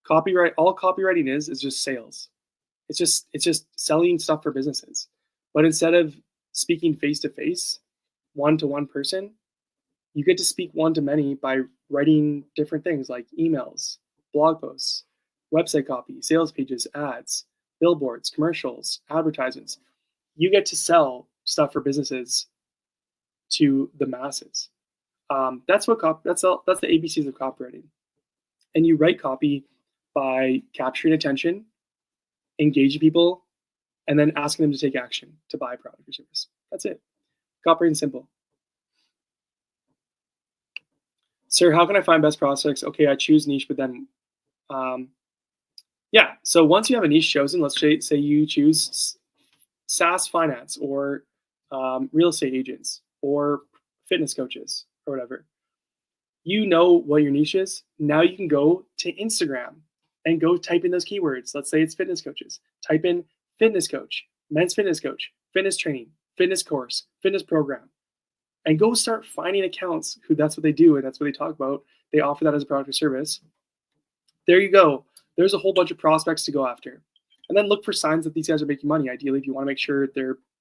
All copywriting is just sales. It's just selling stuff for businesses. But instead of speaking face to face, one to one person, you get to speak one to many by writing different things like emails, blog posts, website copy, sales pages, ads, billboards, commercials, advertisements. You get to sell stuff for businesses to the masses. That's the ABCs of copywriting. And you write copy by capturing attention, engaging people, and then asking them to take action to buy a product or service. That's it. Copywriting simple. Sir, how can I find best prospects? Okay, I choose niche, but then, yeah. So once you have a niche chosen, let's say you choose SaaS finance or real estate agents or fitness coaches or whatever. You know what your niche is. Now you can go to Instagram and go type in those keywords. Let's say it's fitness coaches. Type in fitness coach, men's fitness coach, fitness training, fitness course, fitness program, and go start finding accounts who that's what they do and that's what they talk about. They offer that as a product or service. There you go. There's a whole bunch of prospects to go after. And then look for signs that these guys are making money. Ideally, if you want to make sure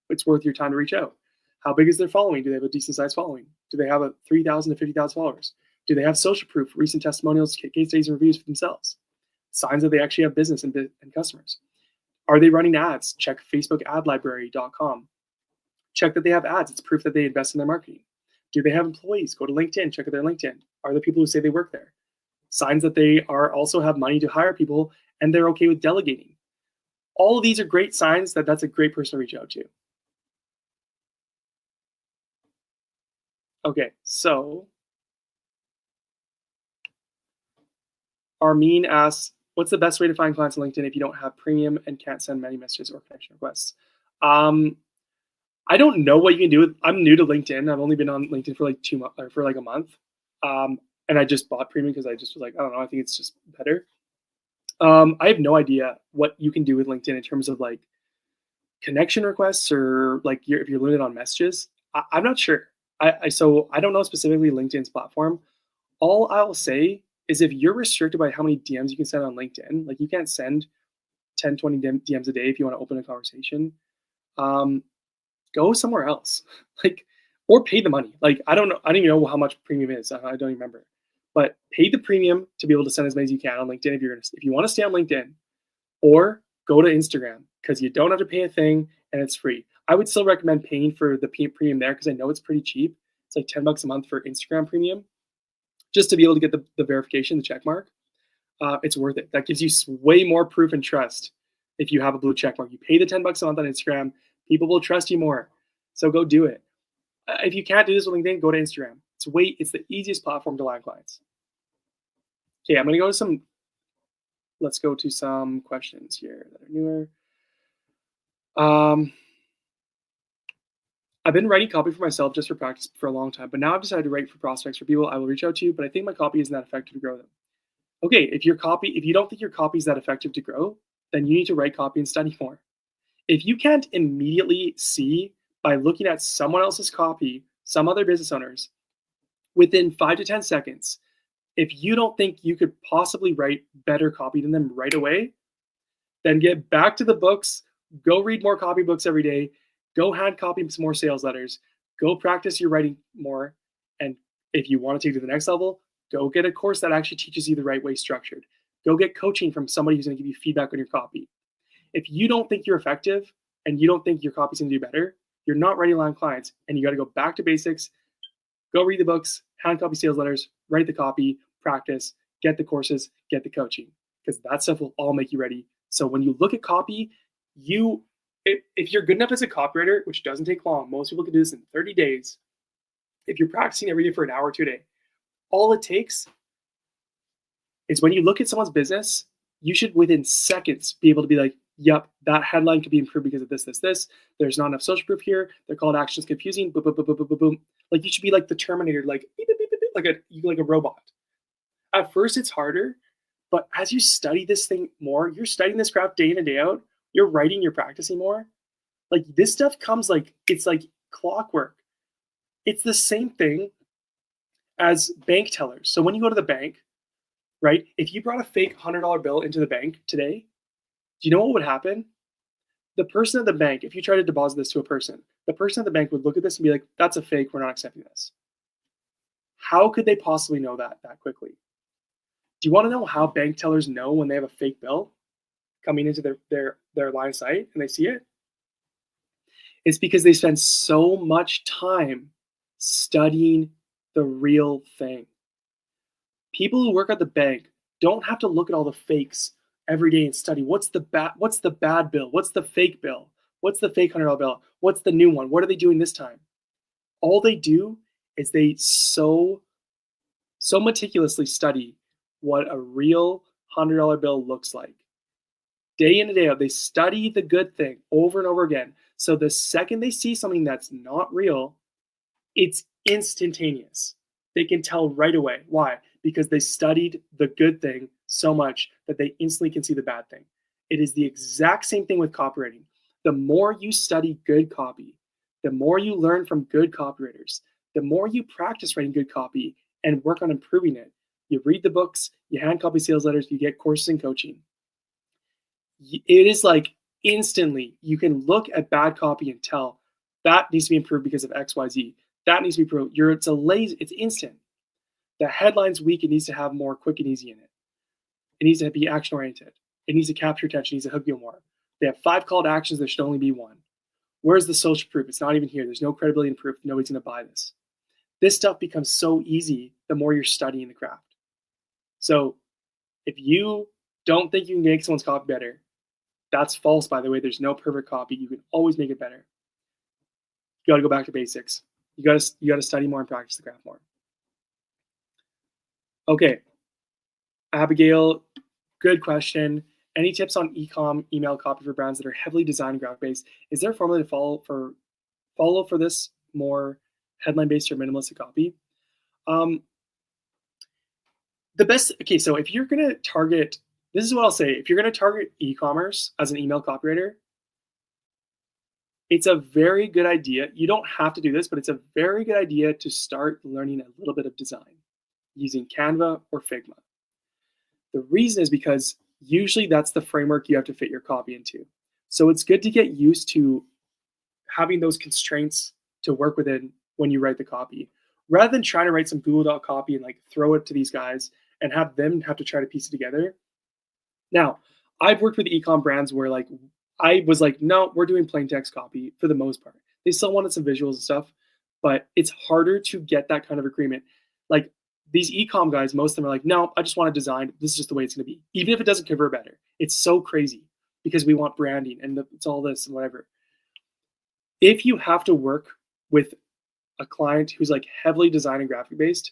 it's worth your time to reach out. How big is their following? Do they have a decent sized following? Do they have 3,000 to 50,000 followers? Do they have social proof, recent testimonials, case studies, and reviews for themselves? Signs that they actually have business and customers. Are they running ads? Check facebookadlibrary.com. Check that they have ads. It's proof that they invest in their marketing. Do they have employees? Go to LinkedIn. Check out their LinkedIn. Are there people who say they work there? Signs that they also have money to hire people and they're okay with delegating. All of these are great signs that that's a great person to reach out to. Okay, so Armin asks, what's the best way to find clients on LinkedIn if you don't have premium and can't send many messages or connection requests? I don't know what you can do. I'm new to LinkedIn. I've only been on LinkedIn for like 2 months or for like a month. And I just bought premium because I just was like, I don't know, I think it's just better. I have no idea what you can do with LinkedIn in terms of like connection requests or like if you're limited on messages. I'm not sure. So I don't know specifically LinkedIn's platform. All I'll say is if you're restricted by how many DMs you can send on LinkedIn, like you can't send 10, 20 DMs a day if you want to open a conversation, go somewhere else, like, or pay the money. Like, I don't know. I don't even know how much premium is. I don't even remember, but pay the premium to be able to send as many as you can on LinkedIn. If you want to stay on LinkedIn, or go to Instagram because you don't have to pay a thing and it's free. I would still recommend paying for the premium there because I know it's pretty cheap. It's like $10 a month for Instagram premium, just to be able to get the verification, the check mark. It's worth it. That gives you way more proof and trust if you have a blue check mark. You pay the $10 a month on Instagram, people will trust you more. So go do it. If you can't do this with LinkedIn, go to Instagram. It's the easiest platform to land clients. Okay, I'm gonna go to let's go to some questions here that are newer. I've been writing copy for myself just for practice for a long time, but now I've decided to write for prospects for people I will reach out to, but I think my copy isn't that effective to grow them. Okay, if you don't think your copy is that effective to grow, then you need to write copy and study more. If you can't immediately see by looking at someone else's copy, some other business owners, within 5 to 10 seconds, if you don't think you could possibly write better copy than them right away, then get back to the books, go read more copy books every day, go hand copy some more sales letters, go practice your writing more. And if you want to take it to the next level, go get a course that actually teaches you the right way structured. Go get coaching from somebody who's going to give you feedback on your copy. If you don't think you're effective and you don't think your copy's going to do better, you're not ready to land clients, and you got to go back to basics, go read the books, hand copy sales letters, write the copy, practice, get the courses, get the coaching, because that stuff will all make you ready. So when you look at copy, if you're good enough as a copywriter, which doesn't take long, most people can do this in 30 days. If you're practicing every day for an hour or 2 a day, all it takes is when you look at someone's business, you should within seconds be able to be like, yep, that headline could be improved because of this, this, this. There's not enough social proof here. Their call to action is confusing. Boom, boom, boom, boom, boom, boom, boom. Like you should be like the Terminator, like beep, beep, beep, beep, beep, like a robot. At first, it's harder, but as you study this thing more, you're studying this craft day in and day out. You're writing, you're practicing more. Like this stuff comes like it's like clockwork. It's the same thing as bank tellers. So when you go to the bank, right? If you brought a fake $100 bill into the bank today, do you know what would happen? The person at the bank, if you try to deposit this to a person, the person at the bank would look at this and be like, that's a fake, we're not accepting this. How could they possibly know that quickly? Do you want to know how bank tellers know when they have a fake bill coming into their line of sight and they see it? It's because they spend so much time studying the real thing. People who work at the bank don't have to look at all the fakes every day and study what's the bad bill, what's the fake bill, what's the fake $100 bill, what's the new one, what are they doing this time? All they do is they so meticulously study what a real $100 bill looks like. Day in and day out, they study the good thing over and over again. So the second they see something that's not real, it's instantaneous. They can tell right away. Why? Because they studied the good thing so much that they instantly can see the bad thing. It is the exact same thing with copywriting. The more you study good copy, the more you learn from good copywriters, the more you practice writing good copy and work on improving it. You read the books, you hand copy sales letters, you get courses and coaching. It is like instantly you can look at bad copy and tell that needs to be improved because of XYZ. That needs to be improved. It's instant. The headline's weak, it needs to have more quick and easy in it. It needs to be action oriented. It needs to capture attention, it needs to hook you more. They have 5 call to actions, there should only be 1. Where's the social proof? It's not even here. There's no credibility and proof. Nobody's gonna buy this. This stuff becomes so easy the more you're studying the craft. So if you don't think you can make someone's copy better, that's false, by the way. There's no perfect copy. You can always make it better. You gotta go back to basics. You gotta study more and practice the craft more. Okay, Abigail, good question. Any tips on ecom email copy for brands that are heavily design and graphic based? Is there a formula to follow for this more headline based or minimalistic copy? So if you're gonna target, this is what I'll say, if you're gonna target e-commerce as an email copywriter, it's a very good idea. You don't have to do this, but it's a very good idea to start learning a little bit of design using Canva or Figma. The reason is because usually that's the framework you have to fit your copy into. So it's good to get used to having those constraints to work within when you write the copy, rather than trying to write some Google Doc copy and like throw it to these guys and have them have to try to piece it together. Now, I've worked with ecom brands where like I was like, no, we're doing plain text copy for the most part. They still wanted some visuals and stuff, but it's harder to get that kind of agreement. Like these ecom guys, most of them are like, no, I just want to design. This is just the way it's going to be. Even if it doesn't convert better. It's so crazy because we want branding and it's all this and whatever. If you have to work with a client who's like heavily design and graphic based,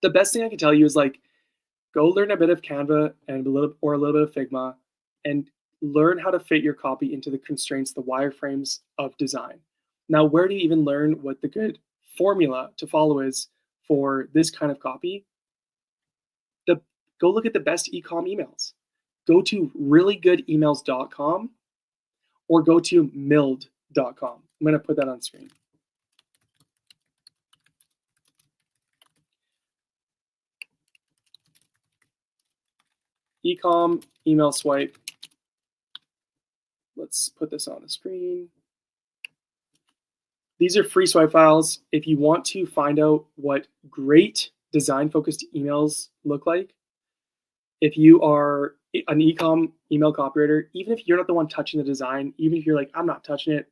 the best thing I can tell you is like, go learn a bit of Canva and a little bit of Figma and learn how to fit your copy into the constraints, the wireframes of design. Now, where do you even learn what the good formula to follow is for this kind of copy? Go look at the best ecom emails. Go to reallygoodemails.com or go to mild.com. I'm going to put that on screen. Ecom email swipe. Let's put this on the screen. These are free swipe files. If you want to find out what great design-focused emails look like, if you are an ecom email copywriter, even if you're not the one touching the design, even if you're like, I'm not touching it.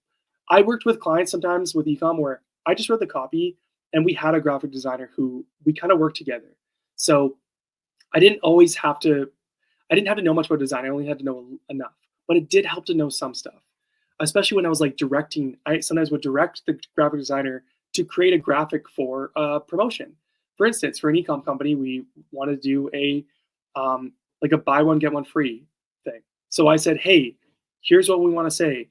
I worked with clients sometimes with ecom where I just wrote the copy and we had a graphic designer who we kind of worked together. So I didn't have to know much about design. I only had to know enough, but it did help to know some stuff, especially when I was like directing. I sometimes would direct the graphic designer to create a graphic for a promotion. For instance, for an ecom company, we wanted to do a like a buy one, get one free thing. So I said, hey, here's what we want to say.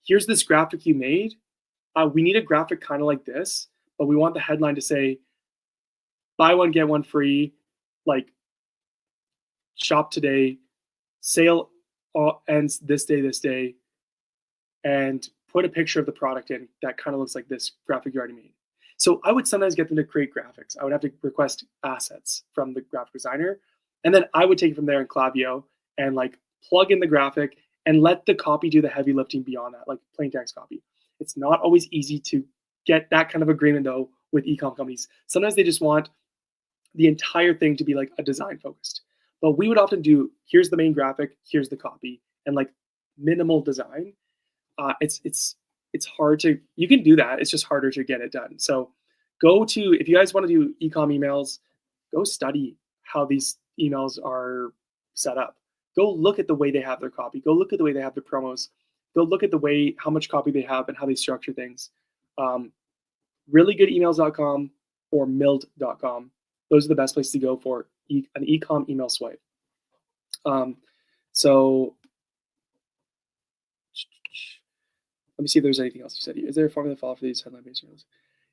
Here's this graphic you made. We need a graphic kind of like this, but we want the headline to say, buy one, get one free, like shop today, sale ends this day, and put a picture of the product in that kind of looks like this graphic you already made. So I would sometimes get them to create graphics. I would have to request assets from the graphic designer, and then I would take it from there in Klaviyo and like plug in the graphic and let the copy do the heavy lifting beyond that, like plain text copy. It's not always easy to get that kind of agreement though with ecom companies. Sometimes they just want the entire thing to be like a design focused. But we would often do, here's the main graphic, here's the copy, and like minimal design. It's hard to, you can do that. It's just harder to get it done. So if you guys want to do ecom emails, go study how these emails are set up. Go look at the way they have their copy. Go look at the way they have their promos. Go look at the way, how much copy they have and how they structure things. Reallygoodemails.com or mild.com. Those are the best places to go for an ecom email swipe. So let me see if there's anything else you said. Is there a formula to follow for these headline-based emails?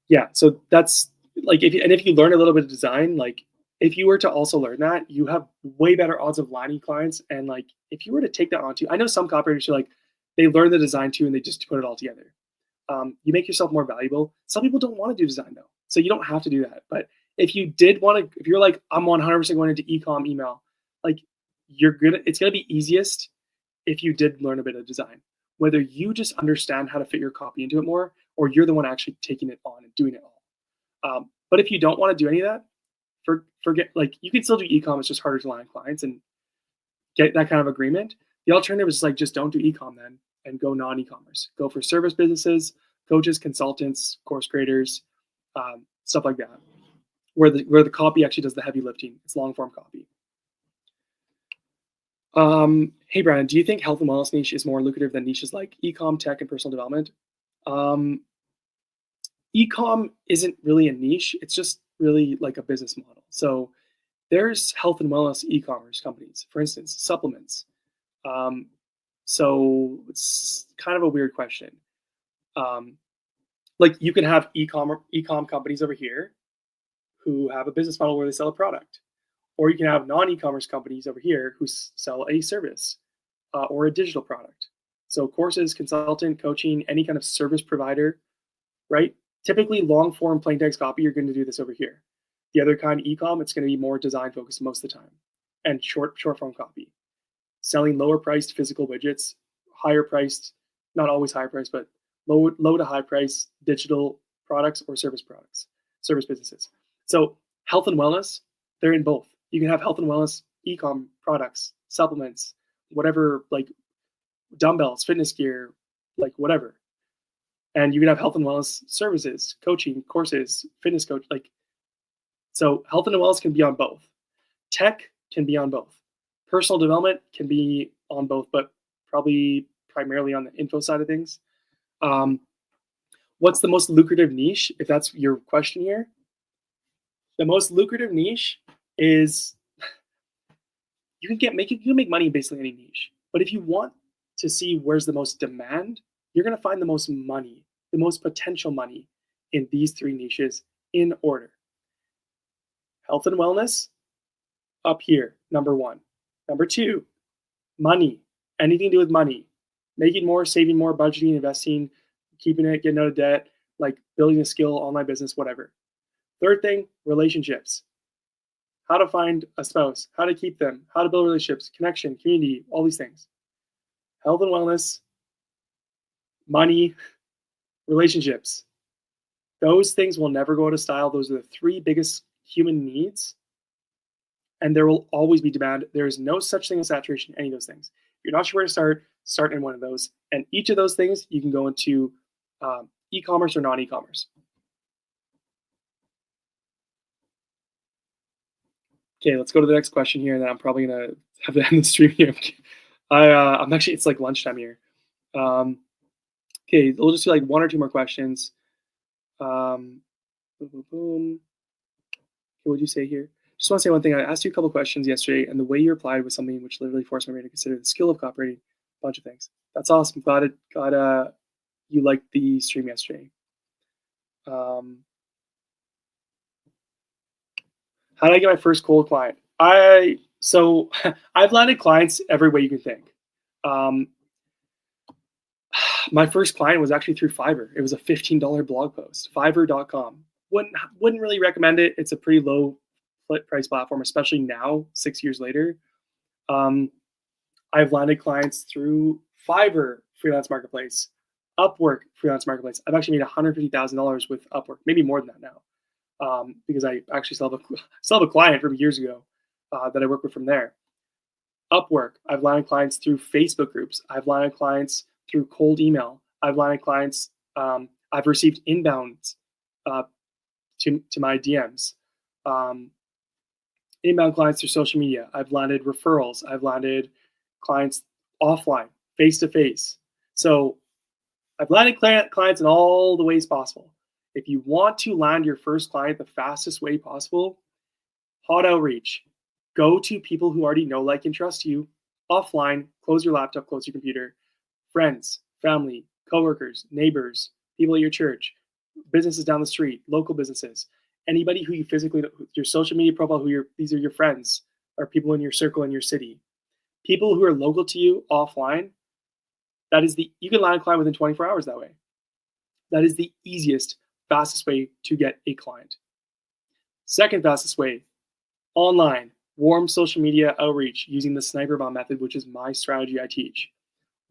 Yeah, so that's like, if you learn a little bit of design, like if you were to also learn that, you have way better odds of landing clients. And like, if you were to take that onto, I know some copywriters are like, they learn the design too, and they just put it all together. You make yourself more valuable. Some people don't want to do design though, so you don't have to do that. But if you did want to, if you're like, I'm 100% going into ecom email, like it's gonna be easiest if you did learn a bit of design. Whether you just understand how to fit your copy into it more, or you're the one actually taking it on and doing it all. But if you don't want to do any of that, forget, like you can still do ecom, it's just harder to land clients and get that kind of agreement. The alternative is like, just don't do ecom then and go non-e-commerce. Go for service businesses, coaches, consultants, course creators, stuff like that, where the copy actually does the heavy lifting. It's long form copy. Hey Brian, do you think health and wellness niche is more lucrative than niches like ecom, tech, and personal development? Ecom isn't really a niche. It's just really like a business model. So there's health and wellness e-commerce companies, for instance, supplements. So it's kind of a weird question. Like you can have ecom companies over here who have a business model where they sell a product. Or you can have non-e-commerce companies over here who sell a service or a digital product. So courses, consultant, coaching, any kind of service provider, right? Typically long form plain text copy, you're going to do this over here. The other kind, ecom, it's going to be more design focused most of the time, and short form copy. Selling lower priced physical widgets, higher priced, not always higher priced, but low to high price digital products or service businesses. So health and wellness, they're in both. You can have health and wellness ecom products, supplements, whatever, like dumbbells, fitness gear, like whatever. And you can have health and wellness services, coaching, courses, fitness coach, like, so health and wellness can be on both. Tech can be on both. Personal development can be on both, but probably primarily on the info side of things. What's the most lucrative niche, if that's your question here? The most lucrative niche is you can make money in basically any niche. But if you want to see where's the most demand, you're going to find the most money, the most potential money in these three niches in order. Health and wellness, up here, number one. Number two, money, anything to do with money. Making more, saving more, budgeting, investing, keeping it, getting out of debt, like building a skill, online business, whatever. Third thing, relationships. How to find a spouse, how to keep them, how to build relationships, connection, community, all these things. Health and wellness, money, relationships. Those things will never go out of style. Those are the three biggest human needs. And there will always be demand. There is no such thing as saturation in any of those things. If you're not sure where to start in one of those. And each of those things, you can go into e-commerce or non-e-commerce. Okay, let's go to the next question here, and then I'm probably gonna have to end the stream here. I'm actually, it's like lunchtime here. Okay, we'll just do like one or two more questions. Boom. Okay, what'd you say here? Just want to say one thing. I asked you a couple questions yesterday, and the way you replied was something which literally forced my brain to consider the skill of copywriting. A bunch of things. That's awesome. Glad you liked the stream yesterday. Um, how did I get my first cold client? I've landed clients every way you can think. My first client was actually through Fiverr. It was a $15 blog post, Fiverr.com. Wouldn't really recommend it. It's a pretty low price platform, especially now, 6 years later. I've landed clients through Fiverr freelance marketplace, Upwork freelance marketplace. I've actually made $150,000 with Upwork, maybe more than that now, because I actually still have a client from years ago that I work with from there. Upwork. I've landed clients through Facebook groups. I've landed clients through cold email. I've landed clients. I've received inbounds to my DMs. Inbound clients through social media. I've landed referrals. I've landed clients offline, face to face. So I've landed clients in all the ways possible. If you want to land your first client the fastest way possible, hot outreach. Go to people who already know, like, and trust you offline. Close your laptop, close your computer. Friends, family, coworkers, neighbors, people at your church, businesses down the street, local businesses, anybody who you physically know, your social media profile, these are your friends or people in your circle in your city. People who are local to you offline, you can land a client within 24 hours that way. That is the easiest, fastest way to get a client. Second fastest way, online, warm social media outreach using the sniper bomb method, which is my strategy I teach.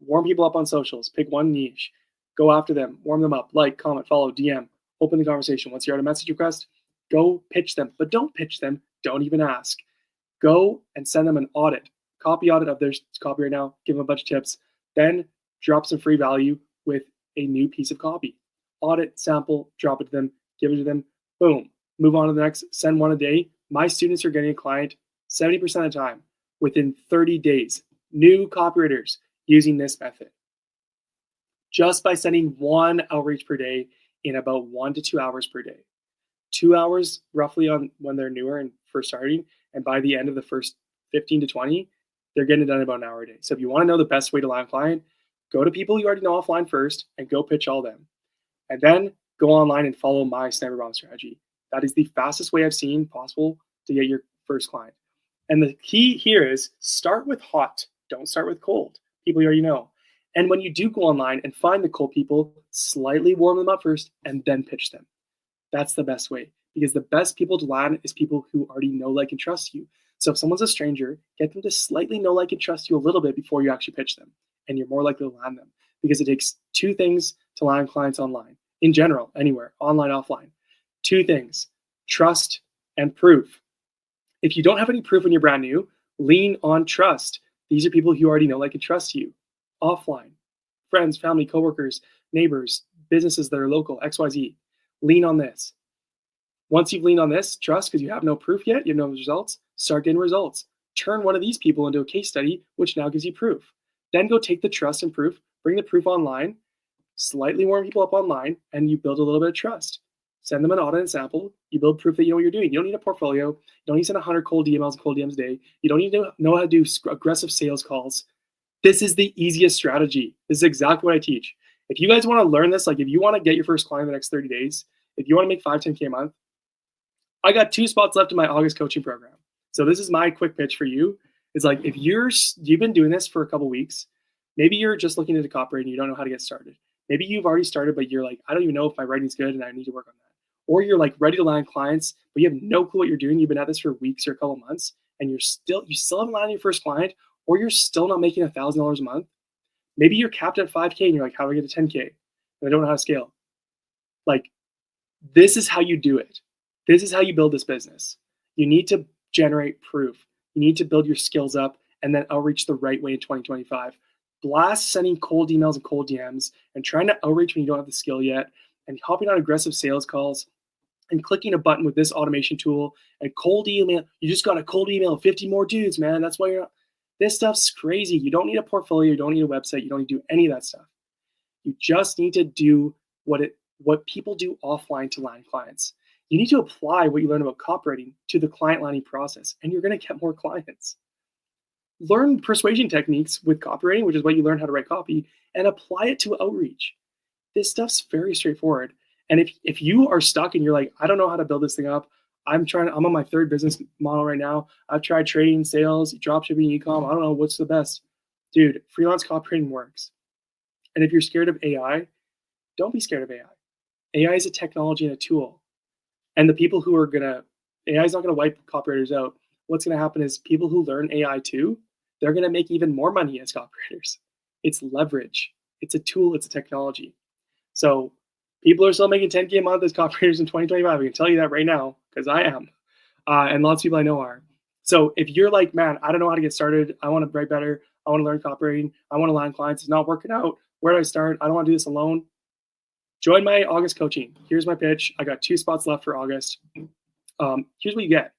Warm people up on socials, pick one niche, go after them, warm them up, like, comment, follow, DM, open the conversation. Once you're at a message request, go pitch them, but don't pitch them, don't even ask. Go and send them an audit, copy audit of their copy right now, give them a bunch of tips, then drop some free value with a new piece of copy. Audit, sample, drop it to them, give it to them, boom. Move on to the next, send one a day. My students are getting a client 70% of the time within 30 days. New copywriters using this method. Just by sending one outreach per day in about 1 to 2 hours per day. 2 hours roughly on when they're newer and first starting, and by the end of the first 15 to 20, they're getting it done in about an hour a day. So if you want to know the best way to land a client, go to people you already know offline first and go pitch all them. And then go online and follow my sniper bomb strategy. That is the fastest way I've seen possible to get your first client. And the key here is start with hot. Don't start with cold. People you already know. And when you do go online and find the cold people, slightly warm them up first and then pitch them. That's the best way, because the best people to land is people who already know, like, and trust you. So if someone's a stranger, get them to slightly know, like, and trust you a little bit before you actually pitch them. And you're more likely to land them, because it takes two things to land clients online. In general, anywhere, online, offline. Two things, trust and proof. If you don't have any proof when you're brand new, lean on trust. These are people who already know, like, and trust you. Offline, friends, family, coworkers, neighbors, businesses that are local, XYZ. Lean on this. Once you've leaned on this, trust, because you have no proof yet, you have no results, start getting results. Turn one of these people into a case study, which now gives you proof. Then go take the trust and proof, bring the proof online, slightly warm people up online, and you build a little bit of trust. Send them an audit and sample. You build proof that you know what you're doing. You don't need a portfolio. You don't need to send 100 cold emails and cold DMs a day. You don't need to know how to do aggressive sales calls. This is the easiest strategy. This is exactly what I teach. If you guys want to learn this, like if you want to get your first client in the next 30 days, if you want to make 5, 10K a month, I got 2 spots left in my August coaching program. So this is my quick pitch for you. It's like, if you've been doing this for a couple weeks, maybe you're just looking into copywriting and you don't know how to get started. Maybe you've already started, but you're like, I don't even know if my writing's good and I need to work on that. Or you're like ready to land clients, but you have no clue what you're doing. You've been at this for weeks or a couple months, and you still haven't landed your first client, or you're still not making $1,000 a month. Maybe you're capped at 5K and you're like, how do I get to 10K? And I don't know how to scale. Like, this is how you do it. This is how you build this business. You need to generate proof. You need to build your skills up and then outreach the right way in 2025. Blast sending cold emails and cold DMs and trying to outreach when you don't have the skill yet, and hopping on aggressive sales calls and clicking a button with this automation tool and cold email. You just got a cold email 50 more dudes, man. That's why you're not. This stuff's crazy. You don't need a portfolio. You don't need a website. You don't need to do any of that stuff. You just need to do what people do offline to land clients. You need to apply what you learn about copywriting to the client landing process, and you're going to get more clients. Learn persuasion techniques with copywriting, which is what you learn how to write copy, and apply it to outreach. This stuff's very straightforward. And if you are stuck and you're like, I don't know how to build this thing up, I'm on my third business model right now. I've tried trading, sales, dropshipping, ecom. I don't know what's the best. Dude, freelance copywriting works. And if you're scared of AI, don't be scared of AI. AI is a technology and a tool. And the people who are AI is not gonna wipe copywriters out. What's gonna happen is people who learn AI too, they're gonna make even more money as copywriters. It's leverage. It's a tool. It's a technology. So people are still making 10K a month as copywriters in 2025. I can tell you that right now because I am, and lots of people I know are. So if you're like, man, I don't know how to get started. I want to write better. I want to learn copywriting. I want to land clients. It's not working out. Where do I start? I don't want to do this alone. Join my August coaching. Here's my pitch. I got 2 spots left for August. Here's what you get.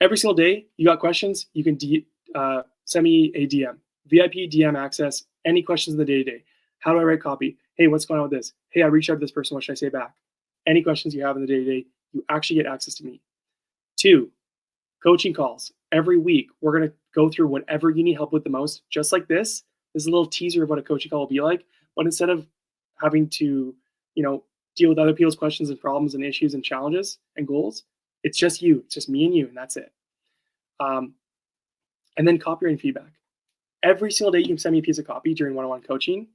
Every single day, you got questions, you can send me a DM. VIP DM access, any questions in the day-to-day. How do I write copy? Hey, what's going on with this? Hey, I reached out to this person. What should I say back? Any questions you have in the day-to-day, you actually get access to me. 2, coaching calls. Every week, we're going to go through whatever you need help with the most. Just like this is a little teaser of what a coaching call will be like. But instead of having to, deal with other people's questions and problems and issues and challenges and goals, it's just you. It's just me and you, and that's it. And then copywriting feedback. Every single day, you can send me a piece of copy during one-on-one coaching.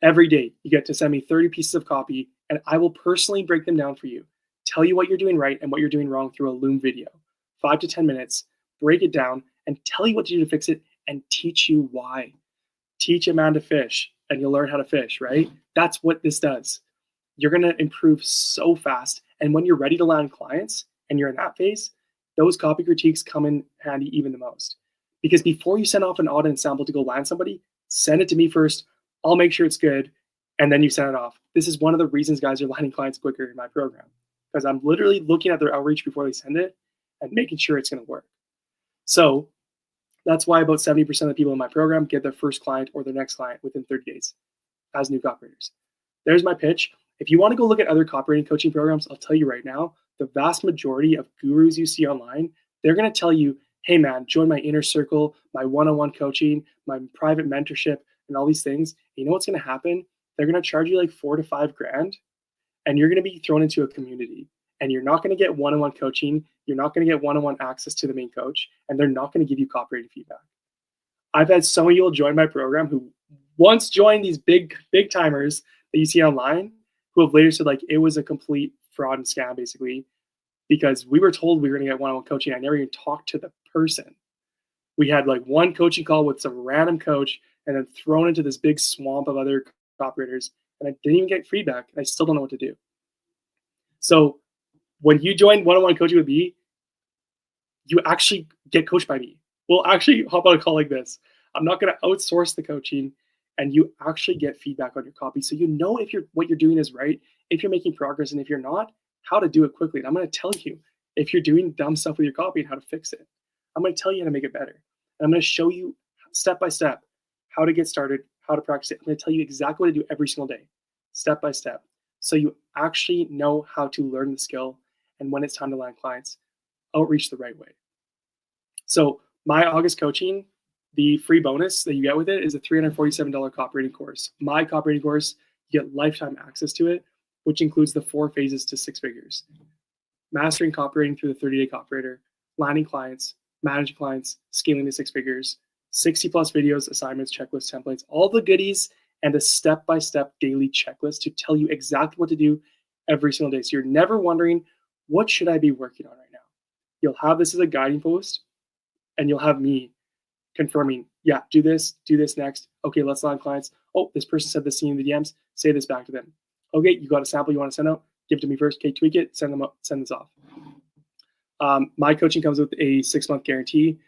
Every day, you get to send me 30 pieces of copy, and I will personally break them down for you. Tell you what you're doing right and what you're doing wrong through a Loom video. 5 to 10 minutes, break it down, and tell you what to do to fix it, and teach you why. Teach a man to fish, and you'll learn how to fish, right? That's what this does. You're going to improve so fast. And when you're ready to land clients and you're in that phase, those copy critiques come in handy even the most. Because before you send off an audit sample to go land somebody, send it to me first. I'll make sure it's good, and then you send it off. This is one of the reasons guys are landing clients quicker in my program, because I'm literally looking at their outreach before they send it and making sure it's going to work. So that's why about 70% of the people in my program get their first client or their next client within 30 days as new copywriters. There's my pitch. If you want to go look at other copywriting coaching programs, I'll tell you right now, the vast majority of gurus you see online, they're going to tell you, hey man, join my inner circle, my one-on-one coaching, my private mentorship, and all these things. You know what's going to happen? They're going to charge you like $4 to $5 grand, and you're going to be thrown into a community, and you're not going to get one-on-one coaching. You're not going to get one-on-one access to the main coach, and they're not going to give you copywriting feedback. I've had some of you join my program who once joined these big timers that you see online, who have later said like it was a complete fraud and scam basically, because we were told we were going to get one-on-one coaching. I never even talked to the person. We had like one coaching call with some random coach and then thrown into this big swamp of other copywriters, and I didn't even get feedback. And I still don't know what to do. So when you join one-on-one coaching with me, you actually get coached by me. We'll actually hop on a call like this. I'm not going to outsource the coaching, and you actually get feedback on your copy. So you know if what you're doing is right, if you're making progress, and if you're not, how to do it quickly. And I'm going to tell you if you're doing dumb stuff with your copy and how to fix it. I'm going to tell you how to make it better. And I'm going to show you step by step how to get started, how to practice it. I'm going to tell you exactly what to do every single day, step by step. So you actually know how to learn the skill, and when it's time to land clients, outreach the right way. So my August coaching, the free bonus that you get with it is a $347 copywriting course. My copywriting course, you get lifetime access to it, which includes the 4 phases to 6 figures. Mastering copywriting through the 30-day copywriter, landing clients, managing clients, scaling to 6 figures, 60 plus videos, assignments, checklists, templates, all the goodies, and a step-by-step daily checklist to tell you exactly what to do every single day. So you're never wondering, what should I be working on right now? You'll have this as a guiding post, and you'll have me confirming, yeah, do this next. Okay, let's land clients. Oh, this person said this in the DMs. Say this back to them. Okay, you got a sample you want to send out? Give it to me first. Okay, tweak it, send them up, send this off. My coaching comes with a 6-month guarantee.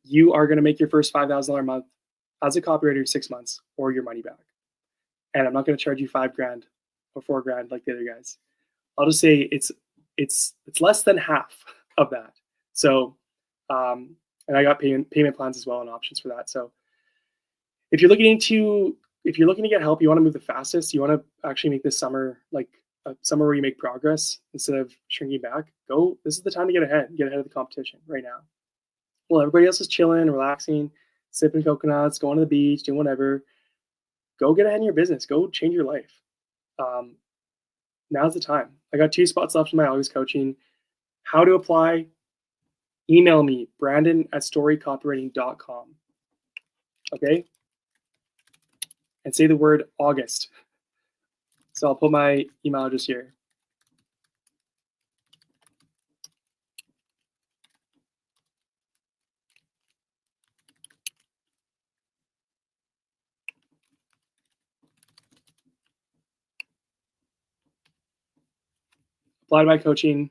You are going to make your first $5,000 a month as a copywriter in 6 months, or your money back. And I'm not going to charge you $5 grand or $4 grand like the other guys. I'll just say it's less than half of that. So, and I got payment plans as well and options for that. So if you're looking to get help, you want to move the fastest, you want to actually make this summer like somewhere where you make progress instead of shrinking back, go. This is the time to get ahead. Get ahead of the competition right now. Well, everybody else is chilling, relaxing, sipping coconuts, going to the beach, doing whatever. Go get ahead in your business. Go change your life. Um, Now's the time. I got 2 spots left in my August coaching. How to apply? Email me, brandon@storycopywriting.com. Okay? And say the word August. So I'll put my email address here. Apply to my coaching,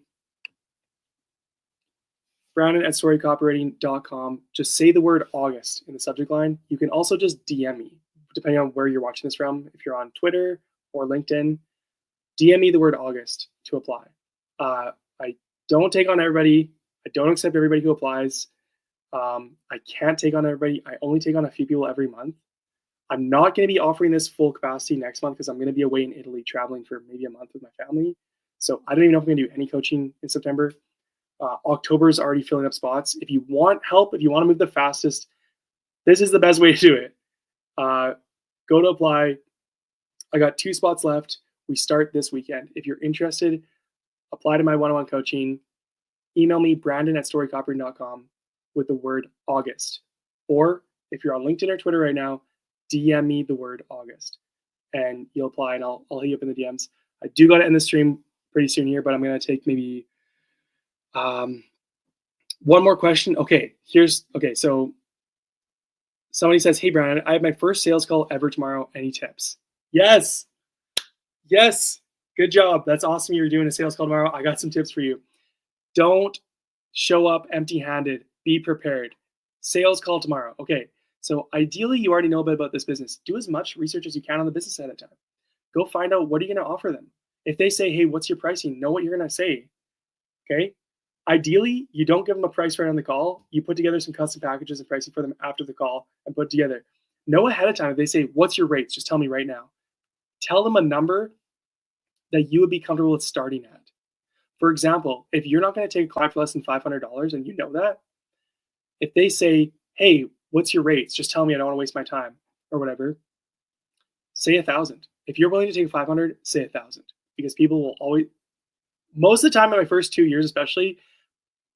brandon@storycopywriting.com. Just say the word August in the subject line. You can also just DM me, depending on where you're watching this from. If you're on Twitter or LinkedIn, DM me the word August to apply. I don't take on everybody. I don't accept everybody who applies. I can't take on everybody. I only take on a few people every month. I'm not going to be offering this full capacity next month because I'm going to be away in Italy traveling for maybe a month with my family. So I don't even know if I'm going to do any coaching in September. October is already filling up spots. If you want help, if you want to move the fastest, this is the best way to do it. Go to apply. I got 2 spots left. We start this weekend. If you're interested, apply to my one-on-one coaching. Email me, brandon@storycopywriting.com with the word August. Or if you're on LinkedIn or Twitter right now, DM me the word August. And you'll apply, and I'll hit you up in the DMs. I do got to end the stream pretty soon here, but I'm going to take maybe one more question. Okay, so somebody says, hey, Brandon, I have my first sales call ever tomorrow. Any tips? Yes. Good job. That's awesome. You're doing a sales call tomorrow. I got some tips for you. Don't show up empty-handed. Be prepared. Sales call tomorrow. Okay, so ideally you already know a bit about this business. Do as much research as you can on the business ahead of time. Go find out what are you going to offer them. If they say, hey, what's your pricing? Know what you're going to say. Okay. Ideally, you don't give them a price right on the call. You put together some custom packages and pricing for them after the call and put together. Know ahead of time if they say, what's your rates? Just tell me right now. Tell them a number that you would be comfortable with starting at. For example, if you're not going to take a client for less than $500 and you know that, if they say, hey, what's your rates? Just tell me, I don't want to waste my time or whatever. Say 1,000. If you're willing to take 500, say 1,000, because people will always, most of the time in my first 2 years, especially,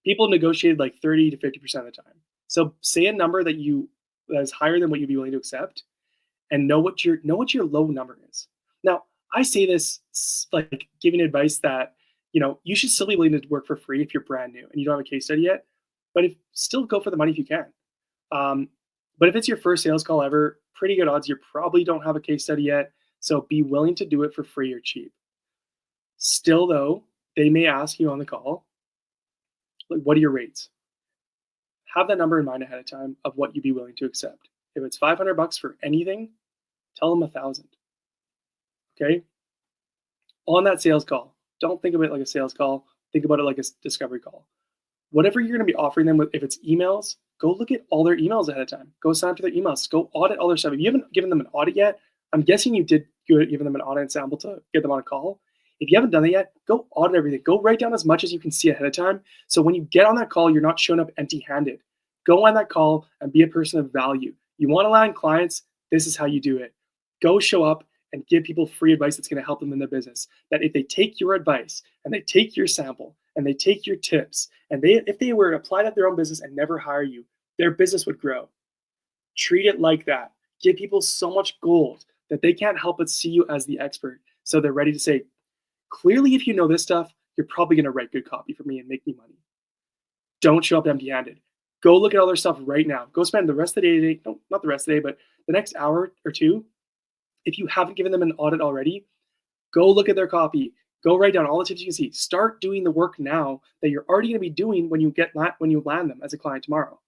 people negotiated like 30 to 50% of the time. So say a number that is higher than what you'd be willing to accept, and know what your low number is. Now, I say this like giving advice that, you should still be willing to work for free if you're brand new and you don't have a case study yet, but still go for the money if you can. But if it's your first sales call ever, pretty good odds you probably don't have a case study yet. So be willing to do it for free or cheap. Still though, they may ask you on the call, like, what are your rates? Have that number in mind ahead of time of what you'd be willing to accept. If it's $500 for anything, tell them 1,000. Okay. On that sales call, don't think of it like a sales call. Think about it like a discovery call. Whatever you're going to be offering them, if it's emails, go look at all their emails ahead of time. Go sign up to their emails. Go audit all their stuff. If you haven't given them an audit yet, I'm guessing you did give them an audit sample to get them on a call. If you haven't done that yet, go audit everything. Go write down as much as you can see ahead of time. So when you get on that call, you're not showing up empty-handed. Go on that call and be a person of value. You want to land clients, this is how you do it. Go show up and give people free advice that's going to help them in their business. That if they take your advice and they take your sample and they take your tips, and if they were to apply that to their own business and never hire you, their business would grow. Treat it like that. Give people so much gold that they can't help but see you as the expert. So they're ready to say, clearly, if you know this stuff, you're probably going to write good copy for me and make me money. Don't show up empty-handed. Go look at all their stuff right now. Go spend the rest of the day today, no, not the rest of the day, but the next hour or two. If you haven't given them an audit already, go look at their copy. Go write down all the tips you can see. Start doing the work now that you're already going to be doing when you land them as a client tomorrow.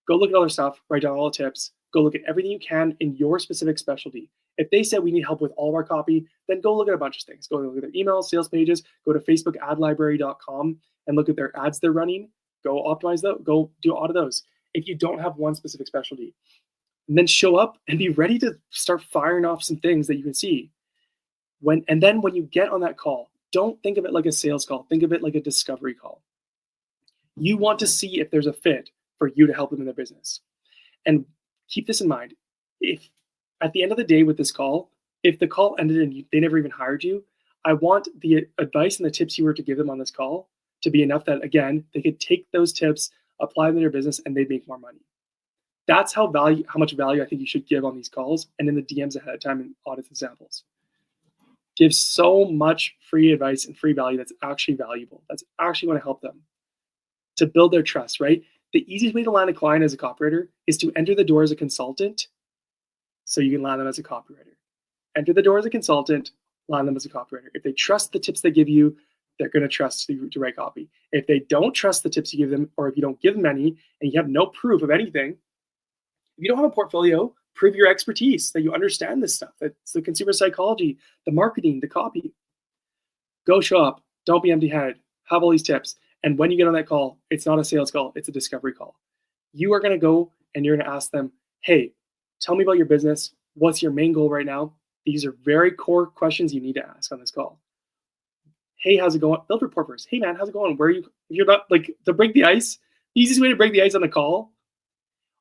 Go look at all their stuff. Write down all the tips. Go look at everything you can in your specific specialty. If they said we need help with all of our copy, then go look at a bunch of things. Go look at their emails, sales pages. Go to facebookadlibrary.com and look at their ads they're running. Go optimize those. Go do audit those. If you don't have one specific specialty, and then show up and be ready to start firing off some things that you can see. And then when you get on that call, don't think of it like a sales call. Think of it like a discovery call. You want to see if there's a fit for you to help them in their business. And keep this in mind. If at the end of the day with this call, if the call ended and they never even hired you, I want the advice and the tips you were to give them on this call to be enough that, again, they could take those tips, apply them in their business, and they'd make more money. That's how much value I think you should give on these calls and in the DMs ahead of time in audits and samples. Give so much free advice and free value that's actually valuable. That's actually going to help them to build their trust, right? The easiest way to land a client as a copywriter is to enter the door as a consultant so you can land them as a copywriter. Enter the door as a consultant, land them as a copywriter. If they trust the tips they give you, they're going to trust you to write copy. If they don't trust the tips you give them, or if you don't give them any and you have no proof of anything, if you don't have a portfolio, prove your expertise, that you understand this stuff. That's the consumer psychology, the marketing, the copy. Go show up. Don't be empty-handed. Have all these tips. And when you get on that call, it's not a sales call. It's a discovery call. You are going to go and you're going to ask them, hey, tell me about your business. What's your main goal right now? These are very core questions you need to ask on this call. Hey, how's it going? Build rapport first. Hey, man, how's it going? Where are you? If you're not like to break the ice, the easiest way to break the ice on the call.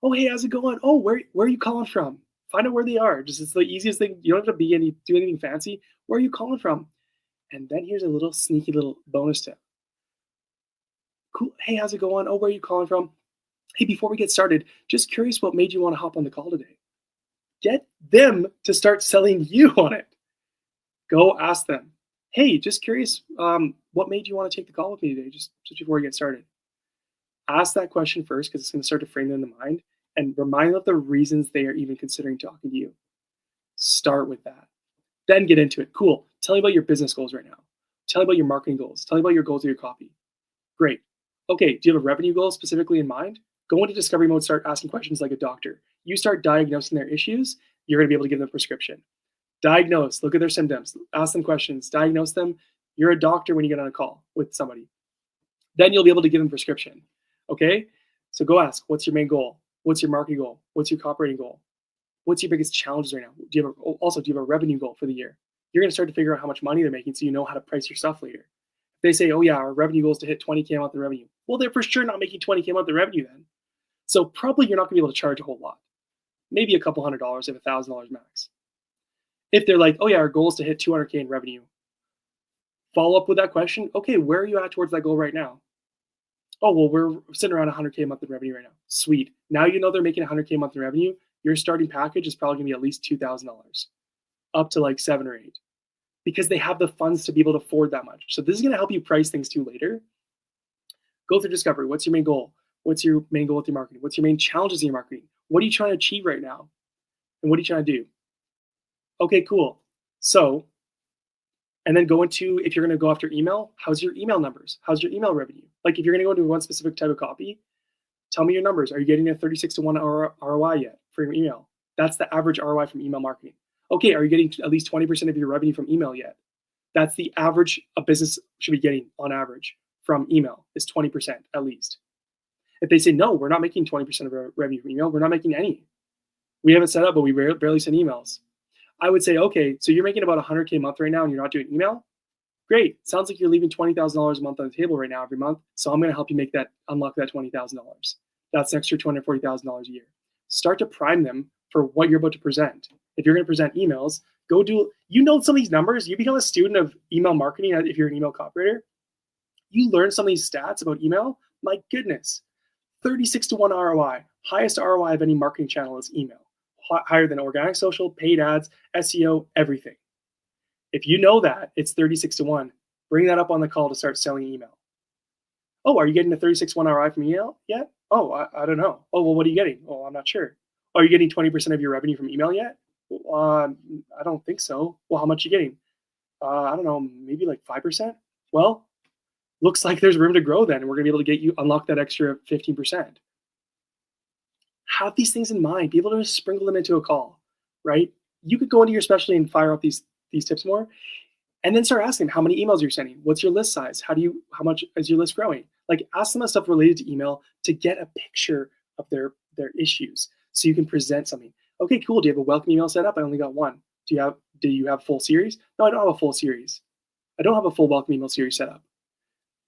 Oh, hey, how's it going? Oh, where are you calling from? Find out where they are. It's the easiest thing. You don't have to do anything fancy. Where are you calling from? And then here's a little sneaky little bonus tip. Cool. Hey, how's it going? Oh, where are you calling from? Hey, before we get started, just curious what made you want to hop on the call today. Get them to start selling you on it. Go ask them. Hey, just curious, what made you want to take the call with me today, just before we get started? Ask that question first because it's going to start to frame them in the mind and remind them of the reasons they are even considering talking to you. Start with that. Then get into it. Cool. Tell me about your business goals right now. Tell me about your marketing goals. Tell me about your goals of your copy. Great. Okay, do you have a revenue goal specifically in mind? Go into discovery mode, start asking questions like a doctor. You start diagnosing their issues, you're going to be able to give them a prescription. Diagnose, look at their symptoms, ask them questions, diagnose them. You're a doctor when you get on a call with somebody. Then you'll be able to give them a prescription. Okay? So go ask, what's your main goal? What's your marketing goal? What's your copywriting goal? What's your biggest challenges right now? Do you have a revenue goal for the year? You're going to start to figure out how much money they're making so you know how to price your stuff later. If they say, oh yeah, our revenue goal is to hit 20K a month in revenue. Well, they're for sure not making 20K a month in revenue then. So probably you're not going to be able to charge a whole lot. Maybe a couple $100 if $1,000 max. If they're like, oh yeah, our goal is to hit 200K in revenue. Follow up with that question. Okay, where are you at towards that goal right now? Oh, well, we're sitting around 100K a month in revenue right now. Sweet. Now you know they're making 100K a month in revenue. Your starting package is probably going to be at least $2,000, up to like 7 or 8, because they have the funds to be able to afford that much. So this is going to help you price things too later. Go through discovery. What's your main goal? What's your main goal with your marketing? What's your main challenges in your marketing? What are you trying to achieve right now? And what are you trying to do? Okay, cool. So, and then go into, if you're going to go after email, how's your email numbers? How's your email revenue? Like if you're going to go into one specific type of copy, tell me your numbers. Are you getting a 36-to-1 ROI yet for your email? That's the average ROI from email marketing. Okay, are you getting at least 20% of your revenue from email yet? That's the average a business should be getting on average from email is 20% at least. If they say, no, we're not making 20% of our revenue from email, we're not making any. We have it set up, but we barely send emails. I would say, okay, so you're making about 100K a month right now and you're not doing email? Great. Sounds like you're leaving $20,000 a month on the table right now every month. So I'm going to help you unlock that $20,000. That's an extra $240,000 a year. Start to prime them for what you're about to present. If you're going to present emails, go do, some of these numbers. You become a student of email marketing if you're an email copywriter. You learn some of these stats about email. My goodness, 36-to-1 ROI. Highest ROI of any marketing channel is email. Higher than organic social, paid ads, SEO, everything. If you know that, it's 36-to-1. Bring that up on the call to start selling email. Oh, are you getting a 36-to-1 ROI from email yet? Oh, I don't know. Oh, well, what are you getting? Oh, I'm not sure. Are you getting 20% of your revenue from email yet? I don't think so. Well, how much are you getting? I don't know, maybe like 5%? Well, looks like there's room to grow then, and we're going to be able to get you unlock that extra 15%. Have these things in mind. Be able to sprinkle them into a call, right? You could go into your specialty and fire up these tips more, and then start asking how many emails you're sending. What's your list size? How much is your list growing? Like ask them stuff related to email to get a picture of their issues so you can present something. Okay, cool. Do you have a welcome email set up? I only got one. Do you have a full series? No, I don't have a full series. I don't have a full welcome email series set up.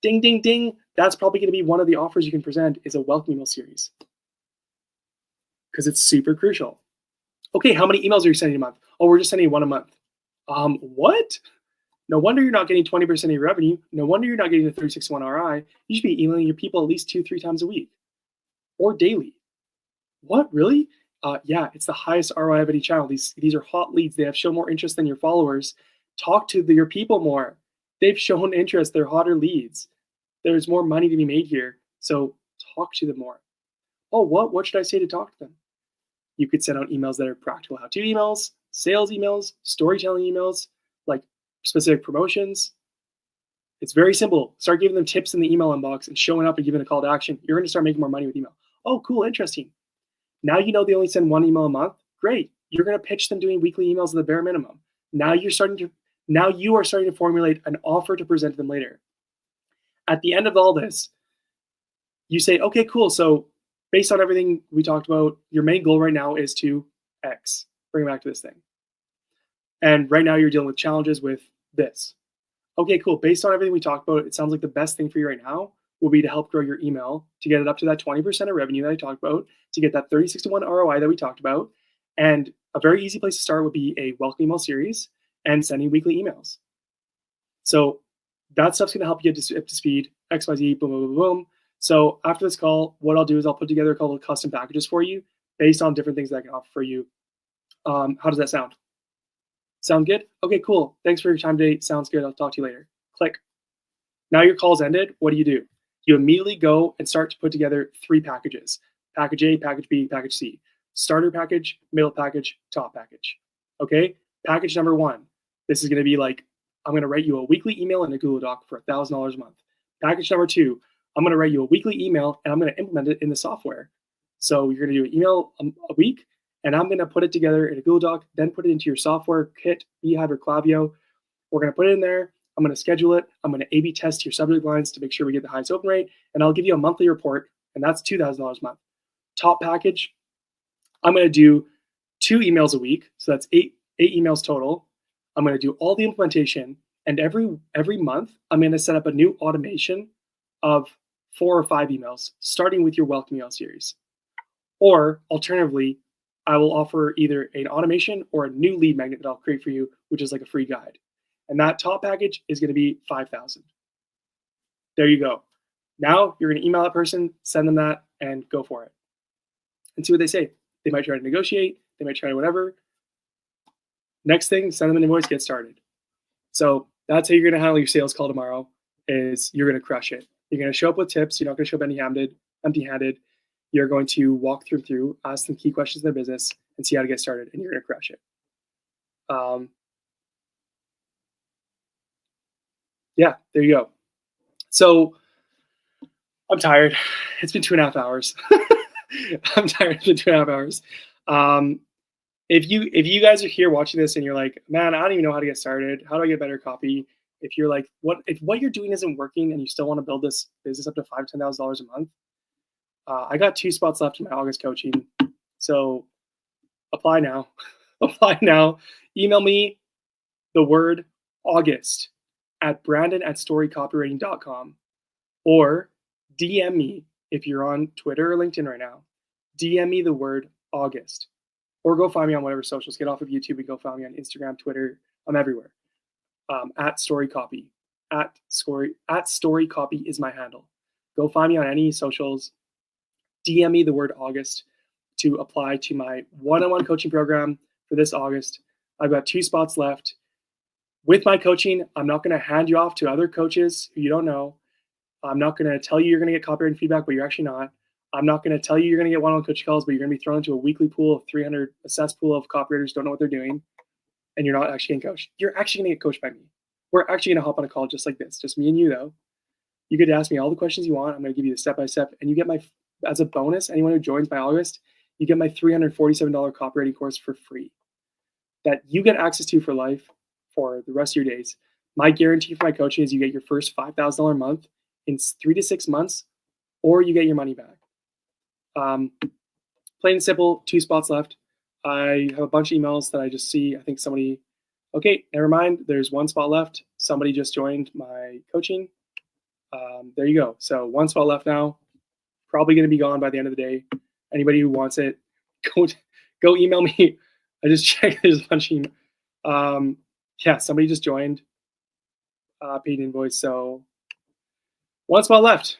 Ding, ding, ding. That's probably going to be one of the offers you can present is a welcome email series because it's super crucial. Okay, how many emails are you sending a month? Oh, we're just sending one a month. What? No wonder you're not getting 20% of your revenue. No wonder you're not getting the 361 RI. You should be emailing your people at least 2-3 times a week or daily. What, really? Yeah, it's the highest ROI of any channel. These are hot leads. They have shown more interest than your followers. Talk to your people more. They've shown interest. They're hotter leads. There's more money to be made here. So talk to them more. Oh, what should I say to talk to them? You could send out emails that are practical how-to emails, sales emails, storytelling emails, like specific promotions. It's very simple. Start giving them tips in the email inbox and showing up and giving a call to action. You're going to start making more money with email. Oh, cool, interesting. Now you know they only send one email a month. Great. You're going to pitch them doing weekly emails at the bare minimum. Now you are starting to formulate an offer to present to them later. At the end of all this, you say, okay, cool. So based on everything we talked about, your main goal right now is to X. Bring it back to this thing. And right now you're dealing with challenges with this. Okay, cool. Based on everything we talked about, it sounds like the best thing for you right now will be to help grow your email, to get it up to that 20% of revenue that I talked about, to get that 30-61 ROI that we talked about. And a very easy place to start would be a welcome email series and sending weekly emails. So that stuff's going to help you get up to speed, XYZ, boom, boom, boom, boom. So after this call, what I'll do is I'll put together a couple of custom packages for you based on different things that I can offer for you. How does that sound? Sound good? Okay, cool. Thanks for your time today. Sounds good. I'll talk to you later. Click. Now your call's ended. What do? You immediately go and start to put together 3 packages. Package A, package B, package C. Starter package, middle package, top package. Okay? Package number 1. This is going to be like, I'm going to write you a weekly email in a Google Doc for $1,000 a month. Package number 2, I'm going to write you a weekly email and I'm going to implement it in the software. So you're going to do an email a week, and I'm going to put it together in a Google Doc, then put it into your software, Kit, Beehive, or Klaviyo. We're going to put it in there. I'm going to schedule it. I'm going to A/B test your subject lines to make sure we get the highest open rate, and I'll give you a monthly report, and that's $2,000 a month. Top package, I'm going to do 2 emails a week, so that's 8 emails total. I'm going to do all the implementation, and every month, I'm going to set up a new automation of 4 or 5 emails, starting with your welcome email series. Or alternatively, I will offer either an automation or a new lead magnet that I'll create for you, which is like a free guide. And that top package is going to be $5,000. There you go. Now you're going to email that person, send them that, and go for it. And see what they say. They might try to negotiate. They might try whatever. Next thing, send them an invoice, get started. So that's how you're going to handle your sales call tomorrow, is you're going to crush it. You're going to show up with tips. You're not going to show up empty-handed. You're going to walk through, ask them key questions in their business, and see how to get started, and you're going to crush it. Yeah, there you go. So I'm tired. It's been 2.5 hours. I'm tired. It's been 2.5 hours. If you guys are here watching this and you're like, man, I don't even know how to get started. How do I get better copy? If you're like, if what you're doing isn't working and you still want to build this business up to $5,000-$10,000 a month, I got 2 spots left in my August coaching. So apply now. Apply now. Email me the word August at brandon@storycopywriting.com, or DM me if you're on Twitter or LinkedIn right now. DM me the word August, or go find me on whatever socials. Get off of YouTube and go find me on Instagram, Twitter. I'm everywhere. At StoryCopy. At StoryCopy is my handle. Go find me on any socials. DM me the word August to apply to my one-on-one coaching program for this August. I've got 2 spots left. With my coaching, I'm not going to hand you off to other coaches who you don't know. I'm not going to tell you you're going to get copywriting feedback, but you're actually not. I'm not going to tell you you're going to get one-on-one coaching calls, but you're going to be thrown into a weekly pool of 300, a cesspool of copywriters who don't know what they're doing, and you're not actually getting coached. You're actually going to get coached by me. We're actually going to hop on a call just like this, just me and you, though. You get to ask me all the questions you want. I'm going to give you the step-by-step, and you get my, as a bonus, anyone who joins by August, you get my $347 copywriting course for free that you get access to for life for the rest of your days. My guarantee for my coaching is you get your first $5,000 a month in 3 to 6 months, or you get your money back. Plain and simple, 2 spots left. I have a bunch of emails that I just see. I think somebody, okay, never mind. There's one spot left. Somebody just joined my coaching. There you go. So one spot left now. Probably going to be gone by the end of the day. Anybody who wants it, go go email me. I just checked. There's a bunch of yeah, somebody just joined. Paid invoice. So one spot left.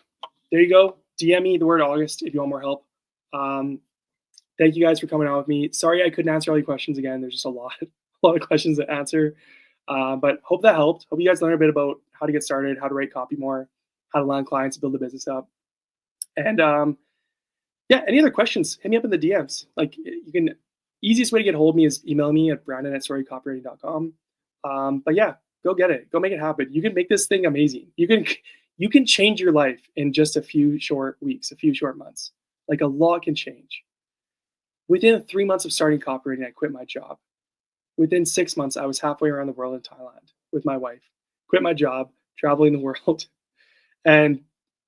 There you go. DM me the word August if you want more help. Thank you guys for coming on with me. Sorry I couldn't answer all your questions again. There's just a lot of questions to answer. But hope that helped. Hope you guys learned a bit about how to get started, how to write copy more, how to land clients, build a business up. And yeah, any other questions, hit me up in the DMs. Like, you can, easiest way to get a hold of me is email me at brandon@storycopywriting.com. But yeah, go get it. Go make it happen. You can make this thing amazing. You can change your life in just a few short weeks, a few short months. Like, a lot can change. Within 3 months of starting copywriting, I quit my job. Within 6 months, I was halfway around the world in Thailand with my wife. Quit my job, traveling the world. And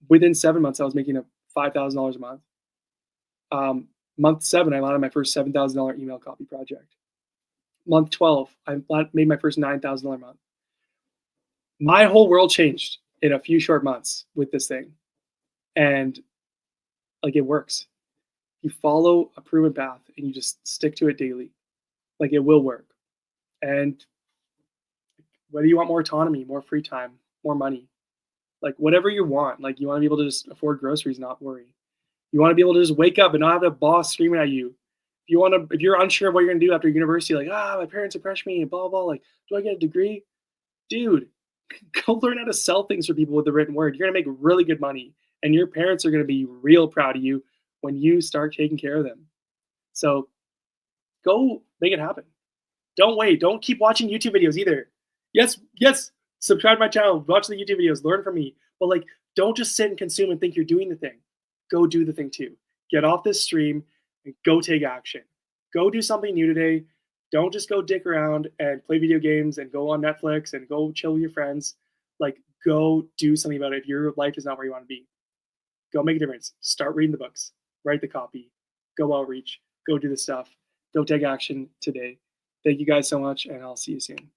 within 7 months, I was making $5,000 a month. Month 7, I landed my first $7,000 email copy project. Month 12, I made my first $9,000 a month. My whole world changed in a few short months with this thing. And like, it works. You follow a proven path and you just stick to it daily. Like, it will work. And whether you want more autonomy, more free time, more money, like whatever you want, like you want to be able to just afford groceries, not worry. You want to be able to just wake up and not have a boss screaming at you. If you're unsure of what you're gonna do after university, like, my parents are pressuring me and blah, blah, like, do I get a degree? Dude, go learn how to sell things for people with the written word. You're gonna make really good money, and your parents are gonna be real proud of you when you start taking care of them. So go make it happen. Don't wait. Don't keep watching YouTube videos either. Yes, subscribe to my channel, watch the YouTube videos, learn from me. But like, don't just sit and consume and think you're doing the thing. Go do the thing too. Get off this stream and go take action. Go do something new today. Don't just go dick around and play video games and go on Netflix and go chill with your friends. Like, go do something about it. If your life is not where you want to be, go make a difference. Start reading the books, write the copy, go outreach, go do the stuff, go take action today. Thank you guys so much, and I'll see you soon.